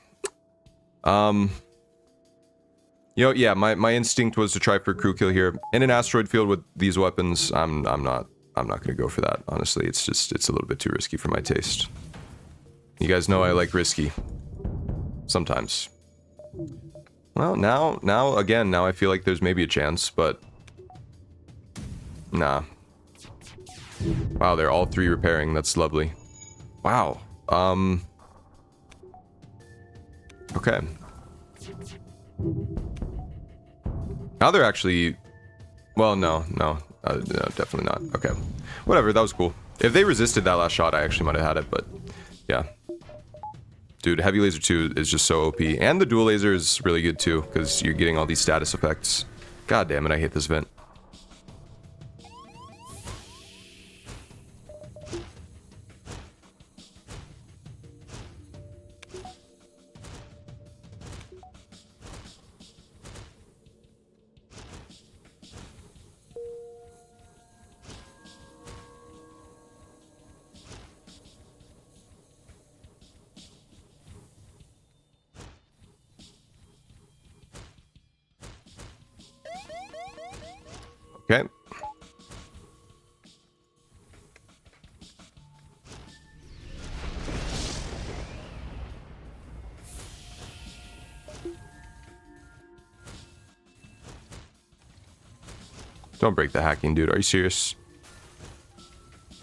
You know, yeah, my instinct was to try for a crew kill here. In an asteroid field with these weapons, I'm not gonna go for that, honestly. It's a little bit too risky for my taste. You guys know I like risky. Sometimes. Well, now I feel like there's maybe a chance, but... Nah. Wow, they're all 3 repairing. That's lovely. Wow. Okay. Now they're actually... Well, no, definitely not. Okay. Whatever, that was cool. If they resisted that last shot, I actually might have had it, but... Yeah. Dude, Heavy Laser 2 is just so OP. And the Dual Laser is really good too, because you're getting all these status effects. God damn it, I hate this vent. Okay. Don't break the hacking, dude. Are you serious?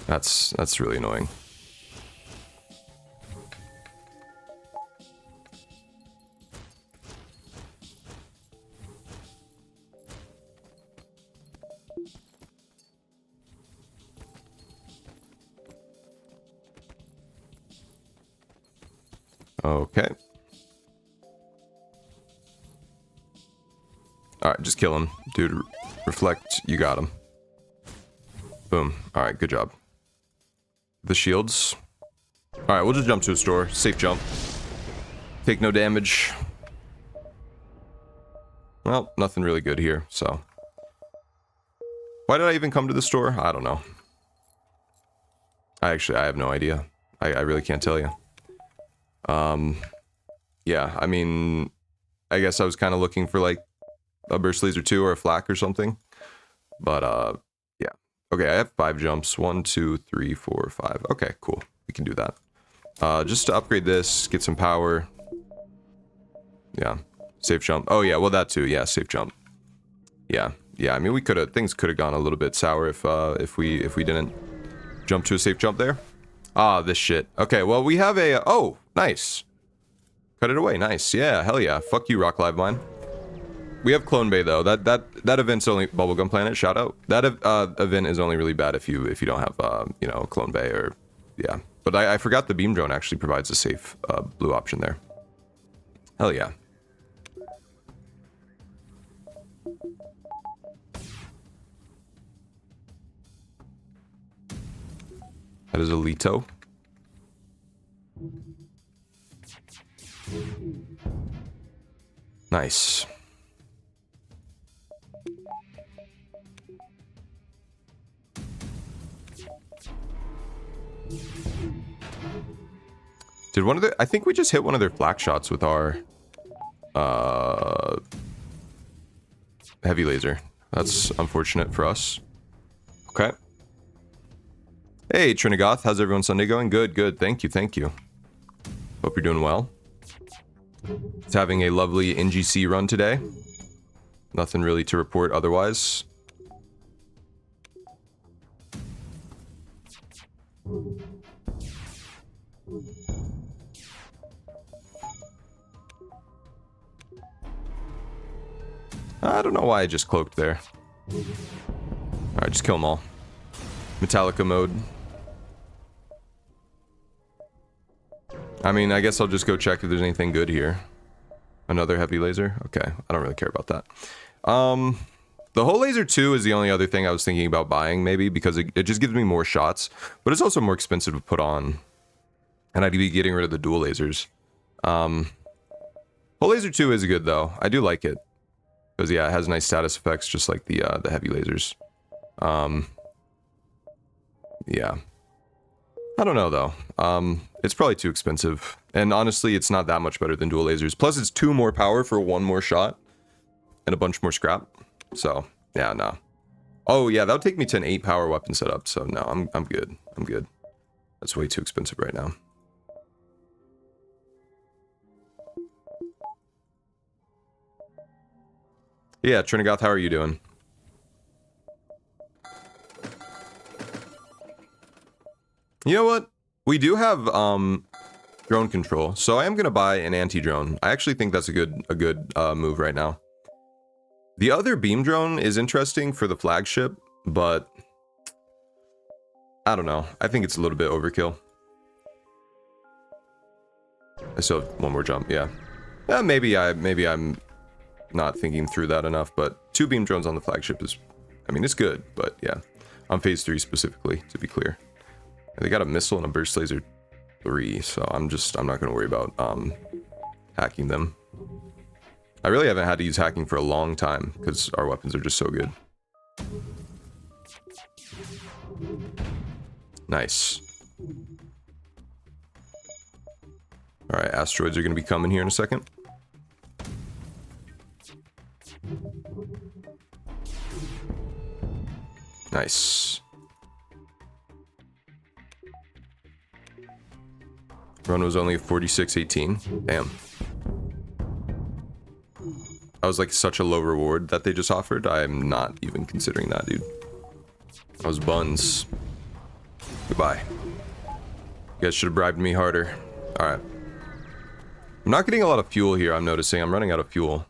That's really annoying. Okay. Alright, just kill him. Dude, reflect, you got him. Boom. Alright, good job. The shields. Alright, we'll just jump to a store. Safe jump. Take no damage. Well, nothing really good here, so. Why did I even come to the store? I don't know. I have no idea. I really can't tell you. Yeah, I mean, I guess I was kind of looking for like a Burst Laser 2 or a Flak or something. But, yeah. Okay, I have 5 jumps. 1, 2, 3, 4, 5. Okay, cool. We can do that. Just to upgrade this, get some power. Yeah, safe jump. Oh yeah, well that too. Yeah, safe jump. Yeah. I mean, things could have gone a little bit sour if we didn't jump to a safe jump there. Ah, this shit. Okay, well we have a... Oh, nice. Cut it away, nice. Yeah, hell yeah. Fuck you, Rock Live Mine. We have Clone Bay though. That event's only Bubblegum Planet. Shout out. That event is only really bad if you don't have you know, Clone Bay or yeah. But I forgot the beam drone actually provides a safe blue option there. Hell yeah. That is Alito. Nice. Did one of the... I think we just hit one of their flak shots with our... heavy laser. That's unfortunate for us. Okay. Hey, Trinigoth. How's everyone's Sunday going? Good, good. Thank you, thank you. Hope you're doing well. It's having a lovely Engi C run today. Nothing really to report otherwise. I don't know why I just cloaked there. Alright, just kill them all. Metallica mode. I mean, I guess I'll just go check if there's anything good here. Another heavy laser? Okay, I don't really care about that. The whole laser 2 is the only other thing I was thinking about buying, maybe, because it just gives me more shots, but it's also more expensive to put on. And I'd be getting rid of the dual lasers. Whole laser 2 is good, though. I do like it. Because, yeah, it has nice status effects, just like the heavy lasers. Yeah. I don't know, though. It's probably too expensive. And honestly, it's not that much better than dual lasers. Plus, it's 2 more power for 1 more shot. And a bunch more scrap. So, yeah, no. Oh, yeah, that would take me to an 8 power weapon setup. So, no, I'm good. I'm good. That's way too expensive right now. Yeah, Trinigoth, how are you doing? You know what? We do have drone control, so I am gonna buy an anti-drone. I actually think that's a good move right now. The other beam drone is interesting for the flagship, but I don't know. I think it's a little bit overkill. I still have one more jump. Yeah, maybe I'm not thinking through that enough. But 2 beam drones on the flagship is, I mean, it's good, but yeah, on phase 3 specifically, to be clear. They got a missile and a burst laser 3, so I'm not going to worry about hacking them. I really haven't had to use hacking for a long time because our weapons are just so good. Nice. All right, asteroids are going to be coming here in a second. Nice. Run was only 46.18. Damn. That was like such a low reward that they just offered. I am not even considering that, dude. That was buns. Goodbye. You guys should have bribed me harder. Alright. I'm not getting a lot of fuel here, I'm noticing. I'm running out of fuel.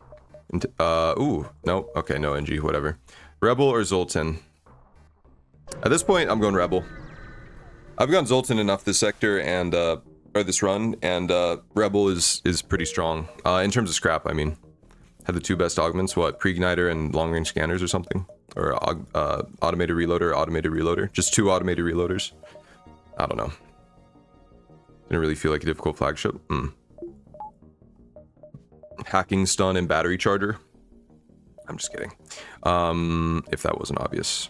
Ooh. No. Okay, no NG, whatever. Rebel or Zoltan? At this point, I'm going Rebel. I've gone Zoltan enough this sector and, or this run, and Rebel is pretty strong. In terms of scrap, I mean. Had the 2 best augments, what? Pre-igniter and long-range scanners or something? Or automated reloader? Just 2 automated reloaders? I don't know. Didn't really feel like a difficult flagship. Hacking stun and battery charger. I'm just kidding. If that wasn't obvious.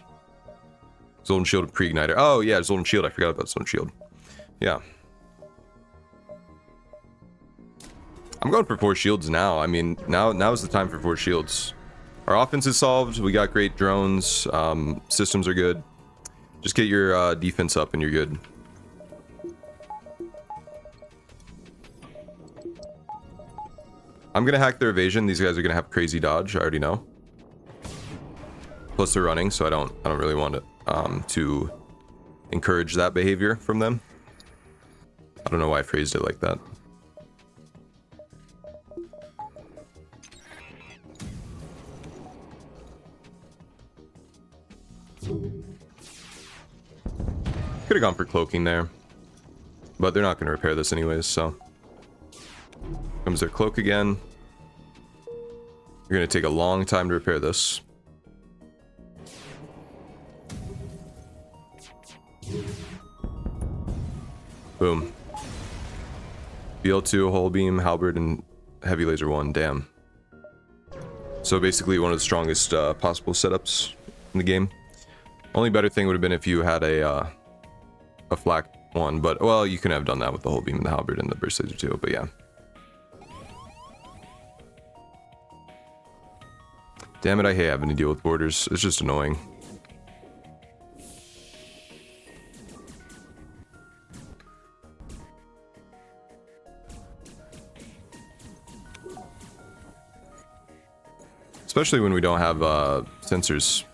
Zoltan Shield and pre-igniter. Oh yeah, Zoltan Shield. I forgot about Zoltan Shield. Yeah. I'm going for 4 shields now. I mean, now is the time for 4 shields. Our offense is solved. We got great drones. Systems are good. Just get your defense up and you're good. I'm gonna hack their evasion. These guys are gonna have crazy dodge. I already know. Plus they're running, so I don't really want to encourage that behavior from them. I don't know why I phrased it like that. Could have gone for cloaking there. But they're not going to repair this anyways, so. Comes their cloak again. You're going to take a long time to repair this. Boom. BL2, hull beam, halberd, and heavy laser 1. Damn. So basically one of the strongest possible setups in the game. Only better thing would have been if you had a flak one, but well, you can have done that with the hull beam and the halberd and the burst laser too, but yeah. Damn it, I hate having to deal with borders. It's just annoying. Especially when we don't have sensors.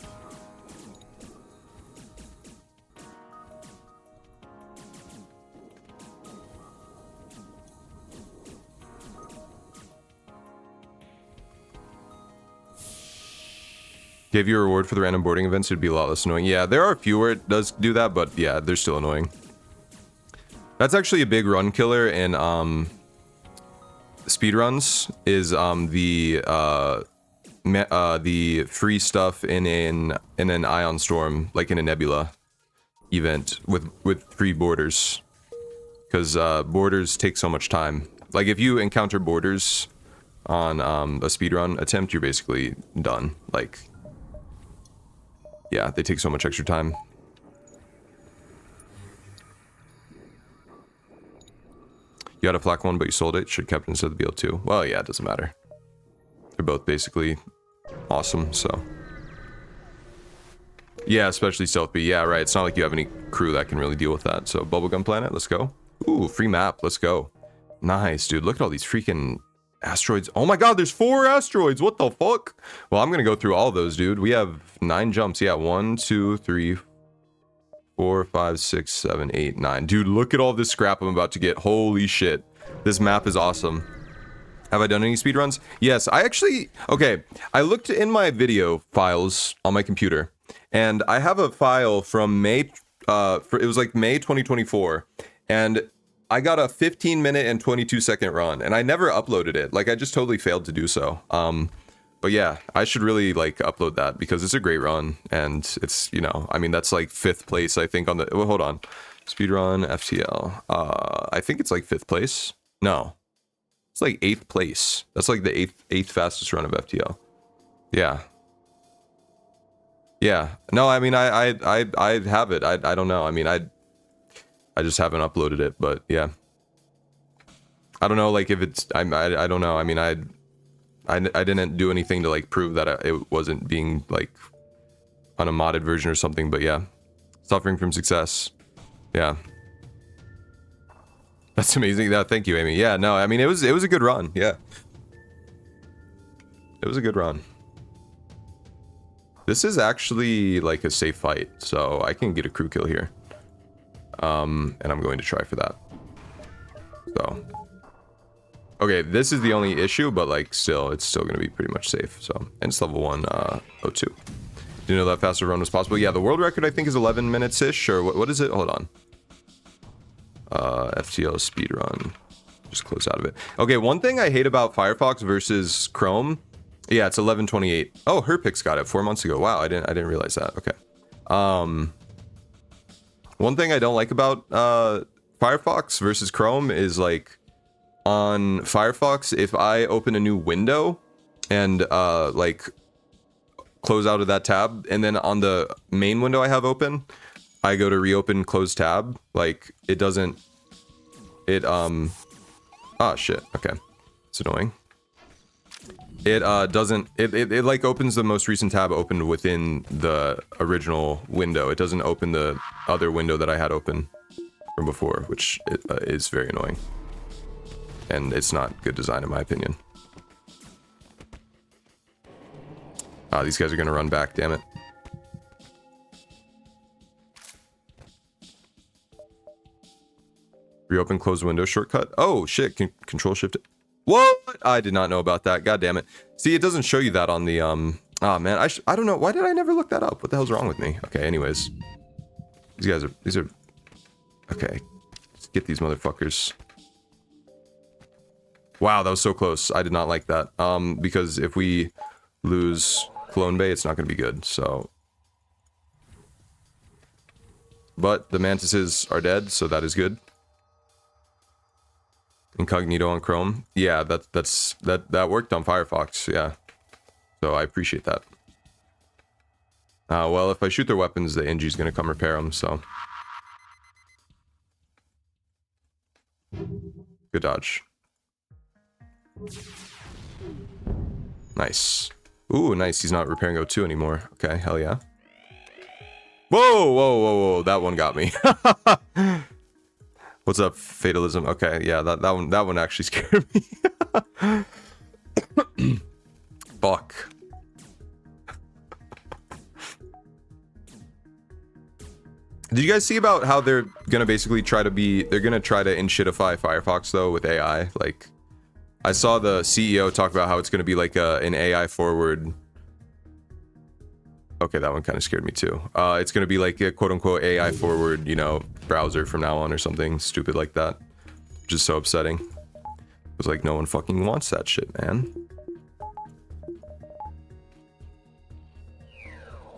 Gave you a reward for the random boarding events, it'd be a lot less annoying. Yeah, there are a few where it does do that, but yeah, they're still annoying. That's actually a big run killer in speedruns, is the free stuff in an ion storm, like in a nebula event with free borders, because borders take so much time. Like if you encounter borders on a speedrun attempt, you're basically done. Like, yeah, they take so much extra time. You had a flak one, but you sold it. Should have kept it instead of the BL2. Well, yeah, it doesn't matter. They're both basically awesome, so. Yeah, especially Stealth B. Yeah, right. It's not like you have any crew that can really deal with that. So, Bubblegum Planet, let's go. Ooh, free map. Let's go. Nice, dude. Look at all these freaking asteroids. Oh my god, there's 4 asteroids. What the fuck? Well, I'm gonna go through all of those, dude. We have 9 jumps. Yeah, 1, 2, 3, 4, 5, 6, 7, 8, 9. Dude, look at all this scrap I'm about to get. Holy shit. This map is awesome. Have I done any speedruns? Yes, I actually... Okay, I looked in my video files on my computer, and I have a file from May... it was like May 2024, and I got a 15-minute and 22-second run, and I never uploaded it. Like, I just totally failed to do so. But yeah, I should really, like, upload that, because it's a great run, and it's, you know... I mean, that's, like, 5th place, I think, on the... Well, hold on. Speedrun, FTL. I think it's, like, 5th place. No. It's like 8th place. That's like the eighth fastest run of FTL. Yeah. Yeah. No, I mean, I have it. I don't know. I mean, I just haven't uploaded it, but yeah. I don't know, like, if it's... I don't know. I mean, I didn't do anything to, like, prove that it wasn't being, like, on a modded version or something, but yeah. Suffering from success. Yeah. That's amazing. Thank you, Amy. Yeah, no, I mean, it was a good run. Yeah. It was a good run. This is actually like a safe fight, so I can get a crew kill here. And I'm going to try for that. So. Okay, this is the only issue, but like still, it's still going to be pretty much safe. So, and it's level 102. Did you know that faster run was possible? Yeah, the world record I think is 11 minutes-ish, or what is it? Hold on. FTL speedrun. Just close out of it. Okay, one thing I hate about Firefox versus Chrome. Yeah, it's 11:28. Oh, Herpix got it 4 months ago. Wow, I didn't realize that. Okay. One thing I don't like about Firefox versus Chrome is like on Firefox, if I open a new window and like close out of that tab, and then on the main window I have open, I go to reopen close tab, like it doesn't, ah shit, okay, it's annoying. It doesn't, it like opens the most recent tab opened within the original window. It doesn't open the other window that I had open from before, which is very annoying. And it's not good design in my opinion. Ah, these guys are gonna run back, damn it. Reopen close window shortcut. Oh shit, control shift. What? I did not know about that. God damn it. See, it doesn't show you that on the oh man, I don't know. Why did I never look that up? What the hell's wrong with me? Okay, anyways. These are Okay. Let's get these motherfuckers. Wow, that was so close. I did not like that. Because if we lose Clone Bay, it's not going to be good, so... But the mantises are dead, so that is good. Incognito on Chrome. Yeah, that worked on Firefox, yeah. So I appreciate that. Well, if I shoot their weapons, the Engi's gonna come repair them, so... Good dodge. Nice. Ooh, nice. He's not repairing O2 anymore. Okay, hell yeah. Whoa, whoa, whoa, whoa. That one got me. What's up, Fatalism? Okay, yeah, that one actually scared me. Fuck. Did you guys see about how they're gonna basically try to in-shitify Firefox though with AI? Like, I saw the CEO talk about how it's gonna be like an AI forward. Okay, that one kind of scared me too. It's gonna be like a quote-unquote AI forward, you know, browser from now on or something stupid like that. Which is so upsetting. It was like, no one fucking wants that shit, man.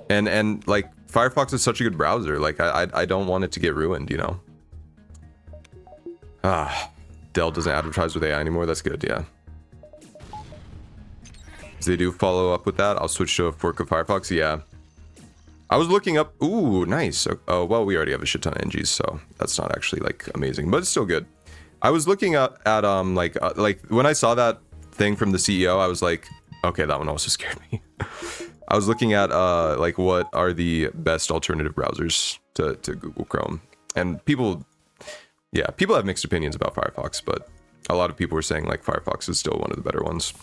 And like, Firefox is such a good browser. Like, I don't want it to get ruined, you know? Dell doesn't advertise with AI anymore. That's good, yeah. If they do follow up with that, I'll switch to a fork of Firefox. Yeah. I was looking up... Ooh, nice. Oh, well, we already have a shit ton of NGs, so that's not actually, like, amazing. But it's still good. I was looking at like, when I saw that thing from the CEO, I was like, okay, that one also scared me. I was looking at, like, what are the best alternative browsers to Google Chrome. And people have mixed opinions about Firefox, but a lot of people were saying, like, Firefox is still one of the better ones.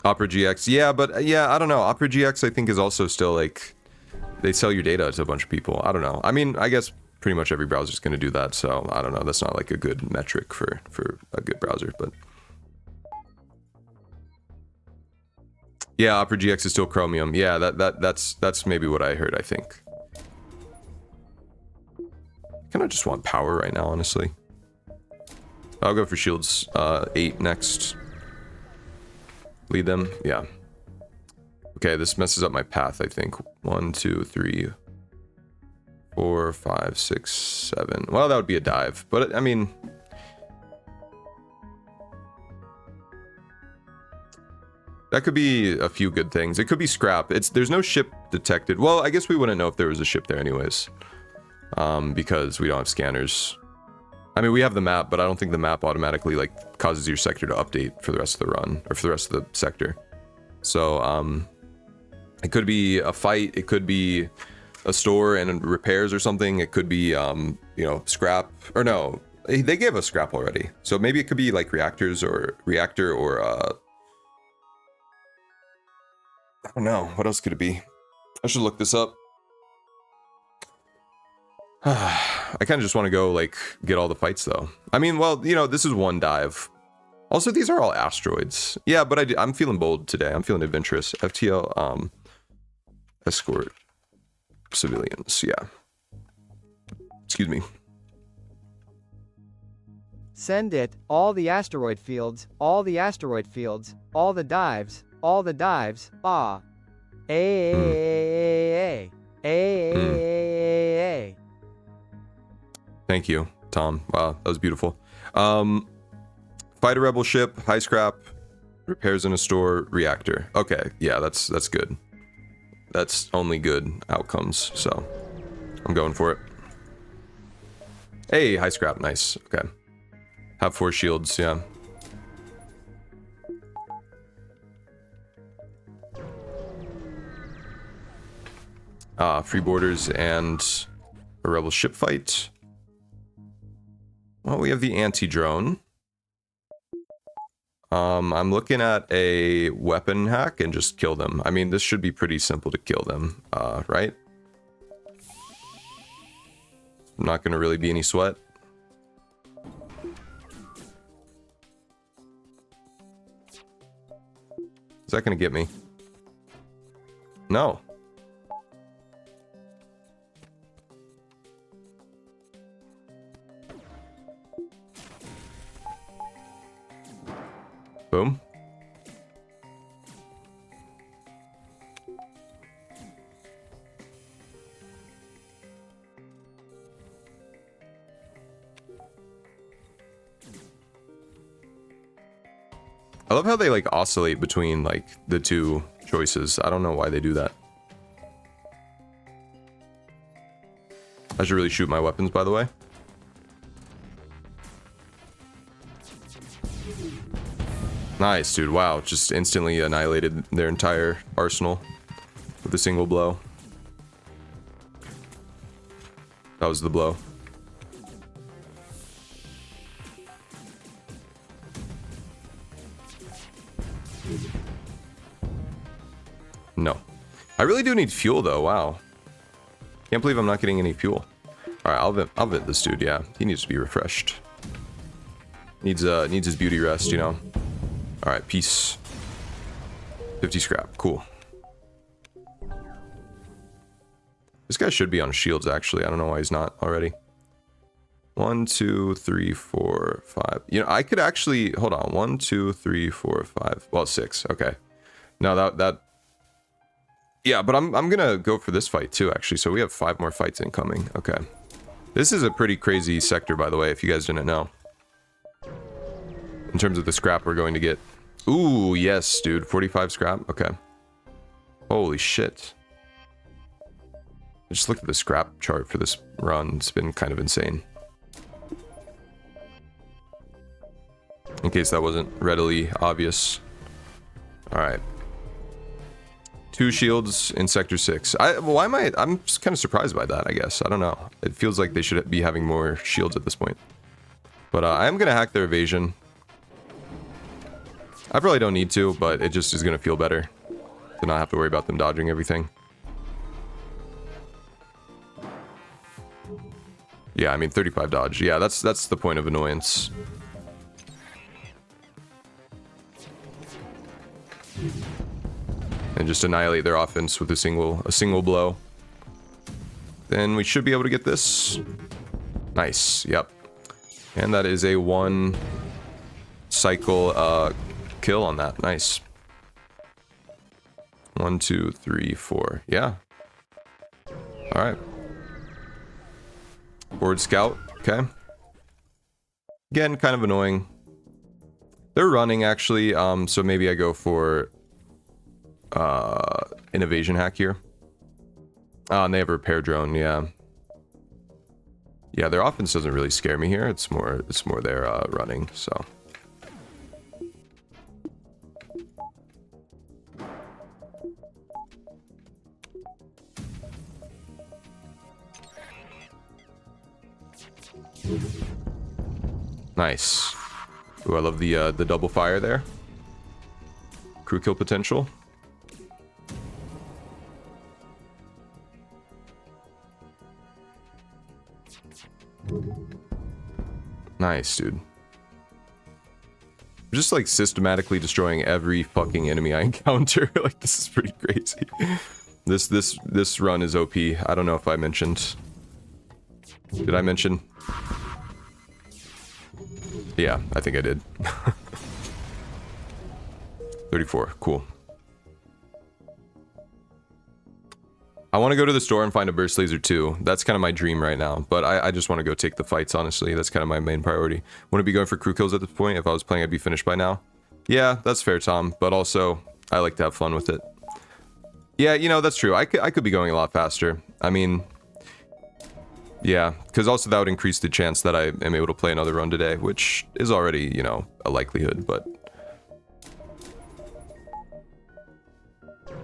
Opera GX, yeah, but yeah, I don't know. Opera GX, I think, is also still, like, they sell your data to a bunch of people. I don't know. I mean, I guess pretty much every browser is going to do that, so I don't know. That's not, like, a good metric for a good browser, but... Yeah, Opera GX is still Chromium. Yeah, that's maybe what I heard, I think. I kind of just want power right now, honestly. I'll go for shields 8 next. Lead them, yeah. Okay, this messes up my path, I think. 1, 2, 3, 4, 5, 6, 7. Well, that would be a dive, but I mean... That could be a few good things. It could be scrap. There's no ship detected. Well, I guess we wouldn't know if there was a ship there anyways. Because we don't have scanners. I mean, we have the map, but I don't think the map automatically, like, causes your sector to update for the rest of the run, or for the rest of the sector. So, it could be a fight, it could be a store and repairs or something, it could be, you know, scrap, or no, they gave us scrap already. So maybe it could be, like, reactor, or, I don't know, what else could it be? I should look this up. I kind of just want to go, like, get all the fights, though. I mean, well, you know, this is one dive. Also, these are all asteroids. Yeah, but I'm feeling bold today. I'm feeling adventurous. FTL, escort civilians, yeah. Excuse me. Send it, all the asteroid fields, all the asteroid fields, all the dives, ah. A. Thank you, Tom. Wow, that was beautiful. Fight a rebel ship, high scrap, repairs in a store, reactor. Okay, yeah, that's good. That's only good outcomes, so I'm going for it. Hey, high scrap, nice. Okay. Have 4 shields, yeah. Free borders and a rebel ship fight. Well, we have the anti-drone. I'm looking at a weapon hack and just kill them. I mean, this should be pretty simple to kill them, right? Not gonna really be any sweat. Is that gonna get me? No. Boom. I love how they like oscillate between like the two choices. I don't know why they do that. I should really shoot my weapons, by the way. Nice, dude. Wow, just instantly annihilated their entire arsenal with a single blow. That was the blow. No. I really do need fuel, though. Wow. Can't believe I'm not getting any fuel. Alright, I'll vent this dude, yeah. He needs to be refreshed. Needs his beauty rest, you know. Alright, peace. 50 scrap, cool. This guy should be on shields, actually. I don't know why he's not already. 1, 2, 3, 4, 5. You know, I could actually... Hold on. 1, 2, 3, 4, 5. Well, 6. Okay. No, that... Yeah, but I'm gonna go for this fight, too, actually. So we have 5 more fights incoming. Okay. This is a pretty crazy sector, by the way, if you guys didn't know. In terms of the scrap we're going to get. Ooh, yes, dude. 45 scrap. Okay. Holy shit. I just looked at the scrap chart for this run. It's been kind of insane. In case that wasn't readily obvious. Alright. 2 shields in Sector 6. I'm just kind of surprised by that, I guess. I don't know. It feels like they should be having more shields at this point. But I am going to hack their evasion. I probably don't need to, but it just is going to feel better to not have to worry about them dodging everything. Yeah, I mean 35 dodge. Yeah, that's the point of annoyance. And just annihilate their offense with a single blow. Then we should be able to get this. Nice. Yep. And that is a 1 cycle kill on that. Nice. 1, 2, 3, 4. Yeah. All right. Forward scout. Okay. Again, kind of annoying. They're running actually. So maybe I go for an evasion hack here. And they have a repair drone. Yeah. Yeah, their offense doesn't really scare me here. It's more their running. So. Nice. Ooh, I love the double fire there. Crew kill potential. Nice, dude. I'm just like systematically destroying every fucking enemy I encounter. Like, this is pretty crazy. This run is OP. I don't know if I mentioned. Did I mention? Yeah, I think I did. 34, cool. I want to go to the store and find a burst laser too. That's kind of my dream right now, but I just want to go take the fights, honestly. That's kind of my main priority. Wouldn't be going for crew kills at this point. If I was playing, I'd be finished by now. Yeah, that's fair, Tom, but also, I like to have fun with it. Yeah, you know, that's true. I could be going a lot faster. I mean... Yeah, because also that would increase the chance that I am able to play another run today, which is already, you know, a likelihood, but...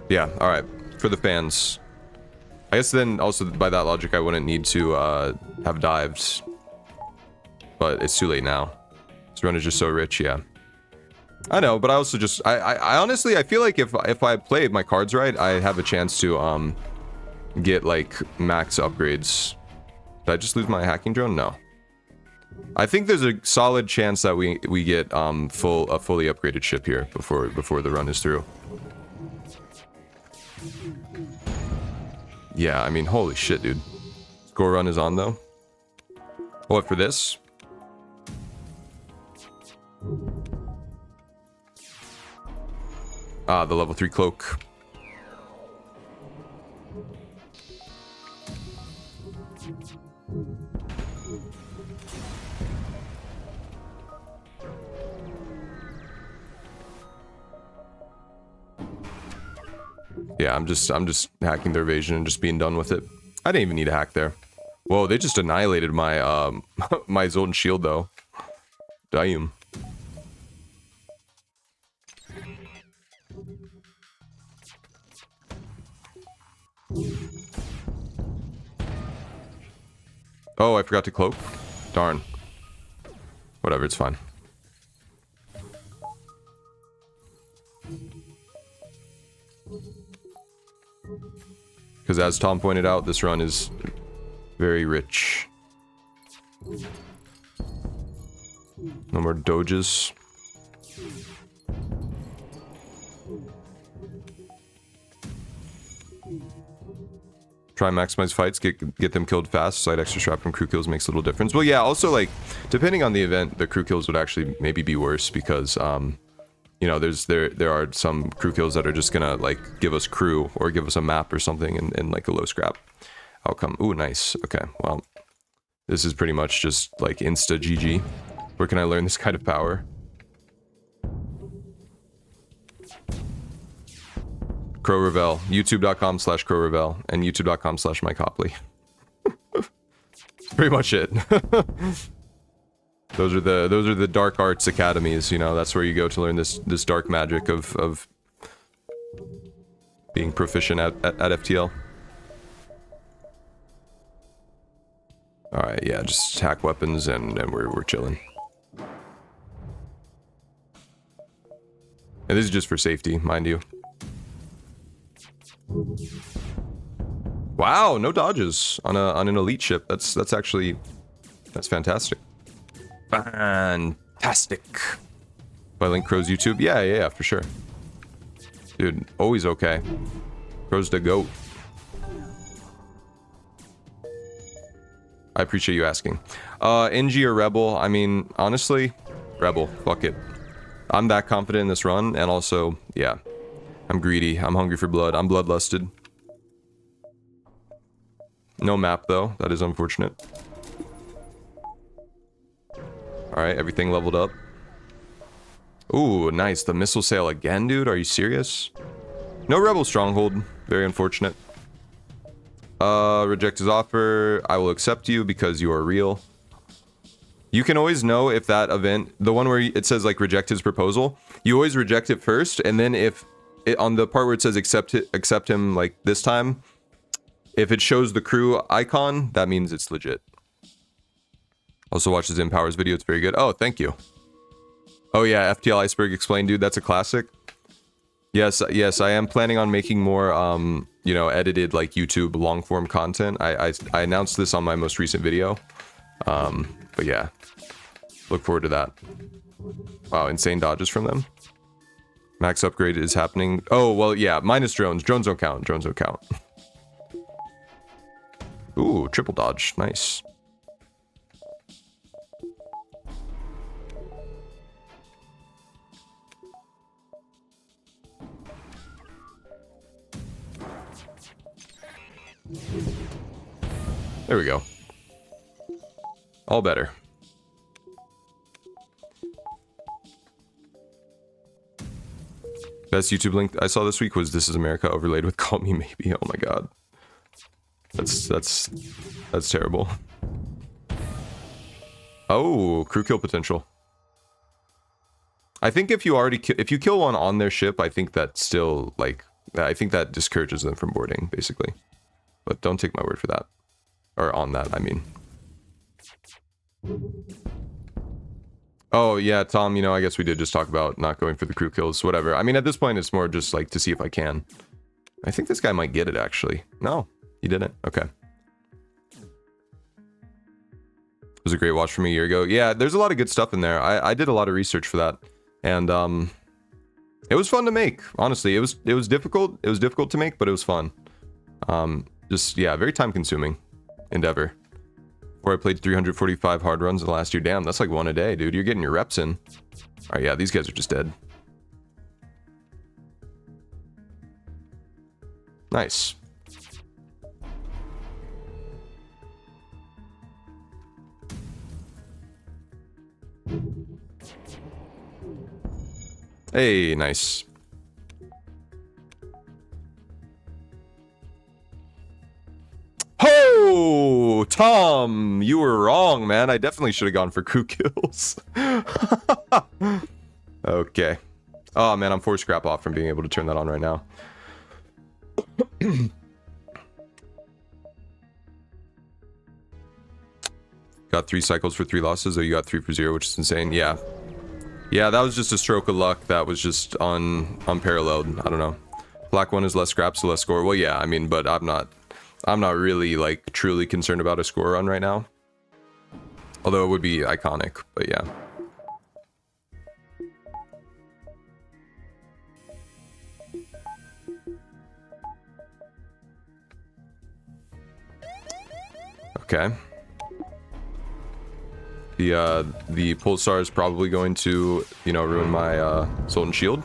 Yeah, alright. For the fans. I guess then, also, by that logic, I wouldn't need to have dived. But it's too late now. This run is just so rich, yeah. I know, but I also just... I honestly, I feel like if I play my cards right, I have a chance to, get, like, max upgrades. Did I just lose my hacking drone? No. I think there's a solid chance that we get a fully upgraded ship here before the run is through. Yeah, I mean, holy shit, dude. Score run is on though. What for this? Ah, the level 3 cloak. Yeah, I'm just hacking their evasion and just being done with it. I didn't even need a hack there. Whoa, they just annihilated my my Zoltan shield though. Damn. Oh, I forgot to cloak. Darn. Whatever, it's fine. Because as Tom pointed out, this run is very rich. No more doges. Try and maximize fights, get them killed fast. Slight extra strap from crew kills makes a little difference. Well, yeah, also, like, depending on the event, the crew kills would actually maybe be worse because, you know, there are some crew kills that are just gonna, like, give us crew or give us a map or something and like, a low scrap outcome. Ooh, nice. Okay, well, this is pretty much just, like, insta GG. Where can I learn this kind of power? Crow Revel, youtube.com/Crow Revel, and youtube.com/Mike Hopley. That's pretty much it. Those are the dark arts academies, you know, that's where you go to learn this dark magic of being proficient at FTL. Alright, yeah, just hack weapons and we're chilling. And this is just for safety, mind you. Wow, no dodges on an elite ship. That's fantastic. Fantastic. By link Crow's YouTube? Yeah, for sure. Dude, always okay. Crow's the GOAT. I appreciate you asking. Engi or Rebel? I mean, honestly, Rebel. Fuck it. I'm that confident in this run, and also, yeah. I'm greedy. I'm hungry for blood. I'm bloodlusted. No map, though. That is unfortunate. Alright, everything leveled up. Ooh, nice. The missile sail again, dude? Are you serious? No Rebel Stronghold. Very unfortunate. Reject his offer. I will accept you because you are real. You can always know if that event, the one where it says, like, reject his proposal, you always reject it first, and then if on the part where it says accept him, like, this time, if it shows the crew icon, that means it's legit. Also watch his Empowers video, it's very good. Oh, thank you. Oh yeah, FTL Iceberg Explained, dude, that's a classic. Yes, I am planning on making more, you know, edited, like, YouTube long-form content. I announced this on my most recent video. But yeah, look forward to that. Wow, insane dodges from them. Max upgrade is happening. Oh, well, yeah, minus drones. Drones don't count. Drones don't count. Ooh, triple dodge. Nice. There we go. All better. Best YouTube link I saw this week was This Is America overlaid with Call Me Maybe. Oh my god. That's terrible. Oh, crew kill potential. I think if you kill one on their ship, I think that still, like, I think that discourages them from boarding, basically. But don't take my word for that. Or on that, I mean. Oh, yeah, Tom, you know, I guess we did just talk about not going for the crew kills, whatever. I mean, at this point, it's more just, like, to see if I can. I think this guy might get it, actually. No, he didn't. Okay. It was a great watch from a year ago. Yeah, there's a lot of good stuff in there. I did a lot of research for that. And, it was fun to make, honestly. It was difficult. It was difficult to make, but it was fun. Just, yeah, very time-consuming endeavor. Where I played 345 hard runs in the last year. Damn, that's like one a day, dude. You're getting your reps in. Alright, yeah, these guys are just dead. Nice. Hey, nice. Ho! Tom, you were wrong, man. I definitely should have gone for crew kills. Okay. Oh, man, I'm 4 scrap off from being able to turn that on right now. Got 3 cycles for 3 losses, though you got 3 for 0, which is insane. Yeah. Yeah, that was just a stroke of luck. That was just unparalleled. I don't know. Black 1 is less scrap, so less score. Well, yeah, I mean, but I'm not really, like, truly concerned about a score run right now. Although it would be iconic, but yeah. Okay. The pulsar is probably going to, you know, ruin my Sultan shield.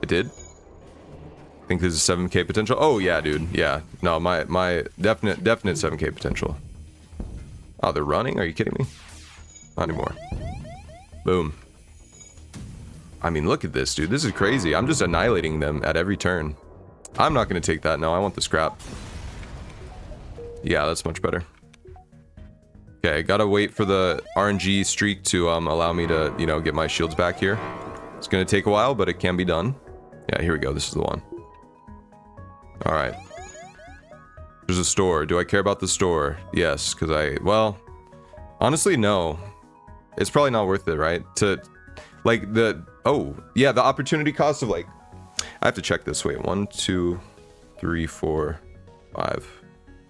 It did. I think there's a 7k potential. Oh yeah, dude. Yeah. No, my definite 7k potential. Oh, they're running? Are you kidding me? Not anymore. Boom. I mean, look at this, dude. This is crazy. I'm just annihilating them at every turn. I'm not going to take that. No, I want the scrap. Yeah, that's much better. Okay, gotta wait for the RNG streak to allow me to, you know, get my shields back here. It's gonna take a while, but it can be done. Yeah, here we go. This is the one. Alright. There's a store. Do I care about the store? Yes, because well, honestly, no. It's probably not worth it, right? To, like, oh, yeah, the opportunity cost of, like, I have to check this. Wait, 1, 2, 3, 4, 5.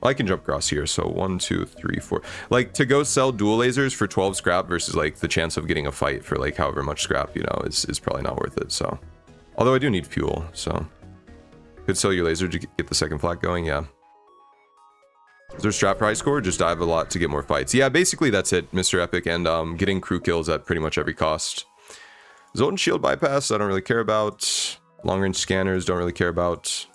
I can jump across here, so 1, 2, 3, 4. Like, to go sell dual lasers for 12 scrap versus, like, the chance of getting a fight for, like, however much scrap, you know, is probably not worth it, so. Although I do need fuel, so. Could sell your laser to get the second flag going, yeah. Is there a strat price score? Just dive a lot to get more fights. Yeah, basically that's it, Mr. Epic, and getting crew kills at pretty much every cost. Zoltan shield bypass, I don't really care about. Long range scanners, don't really care about.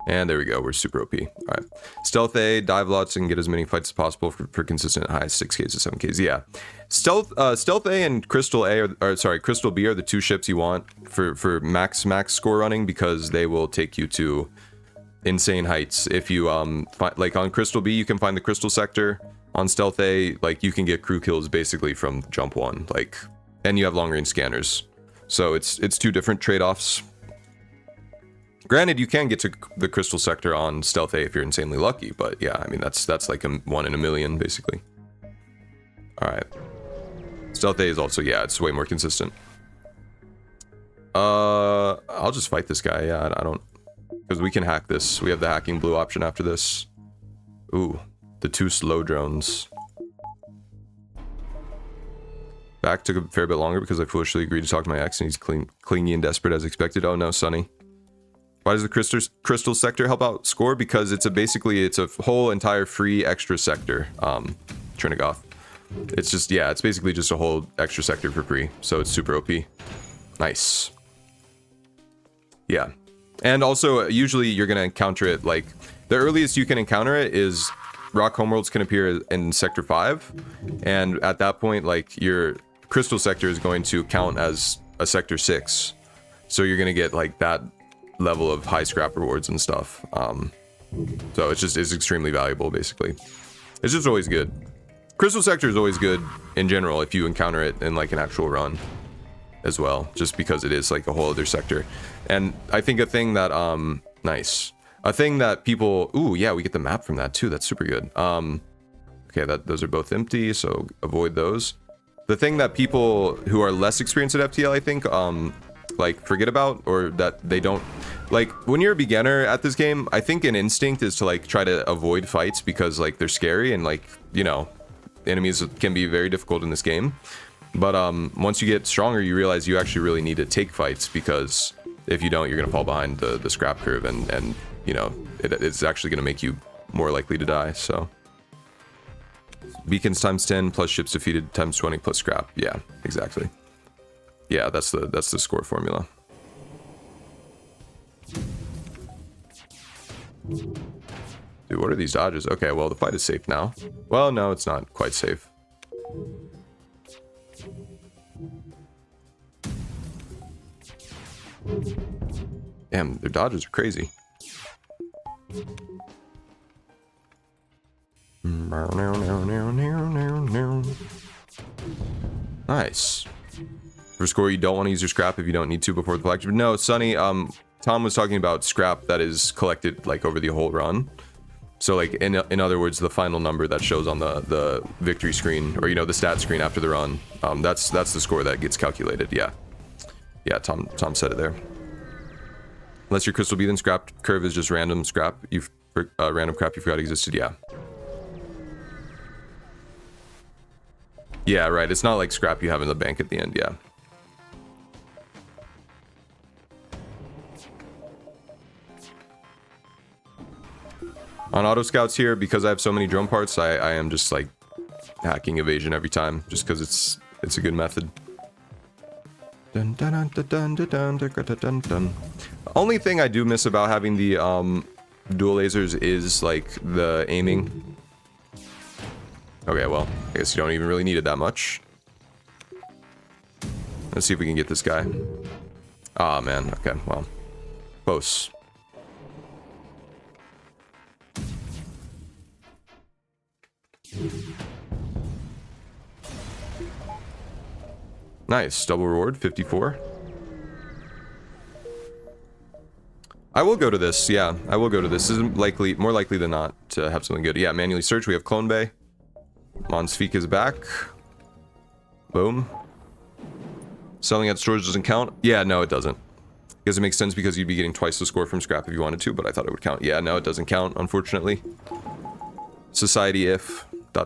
And there we go, we're super OP. Alright. Stealth A, dive lots, and get as many fights as possible for consistent high 6Ks to 7Ks. Yeah. Stealth A and Crystal A, sorry, Crystal B are the 2 ships you want for max score running, because they will take you to insane heights. If you, like on Crystal B, you can find the Crystal Sector. On Stealth A, like, you can get crew kills basically from jump 1. Like, and you have long range scanners. So it's 2 different trade-offs. Granted, you can get to the Crystal Sector on Stealth A if you're insanely lucky, but yeah, I mean, that's like a 1 in a million, basically. Alright. Stealth A is also, yeah, it's way more consistent. I'll just fight this guy, yeah, I don't... Because we can hack this. We have the hacking blue option after this. Ooh, the 2 slow drones. Back took a fair bit longer because I foolishly agreed to talk to my ex and he's clingy and desperate as expected. Oh no, Sonny. Why does the Crystal Sector help out score? Because it's basically a whole entire free extra sector, Trinikoff. It's just, yeah, it's basically just a whole extra sector for free, so it's super OP. Nice. Yeah. And also, usually you're gonna encounter it, like, the earliest you can encounter it is Rock Homeworlds can appear in Sector 5, and at that point, like, your Crystal Sector is going to count as a Sector 6. So you're gonna get, like, that level of high scrap rewards and stuff. So it's extremely valuable, basically. It's just always good. Crystal Sector is always good in general if you encounter it in like an actual run as well, just because it is like a whole other sector. And I think a thing that nice, a thing that people, ooh yeah, we get the map from that too. That's super good. Okay, those are both empty, so avoid those. The thing that people who are less experienced at FTL, I think, like forget about, or that they don't, like when you're a beginner at this game, I think an instinct is to like try to avoid fights because like they're scary and like, you know, enemies can be very difficult in this game. But once you get stronger, you realize you actually really need to take fights, because if you don't, you're gonna fall behind the scrap curve, and you know, it's actually gonna make you more likely to die. So beacons times 10 plus ships defeated times 20 plus scrap. Yeah, exactly. Yeah, that's the score formula. Dude, what are these dodges? Okay, well, the fight is safe now. Well, no, it's not quite safe. Damn, their dodges are crazy. Nice. For score, you don't want to use your scrap if you don't need to before the flagship. No, Sonny, Tom was talking about scrap that is collected, like, over the whole run. So, like, in other words, the final number that shows on the victory screen, or, you know, the stat screen after the run, that's the score that gets calculated, yeah. Yeah, Tom said it there. Unless your crystal bead scrap curve is just random scrap, random crap you forgot existed, yeah. Yeah, right, it's not like scrap you have in the bank at the end, yeah. On auto scouts here, because I have so many drone parts, I am just like hacking evasion every time, just because it's a good method. Dun, dun, dun, dun, dun, dun, dun, dun, dun. Only thing I do miss about having the dual lasers is like the aiming. Okay, well, I guess you don't even really need it that much. Let's see if we can get this guy. Ah, man. Okay, well, close. Nice, double reward, 54. I will go to this, yeah, I will go to this. This is likely, more likely than not to have something good. Yeah, manually search, we have Clone Bay. Monsfeek is back. Boom. Selling at stores doesn't count? Yeah, no, it doesn't. Because it makes sense because you'd be getting twice the score from scrap if you wanted to, but I thought it would count. Yeah, no, it doesn't count, unfortunately. Society if... ... It's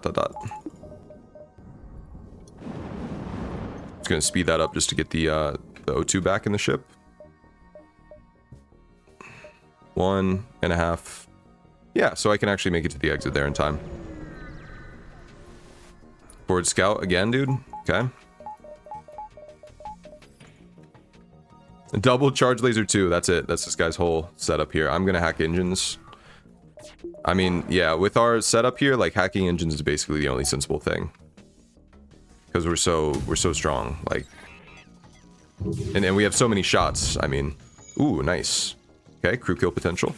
gonna speed that up just to get the O2 back in the ship. 1.5. Yeah, so I can actually make it to the exit there in time. Forward scout again, dude. Okay. Double charge laser 2. That's it. That's this guy's whole setup here. I'm gonna hack engines. I mean, yeah, with our setup here, like hacking engines is basically the only sensible thing. Because we're so strong, like, and we have so many shots. I mean, ooh, nice. Okay, crew kill potential.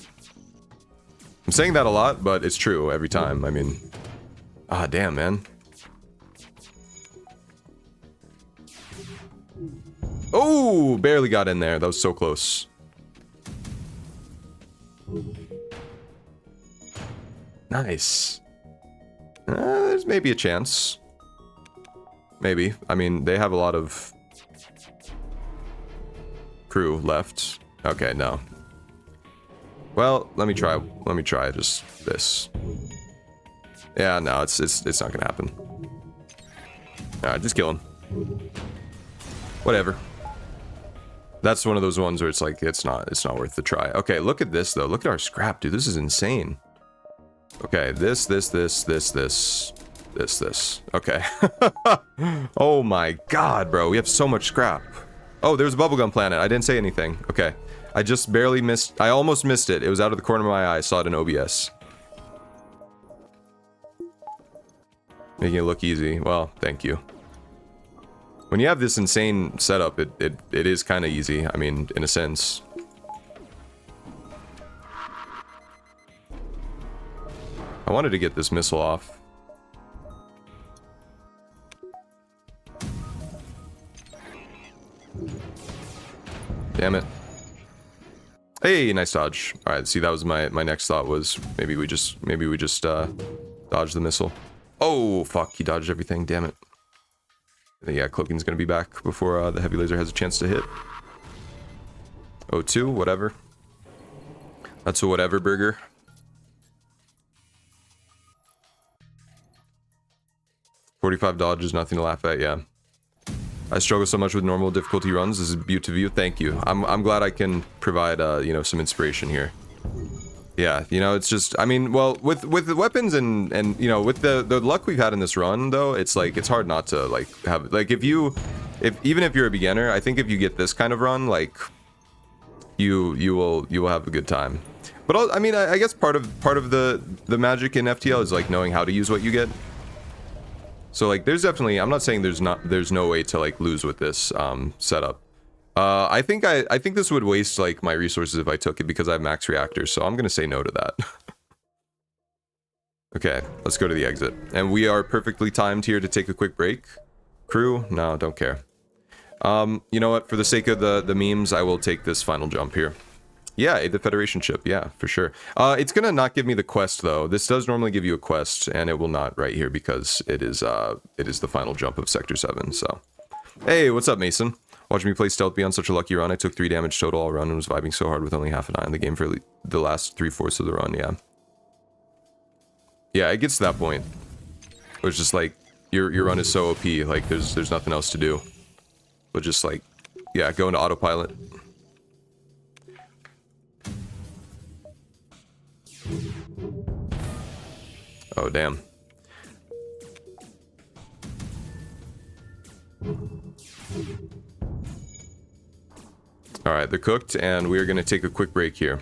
I'm saying that a lot, but it's true every time. I mean, ah, damn, man. Oh, barely got in there. That was so close. Nice. There's maybe a chance. Maybe. I mean, they have a lot of crew left. Okay, no. Well, let me try just this. Yeah, no, it's not gonna happen. Alright, just kill him. Whatever. That's one of those ones where it's like, it's not worth the try. Okay, look at this though. Look at our scrap, dude. This is insane. Okay, this. Okay. Oh my god, bro. We have so much scrap. Oh, there's a bubblegum planet. I didn't say anything. Okay. I just barely missed. I almost missed it. It was out of the corner of my eye. I saw it in OBS. Making it look easy. Well, thank you. When you have this insane setup, it is kind of easy. I mean, in a sense. I wanted to get this missile off. Damn it. Hey, nice dodge. All right, see, that was my next thought was maybe we just dodge the missile. Oh, fuck, he dodged everything. Damn it. Yeah, cloaking's gonna be back before the heavy laser has a chance to hit. O2, whatever. That's a whatever burger. $45 dodge is nothing to laugh at, yeah. I struggle so much with normal difficulty runs. This is beautiful view. Thank you. I'm glad I can provide you know, some inspiration here. Yeah, you know, it's just, I mean, well, with the weapons and you know, with the luck we've had in this run though, it's like it's hard not to like have, like, if you even if you're a beginner, I think if you get this kind of run, like you will have a good time. But I mean, I guess part of the magic in FTL is like knowing how to use what you get. So like, there's definitely, I'm not saying there's no way to like lose with this setup. I think this would waste like my resources if I took it because I have max reactors. So I'm gonna say no to that. Okay, let's go to the exit, and we are perfectly timed here to take a quick break. Crew, no, don't care. You know what? For the sake of the memes, I will take this final jump here. Yeah, the Federation ship. Yeah, for sure. It's gonna not give me the quest though. This does normally give you a quest, and it will not right here because it is the final jump of Sector 7. So, hey, what's up, Mason? Watching me play Stealth be on such a lucky run. I took 3 damage total all run and was vibing so hard with only half an eye on the game for the last 3/4 of the run. Yeah. Yeah, it gets to that point. Where it's just like your run is so OP, like there's nothing else to do. But just like, yeah, go into autopilot. Oh, damn. Alright, they're cooked, and we are going to take a quick break here.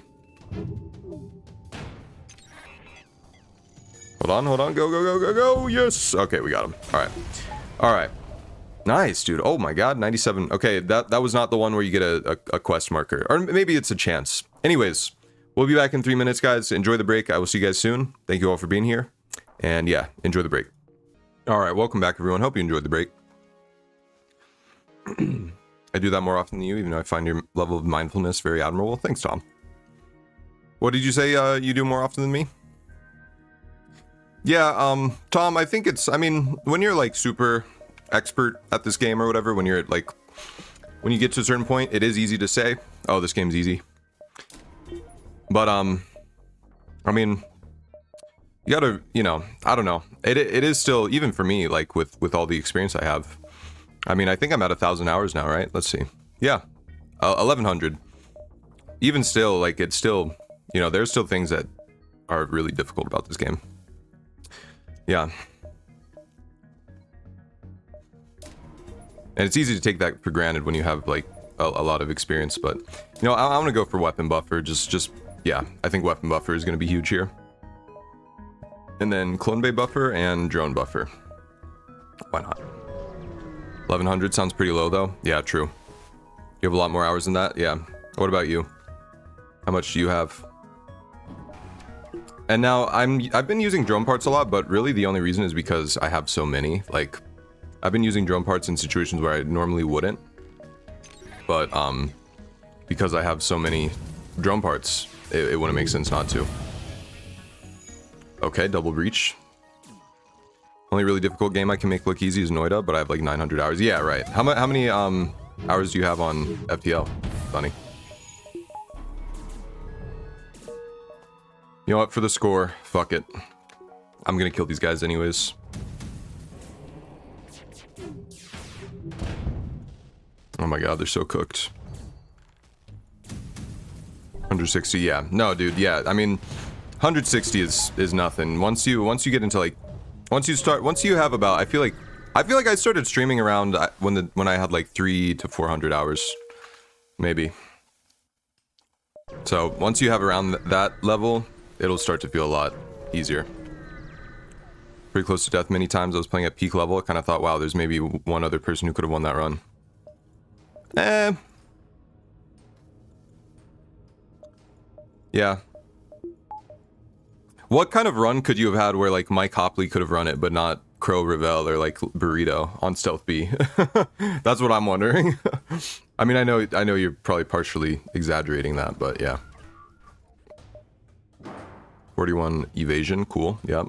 Hold on, go, yes! Okay, we got him. Alright. Nice, dude. Oh my god, 97. Okay, that was not the one where you get a quest marker. Or maybe it's a chance. Anyways, we'll be back in 3 minutes, guys. Enjoy the break. I will see you guys soon. Thank you all for being here. And yeah, enjoy the break. Alright, welcome back, everyone. Hope you enjoyed the break. I do that more often than you, even though I find your level of mindfulness very admirable. Thanks, Tom. What did you say you do more often than me? Yeah, Tom, I think it's, I mean, when you're like super expert at this game or whatever, when you're at like, when you get to a certain point, it is easy to say, oh, this game's easy. But, I mean, you gotta, you know, I don't know. It is still, even for me, like with all the experience I have. I mean, I think I'm at 1,000 hours now, right? Let's see. Yeah, 1,100. Even still, like, it's still, you know, there's still things that are really difficult about this game. Yeah. And it's easy to take that for granted when you have, like, a lot of experience, but, you know, I'm gonna go for weapon buffer, just, yeah, I think weapon buffer is gonna be huge here. And then clone bay buffer and drone buffer. Why not? 1,100 sounds pretty low, though. Yeah, true. You have a lot more hours than that? Yeah. What about you? How much do you have? And now, I've been using drone parts a lot, but really the only reason is because I have so many. Like, I've been using drone parts in situations where I normally wouldn't. But, because I have so many drone parts, it wouldn't make sense not to. Okay, double breach. Only really difficult game I can make look easy is Noida, but I have like 900 hours. Yeah, right. How many hours do you have on FTL, Bunny? You know what? For the score, fuck it. I'm gonna kill these guys anyways. Oh my god, they're so cooked. 160, yeah. No, dude, yeah. I mean, 160 is nothing. Once you get into like, once you have about, I feel like I started streaming around when I had like 300 to 400 hours, maybe. So once you have around that level, it'll start to feel a lot easier. Pretty close to death many times. I was playing at peak level. I kind of thought, wow, there's maybe one other person who could have won that run. Yeah. What kind of run could you have had where like Mike Hopley could have run it, but not Crow Revel or like Burrito on Stealth B? That's what I'm wondering. I mean, I know you're probably partially exaggerating that, but yeah. 41 evasion, cool. Yep.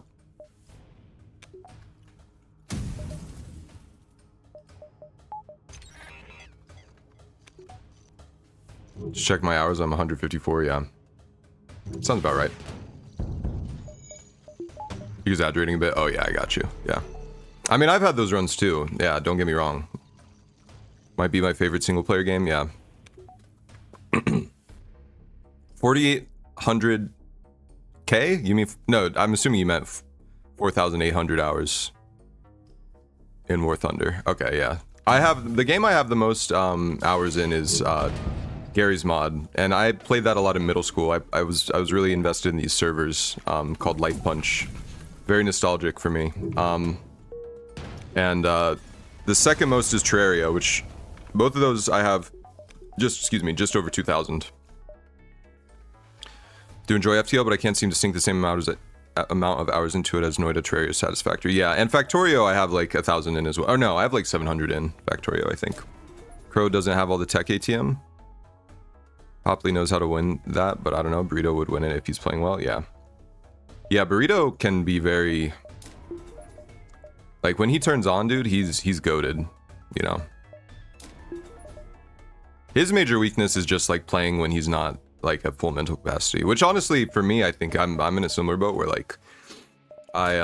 Just check my hours. I'm 154. Yeah, sounds about right. You exaggerating a bit? Oh yeah, I got you. Yeah. I mean, I've had those runs too. Yeah, don't get me wrong. Might be my favorite single player game. Yeah. 4,800K? You mean no? I'm assuming you meant 4,800 hours in War Thunder. Okay, yeah. The game I have the most hours in is Gary's mod, and I played that a lot in middle school. I was really invested in these servers called Light Punch. Very nostalgic for me. And the second most is Terraria, which both of those I have just over 2,000. Do enjoy FTL, but I can't seem to sink the same amount of hours into it as Noida. Terraria is satisfactory. Yeah, and Factorio I have like 1,000 in as well. Or no, I have like 700 in Factorio, I think. Crow doesn't have all the tech ATM. Hopley knows how to win that, but I don't know. Burrito would win it if he's playing well. Yeah. Yeah, Burrito can be very... Like, when he turns on, dude, he's goated, you know? His major weakness is just, like, playing when he's not, like, at full mental capacity. Which, honestly, for me, I think I'm in a similar boat where, like... I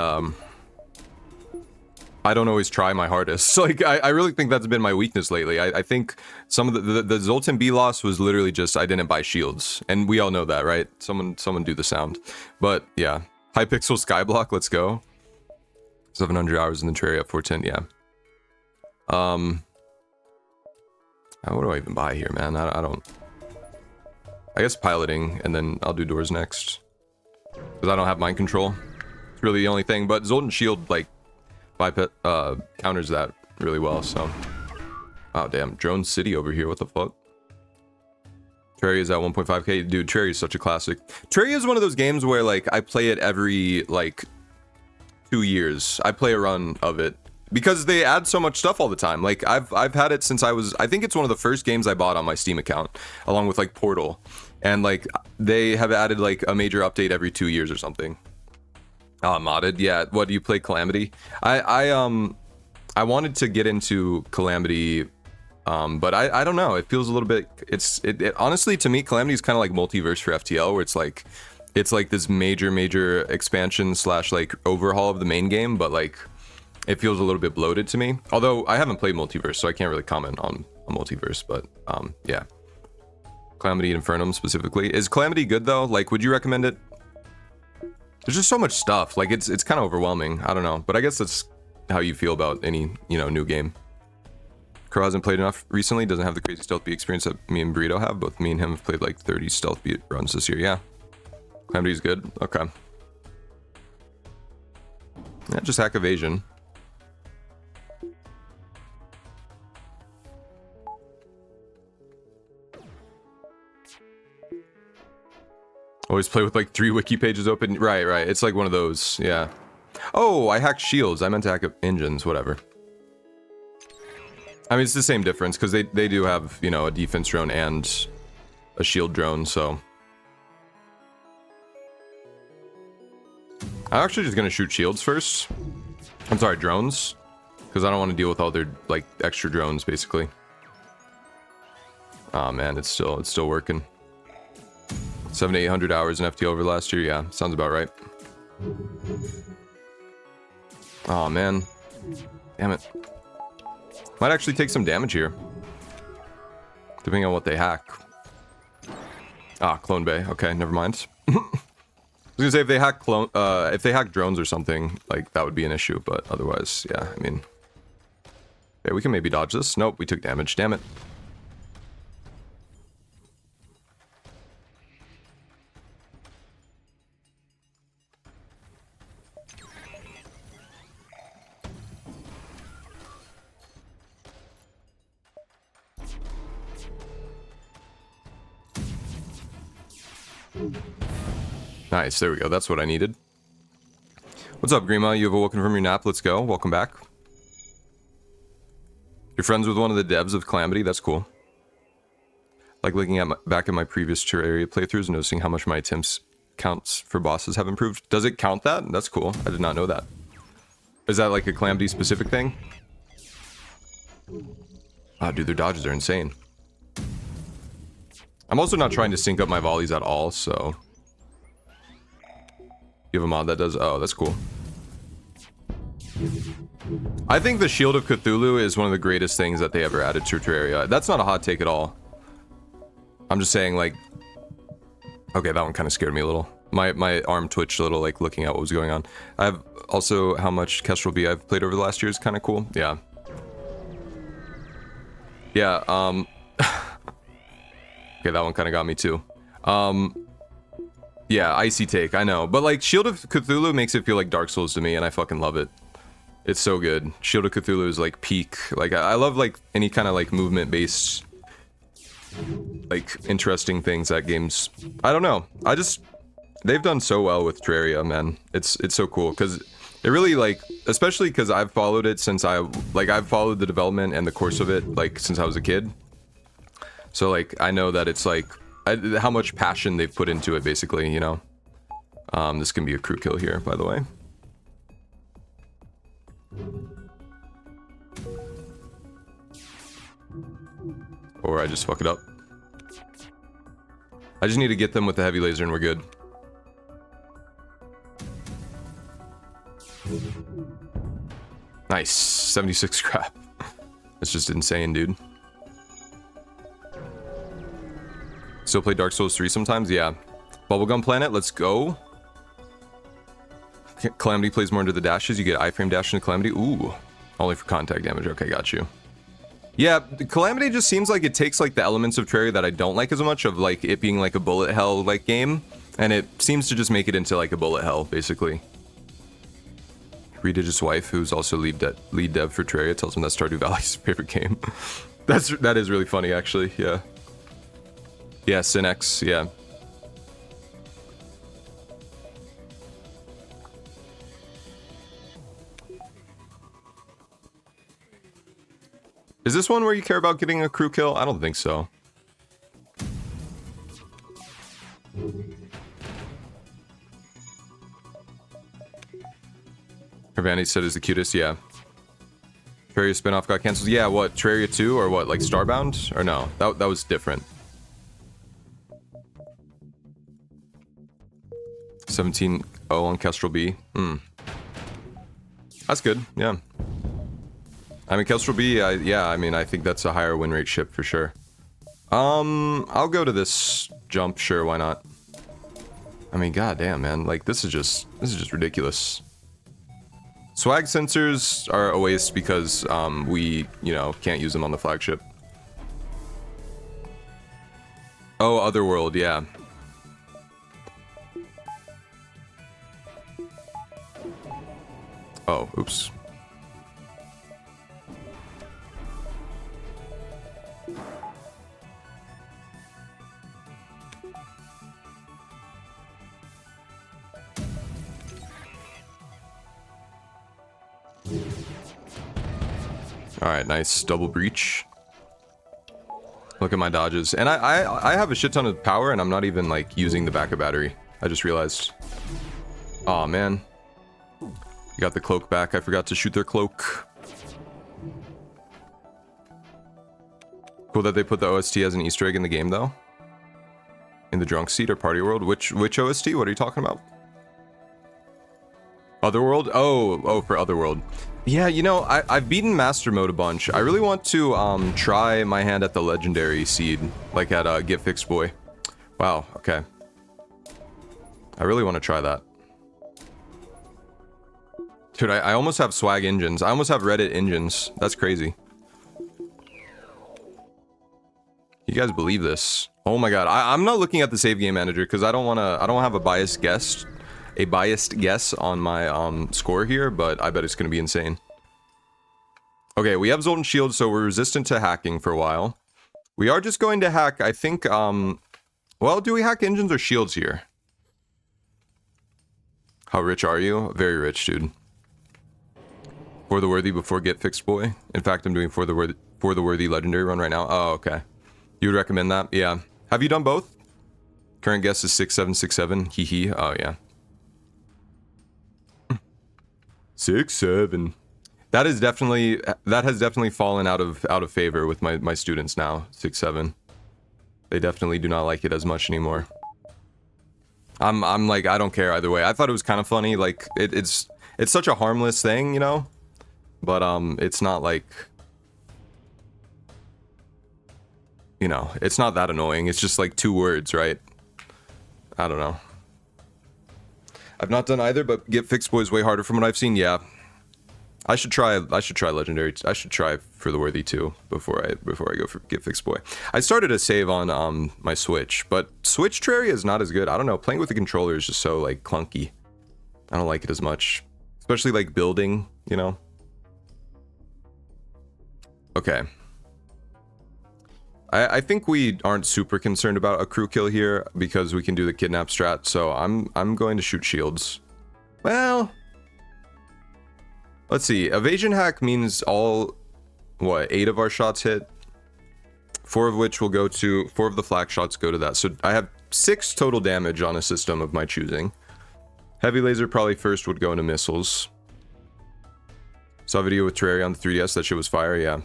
don't always try my hardest. Like, I really think that's been my weakness lately. I think some of the Zoltan B loss was literally just I didn't buy shields. And we all know that, right? Someone do the sound. But, yeah. Hypixel Skyblock, let's go. 700 hours in the Terraria 410, yeah. What do I even buy here, man? I don't... I guess piloting, and then I'll do doors next. Because I don't have mind control. It's really the only thing, but Zoltan Shield, like, counters that really well, so... Oh, damn. Drone City over here, what the fuck? Terraria is at 1.5k. Dude, Terraria is such a classic. Terraria is one of those games where, like, I play it every, like... 2 years. I play a run of it because they add so much stuff all the time. Like I've had it since I think it's one of the first games I bought on my Steam account, along with like Portal, and like they have added like a major update every 2 years or something. Modded, yeah. What do you play? Calamity? I wanted to get into Calamity, but I don't know. It feels a little bit. It honestly, to me, Calamity is kind of like multiverse for FTL, where it's like this major expansion / like overhaul of the main game, but like it feels a little bit bloated to me. Although I haven't played Multiverse, so I can't really comment on Multiverse, but yeah. Calamity Infernum specifically. Is Calamity good though? Like, would you recommend it? There's just so much stuff. Like it's kind of overwhelming. I don't know, but I guess that's how you feel about any, you know, new game. Crow hasn't played enough recently, doesn't have the crazy stealth beat experience that me and Burrito have. Both me and him have played like 30 stealth beat runs this year, yeah. Calamity's good. Okay. Yeah, just hack evasion. Always play with like 3 wiki pages open. Right. It's like one of those. Yeah. Oh, I hacked shields. I meant to hack engines. Whatever. I mean, it's the same difference because they do have, you know, a defense drone and a shield drone, so... I'm actually just gonna shoot shields first. I'm sorry, drones. Because I don't want to deal with all their, like, extra drones, basically. Oh man, it's still working. 700 to 800 hours in FTL over last year, yeah. Sounds about right. Oh man. Damn it. Might actually take some damage here. Depending on what they hack. Ah, Clone Bay. Okay, never mind. I was gonna say if they hack drones or something, like that would be an issue, but otherwise, yeah, I mean. Okay, we can maybe dodge this. Nope, we took damage, damn it. Nice, there we go. That's what I needed. What's up, Grima? You have awoken from your nap. Let's go. Welcome back. You're friends with one of the devs of Calamity? That's cool. Like looking at back at my previous Terraria playthroughs, noticing how much my attempts counts for bosses have improved. Does it count that? That's cool. I did not know that. Is that like a Calamity specific thing? Ah, dude, their dodges are insane. I'm also not trying to sync up my volleys at all, so... You have a mod that does... Oh, that's cool. I think the Shield of Cthulhu is one of the greatest things that they ever added to Terraria. That's not a hot take at all. I'm just saying, like... Okay, that one kind of scared me a little. My arm twitched a little, like, looking at what was going on. I have also how much Kestrel B I've played over the last year is kind of cool. Yeah. Yeah, okay, that one kind of got me too. Yeah, icy take, I know. But like, Shield of Cthulhu makes it feel like Dark Souls to me, and I fucking love it. It's so good. Shield of Cthulhu is like peak. Like, I love like any kind of like movement-based, like, interesting things that games... I don't know. They've done so well with Terraria, man. It's so cool, because it really, like, especially because I've followed it since I've followed the development and the course of it, like, since I was a kid. So, like, I know that it's, like, how much passion they've put into it, basically, you know? This can be a crew kill here, by the way. Or I just fuck it up. I just need to get them with the heavy laser and we're good. Nice. 76 scrap. That's just insane, dude. Still play Dark Souls 3 sometimes? Yeah. Bubblegum Planet, let's go. Calamity plays more into the dashes. You get iframe dash into Calamity. Ooh. Only for contact damage. Okay, got you. Yeah, Calamity just seems like it takes like the elements of Terraria that I don't like as much, of like it being like a bullet hell like game, and it seems to just make it into like a bullet hell, basically. Redigit's wife, who's also lead dev for Terraria, tells him that Stardew Valley's his favorite game. That is really funny, actually. Yeah. Yeah, Synex. Yeah. Is this one where you care about getting a crew kill? I don't think so. Hervani said is the cutest, yeah. Terraria spinoff got cancelled. Yeah, what? Terraria 2 or what? Like Starbound? Or no? That was different. 17-0 on Kestrel B. That's good, yeah. I mean, Kestrel B, yeah, I mean, I think that's a higher win rate ship for sure. I'll go to this jump, sure, why not? I mean, goddamn, man, like, this is just ridiculous. Swag sensors are a waste because, we, you know, can't use them on the flagship. Oh, Otherworld, yeah. Oh, oops. Alright, nice. Double breach. Look at my dodges. And I have a shit ton of power and I'm not even, like, using the backup battery. I just realized. Aw, man. You got the cloak back. I forgot to shoot their cloak. Cool that they put the OST as an Easter egg in the game, though. In the drunk seat or party world. Which OST? What are you talking about? Otherworld? Oh, for Otherworld. Yeah, you know, I've beaten Master Mode a bunch. I really want to try my hand at the Legendary Seed, like at Get Fixed Boy. Wow, okay. I really want to try that. Dude, I almost have swag engines. I almost have Reddit engines. That's crazy. You guys believe this? Oh my god, I'm not looking at the save game manager because I don't have a biased guess. A biased guess on my score here, but I bet it's gonna be insane. Okay, we have Zoltan Shield, so we're resistant to hacking for a while. We are just going to hack, I think, well, do we hack engines or shields here? How rich are you? Very rich, dude. For the worthy before Get Fixed Boy. In fact, I'm doing for the worthy legendary run right now. Oh, okay. You would recommend that? Yeah. Have you done both? Current guess is 6767. Hee hee. Oh, yeah. 6-7. That has definitely fallen out of favor with my students now. 6-7. They definitely do not like it as much anymore. I'm like, I don't care either way. I thought it was kind of funny. Like it's such a harmless thing, you know, but it's not like, you know, it's not that annoying. It's just like 2 words, right? I don't know. I've not done either, but Get Fixed Boy is way harder from what I've seen. Yeah. I should try legendary. I should try for the worthy too before I go for get fixed boy. I started a save on my Switch, but Switch Terraria is not as good. I don't know. Playing with the controller is just so like clunky. I don't like it as much, especially like building. You know. Okay. I think we aren't super concerned about a crew kill here because we can do the kidnap strat. So I'm going to shoot shields. Well. Let's see, evasion hack means all, what, 8 of our shots hit? 4 of which will go to, 4 of the flak shots go to that. So I have 6 total damage on a system of my choosing. Heavy laser probably first would go into missiles. Saw a video with Terraria on the 3DS, that shit was fire, yeah.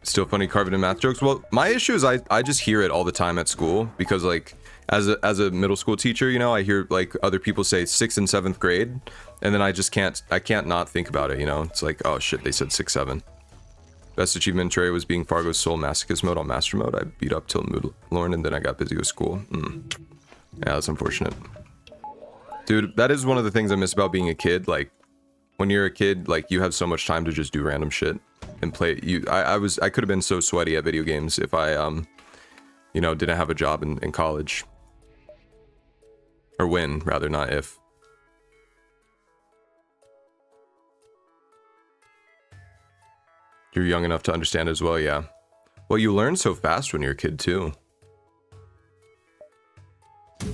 Still funny carving in math jokes. Well, my issue is I just hear it all the time at school because like, as a middle school teacher, you know, I hear like other people say 6th and 7th grade, and then I can't not think about it, you know. It's like, oh shit, they said 6, 7. Best achievement in Terraria was being Fargo's Soul Masochist mode on Master mode. I beat up till Mood Lorne, and then I got busy with school. Yeah, that's unfortunate. Dude, that is one of the things I miss about being a kid. Like, when you're a kid, like, you have so much time to just do random shit and play. I could have been so sweaty at video games if I, you know, didn't have a job in college. Or when, rather, not if. You're young enough to understand as well, yeah. Well, you learn so fast when you're a kid, too. I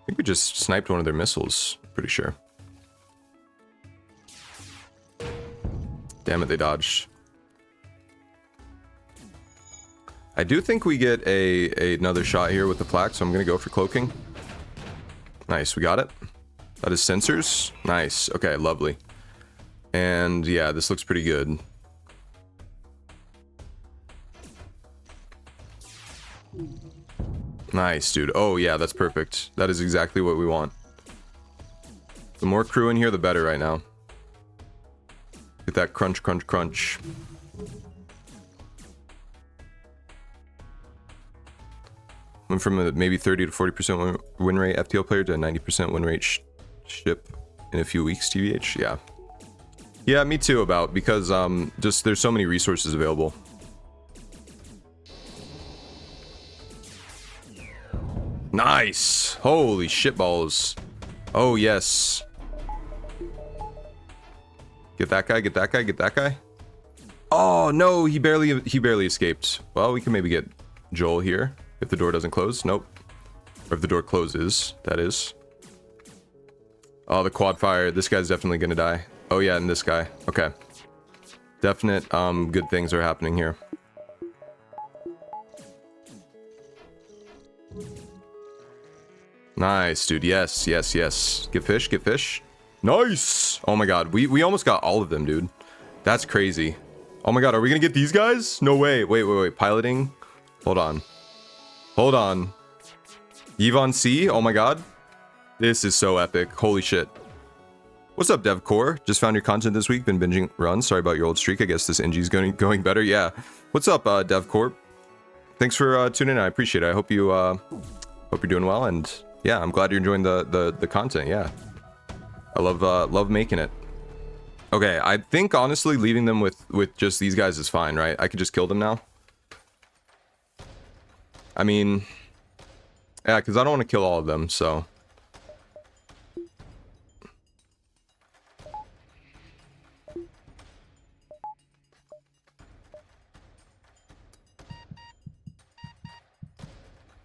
think we just sniped one of their missiles, pretty sure. Damn it, they dodged. I do think we get another shot here with the flak, so I'm gonna go for cloaking. Nice, we got it. That is sensors. Nice. Okay, lovely. And yeah, this looks pretty good. Nice, dude. Oh yeah, that's perfect. That is exactly what we want. The more crew in here, the better right now. Get that crunch, crunch, crunch. Went from a maybe 30 to 40% win rate FTL player to a 90% win rate ship in a few weeks, TVH. Yeah. Yeah, me too, about, because just there's so many resources available. Nice. Holy shitballs. Oh, yes. Get that guy, get that guy, get that guy. Oh, no, he barely escaped. Well, we can maybe get Joel here if the door doesn't close. Nope. Or if the door closes, that is. Oh, the quad fire. This guy's definitely gonna die. Oh, yeah, and this guy. Okay. Definite good things are happening here. Nice, dude. Yes, yes, yes. Get fish, get fish. Nice! Oh my god, we almost got all of them, dude. That's crazy. Oh my god, are we gonna get these guys? No way. Wait. Piloting. Hold on. Hold on. Engi C? Oh my god. This is so epic. Holy shit. What's up, DevCore? Just found your content this week. Been binging runs. Sorry about your old streak. I guess this Engi's going better. Yeah. What's up, DevCore? Thanks for tuning in. I appreciate it. I hope you're doing well, and yeah, I'm glad you're enjoying the content. Yeah. I love making it. Okay, I think honestly leaving them with just these guys is fine, right? I could just kill them now. I mean, yeah, because I don't want to kill all of them, so.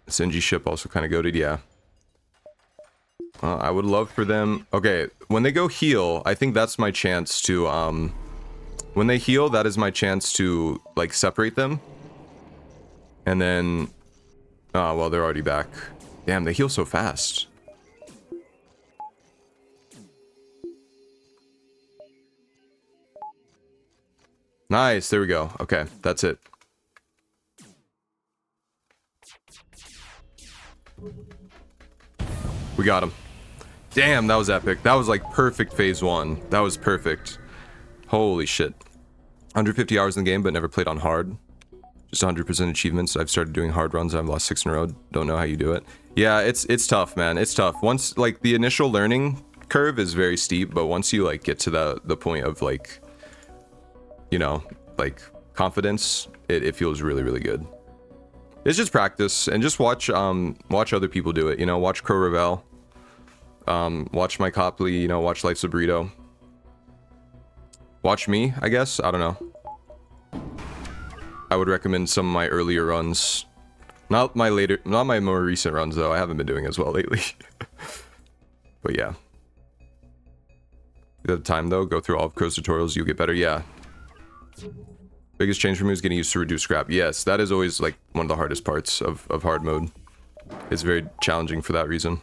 This Engi ship also kind of goated, yeah. I would love for them. Okay, when they go heal, I think that's my chance to, when they heal, that is my chance to, like, separate them. And then, oh, well, they're already back. Damn, they heal so fast. Nice, there we go. Okay, that's it. We got him. Damn, that was epic. That was like perfect phase 1. That was perfect. Holy shit. 150 hours in the game, but never played on hard. Just 100% achievements. I've started doing hard runs. I've lost 6 in a row. Don't know how you do it. Yeah, it's tough, man. It's tough. Once, like, the initial learning curve is very steep, but once you, like, get to the point of, like, you know, like, confidence, it feels really, really good. It's just practice, and just watch other people do it, you know, watch Crow Revel, watch Mike Hopley, you know, watch Life's a Burrito. Watch me, I guess, I don't know. I would recommend some of my earlier runs. Not my more recent runs, though. I haven't been doing as well lately. But yeah. At the time, though, go through all of Crow's tutorials, you'll get better. Yeah. Biggest change for me is getting used to reduce scrap. Yes, that is always, like, one of the hardest parts of hard mode. It's very challenging for that reason.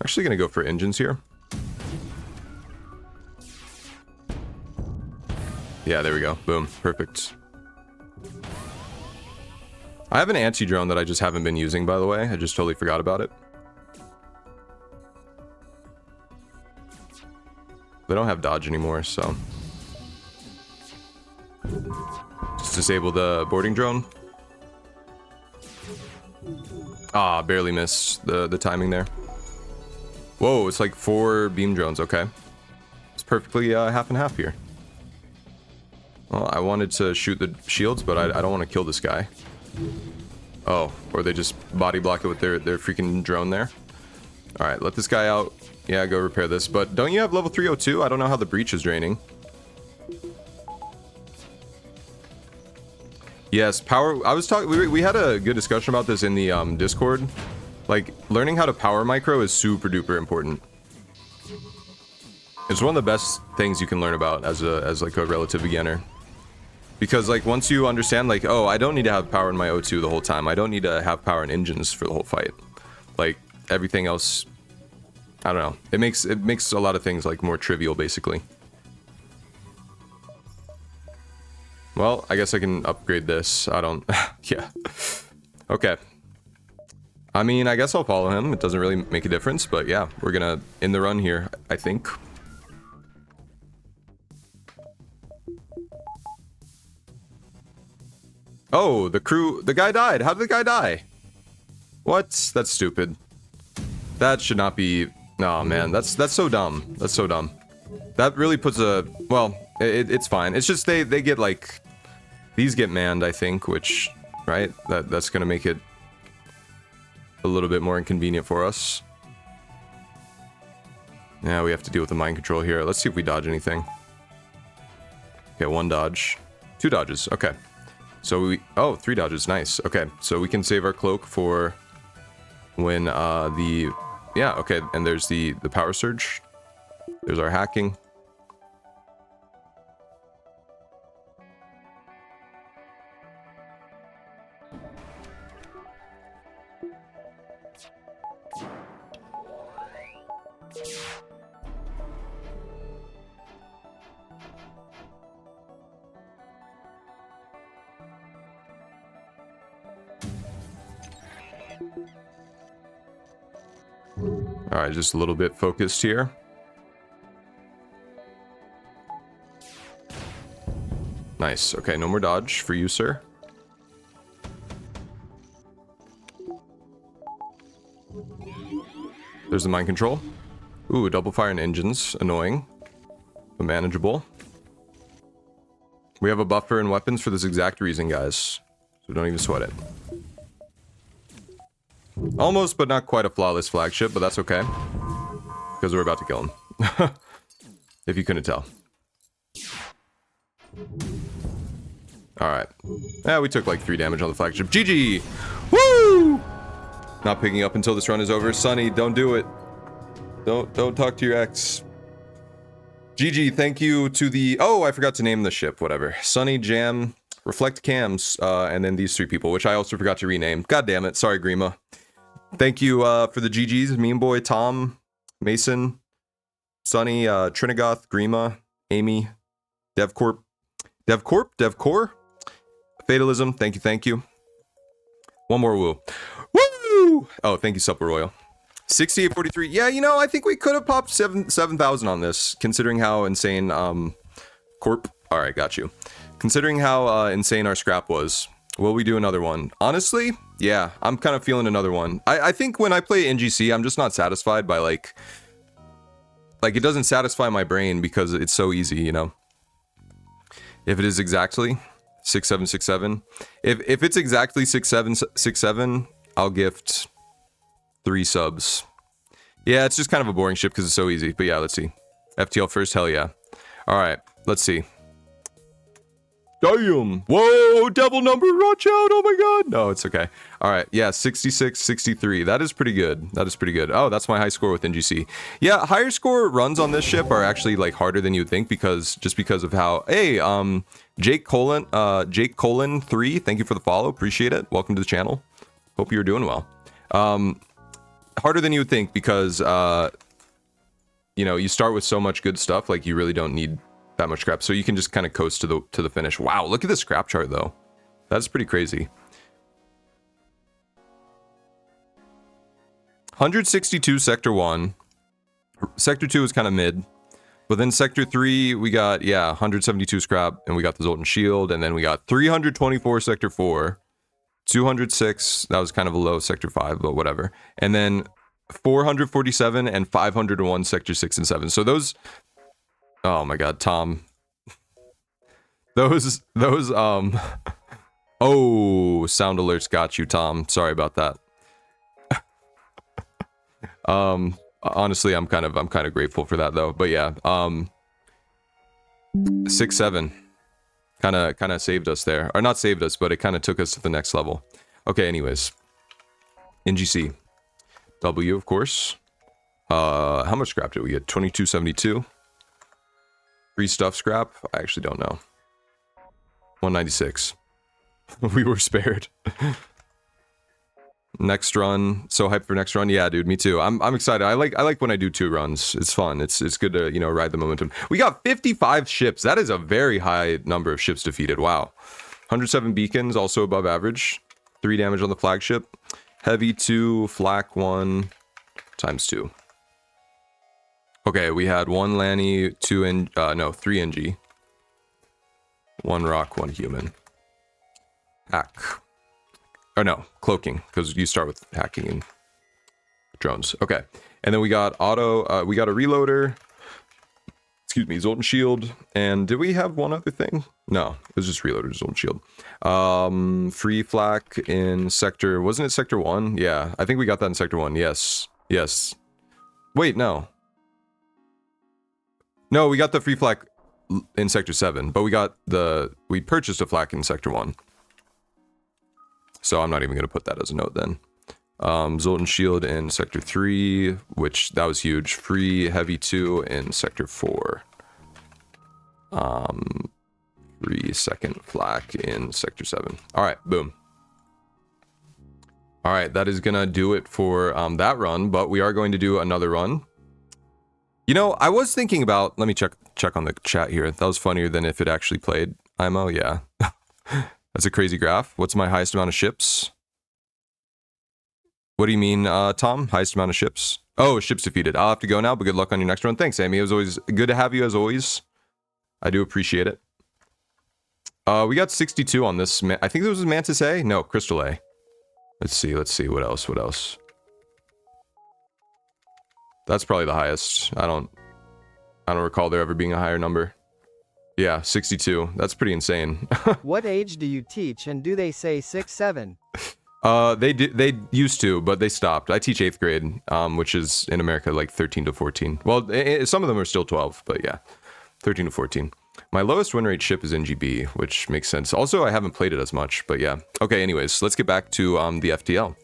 Actually gonna go for engines here. Yeah, there we go. Boom. Perfect. I have an anti-drone that I just haven't been using, by the way. I just totally forgot about it. They don't have dodge anymore, so... Just disable the boarding drone. Ah, barely missed the timing there. Whoa, it's like 4 beam drones, okay. It's perfectly half and half here. Well, I wanted to shoot the shields, but I don't want to kill this guy. Oh, or they just body block it with their freaking drone there. Alright, let this guy out. Yeah, go repair this. But don't you have level 302? I don't know how the breach is draining. Yes, power... I was talking... We had a good discussion about this in the Discord. Like, learning how to power micro is super duper important. It's one of the best things you can learn about as like a relative beginner. Because, like, once you understand, like, oh, I don't need to have power in my O2 the whole time. I don't need to have power in engines for the whole fight. Like, everything else, I don't know. It makes a lot of things, like, more trivial, basically. Well, I guess I can upgrade this. I don't... yeah. Okay. I mean, I guess I'll follow him. It doesn't really make a difference, but yeah, we're gonna end the run here, I think. Oh, the guy died. How did the guy die? What? That's stupid. That should not be... Oh, man, that's so dumb. That's so dumb. That really puts a... Well, it's fine. It's just they get, like... These get manned, I think, which... Right? That's gonna make it a little bit more inconvenient for us. Yeah, we have to deal with the mind control here. Let's see if we dodge anything. Okay, 1 dodge. 2 dodges. Okay. So we... Oh, 3 dodges. Nice. Okay, so we can save our cloak for when the... Yeah, okay, and there's the power surge. There's our hacking. Alright, just a little bit focused here. Nice. Okay, no more dodge for you, sir. There's the mind control. Ooh, double fire and engines. Annoying, but manageable. We have a buffer and weapons for this exact reason, guys. So don't even sweat it. Almost, but not quite a flawless flagship, but that's okay. Because we're about to kill him. If you couldn't tell. Alright. Yeah, we took like 3 damage on the flagship. GG! Woo! Not picking up until this run is over. Sonny, don't do it. Don't talk to your ex. GG, thank you to the... Oh, I forgot to name the ship, whatever. Sonny, Jam, Reflect Cams, and then these 3 people, which I also forgot to rename. God damn it. Sorry, Grima. Thank you for the GGs. Meme Boy, Tom, Mason, Sonny, Trinigoth, Grima, Amy, DevCore, Fatalism, thank you. One more woo. Woo! Oh, thank you, Supper Royal. 6843. Yeah, you know, I think we could have popped 7,000 on this, considering how insane corp. All right, got you. Considering how insane our scrap was, will we do another one? Honestly, yeah, I'm kind of feeling another one. I think when I play Engi C, I'm just not satisfied by like it doesn't satisfy my brain because it's so easy, you know. If it is exactly 6767, if it's exactly 6767, I'll gift 3 subs. Yeah, it's just kind of a boring ship because it's so easy. But yeah, let's see. FTL first, hell yeah. All right, let's see. Damn! Whoa, devil number, watch out! Oh my god! No, it's okay. All right, yeah, 66, 63. That is pretty good. That is pretty good. Oh, that's my high score with Engi C. Yeah, higher score runs on this ship are actually like harder than you'd think because of how. Hey, Jake Colon 3. Thank you for the follow. Appreciate it. Welcome to the channel. Hope you're doing well. Harder than you would think because you know, you start with so much good stuff, like you really don't need that much scrap, so you can just kind of coast to the finish. Wow, look at this scrap chart though. That's pretty crazy. 162 sector 1. Sector 2 is kind of mid. But then sector 3 we got 172 scrap, and we got the Zoltan shield, and then we got 324 sector 4. 206, that was kind of a low sector 5, but whatever. And then 447 and 501 sector 6 and 7. So those, oh my god, Tom. Those oh, sound alerts got you, Tom. Sorry about that. Honestly, I'm kind of grateful for that though. But yeah, 6-7 kind of saved us there, or not saved us, but it kind of took us to the next level. Okay, anyways, Engi C W, of course. How much scrap did we get? 2272. Free stuff scrap? I actually don't know. 196. We were spared. Next run, so hyped for next run. Yeah, dude, me too. I'm excited. I like when I do 2 runs. It's fun. It's good to, you know, ride the momentum. We got 55 ships. That is a very high number of ships defeated. Wow. 107 beacons, also above average. 3 damage on the flagship. Heavy 2, flak 1, times 2. Okay, we had 1 Lanny, 3 Engi. 1 rock, 1 human. Hack. Or no, cloaking, because you start with hacking and drones. Okay, and then we got we got a reloader. Excuse me, Zoltan shield. And did we have one other thing? No, it was just reloader, Zoltan shield. Free flak in sector, wasn't it sector 1? Yeah, I think we got that in sector 1. Yes. Wait, no. No, we got the free flak in sector 7, but we purchased a flak in sector 1. So I'm not even going to put that as a note then. Zoltan shield in sector 3, which that was huge. Free heavy 2 in sector 4. Free second flak in sector 7. All right, boom. All right, that is going to do it for that run, but we are going to do another run. You know, I was thinking about, let me check on the chat here. That was funnier than if it actually played. IMO, yeah. That's a crazy graph. What's my highest amount of ships? What do you mean, Tom? Highest amount of ships? Oh, ships defeated. I'll have to go now, but good luck on your next run. Thanks, Amy. It was always good to have you, as always. I do appreciate it. We got 62 on this. I think this was Mantis A? No, Crystal A. Let's see. What else? That's probably the highest. I don't recall there ever being a higher number. Yeah, 62. That's pretty insane. What age do you teach, and do they say 6-7? They used to, but they stopped. I teach 8th grade, which is in America like 13 to 14. Well, some of them are still 12, but yeah, 13 to 14. My lowest win rate ship is Engi B, which makes sense. Also, I haven't played it as much, but yeah. Okay, anyways, let's get back to the FTL.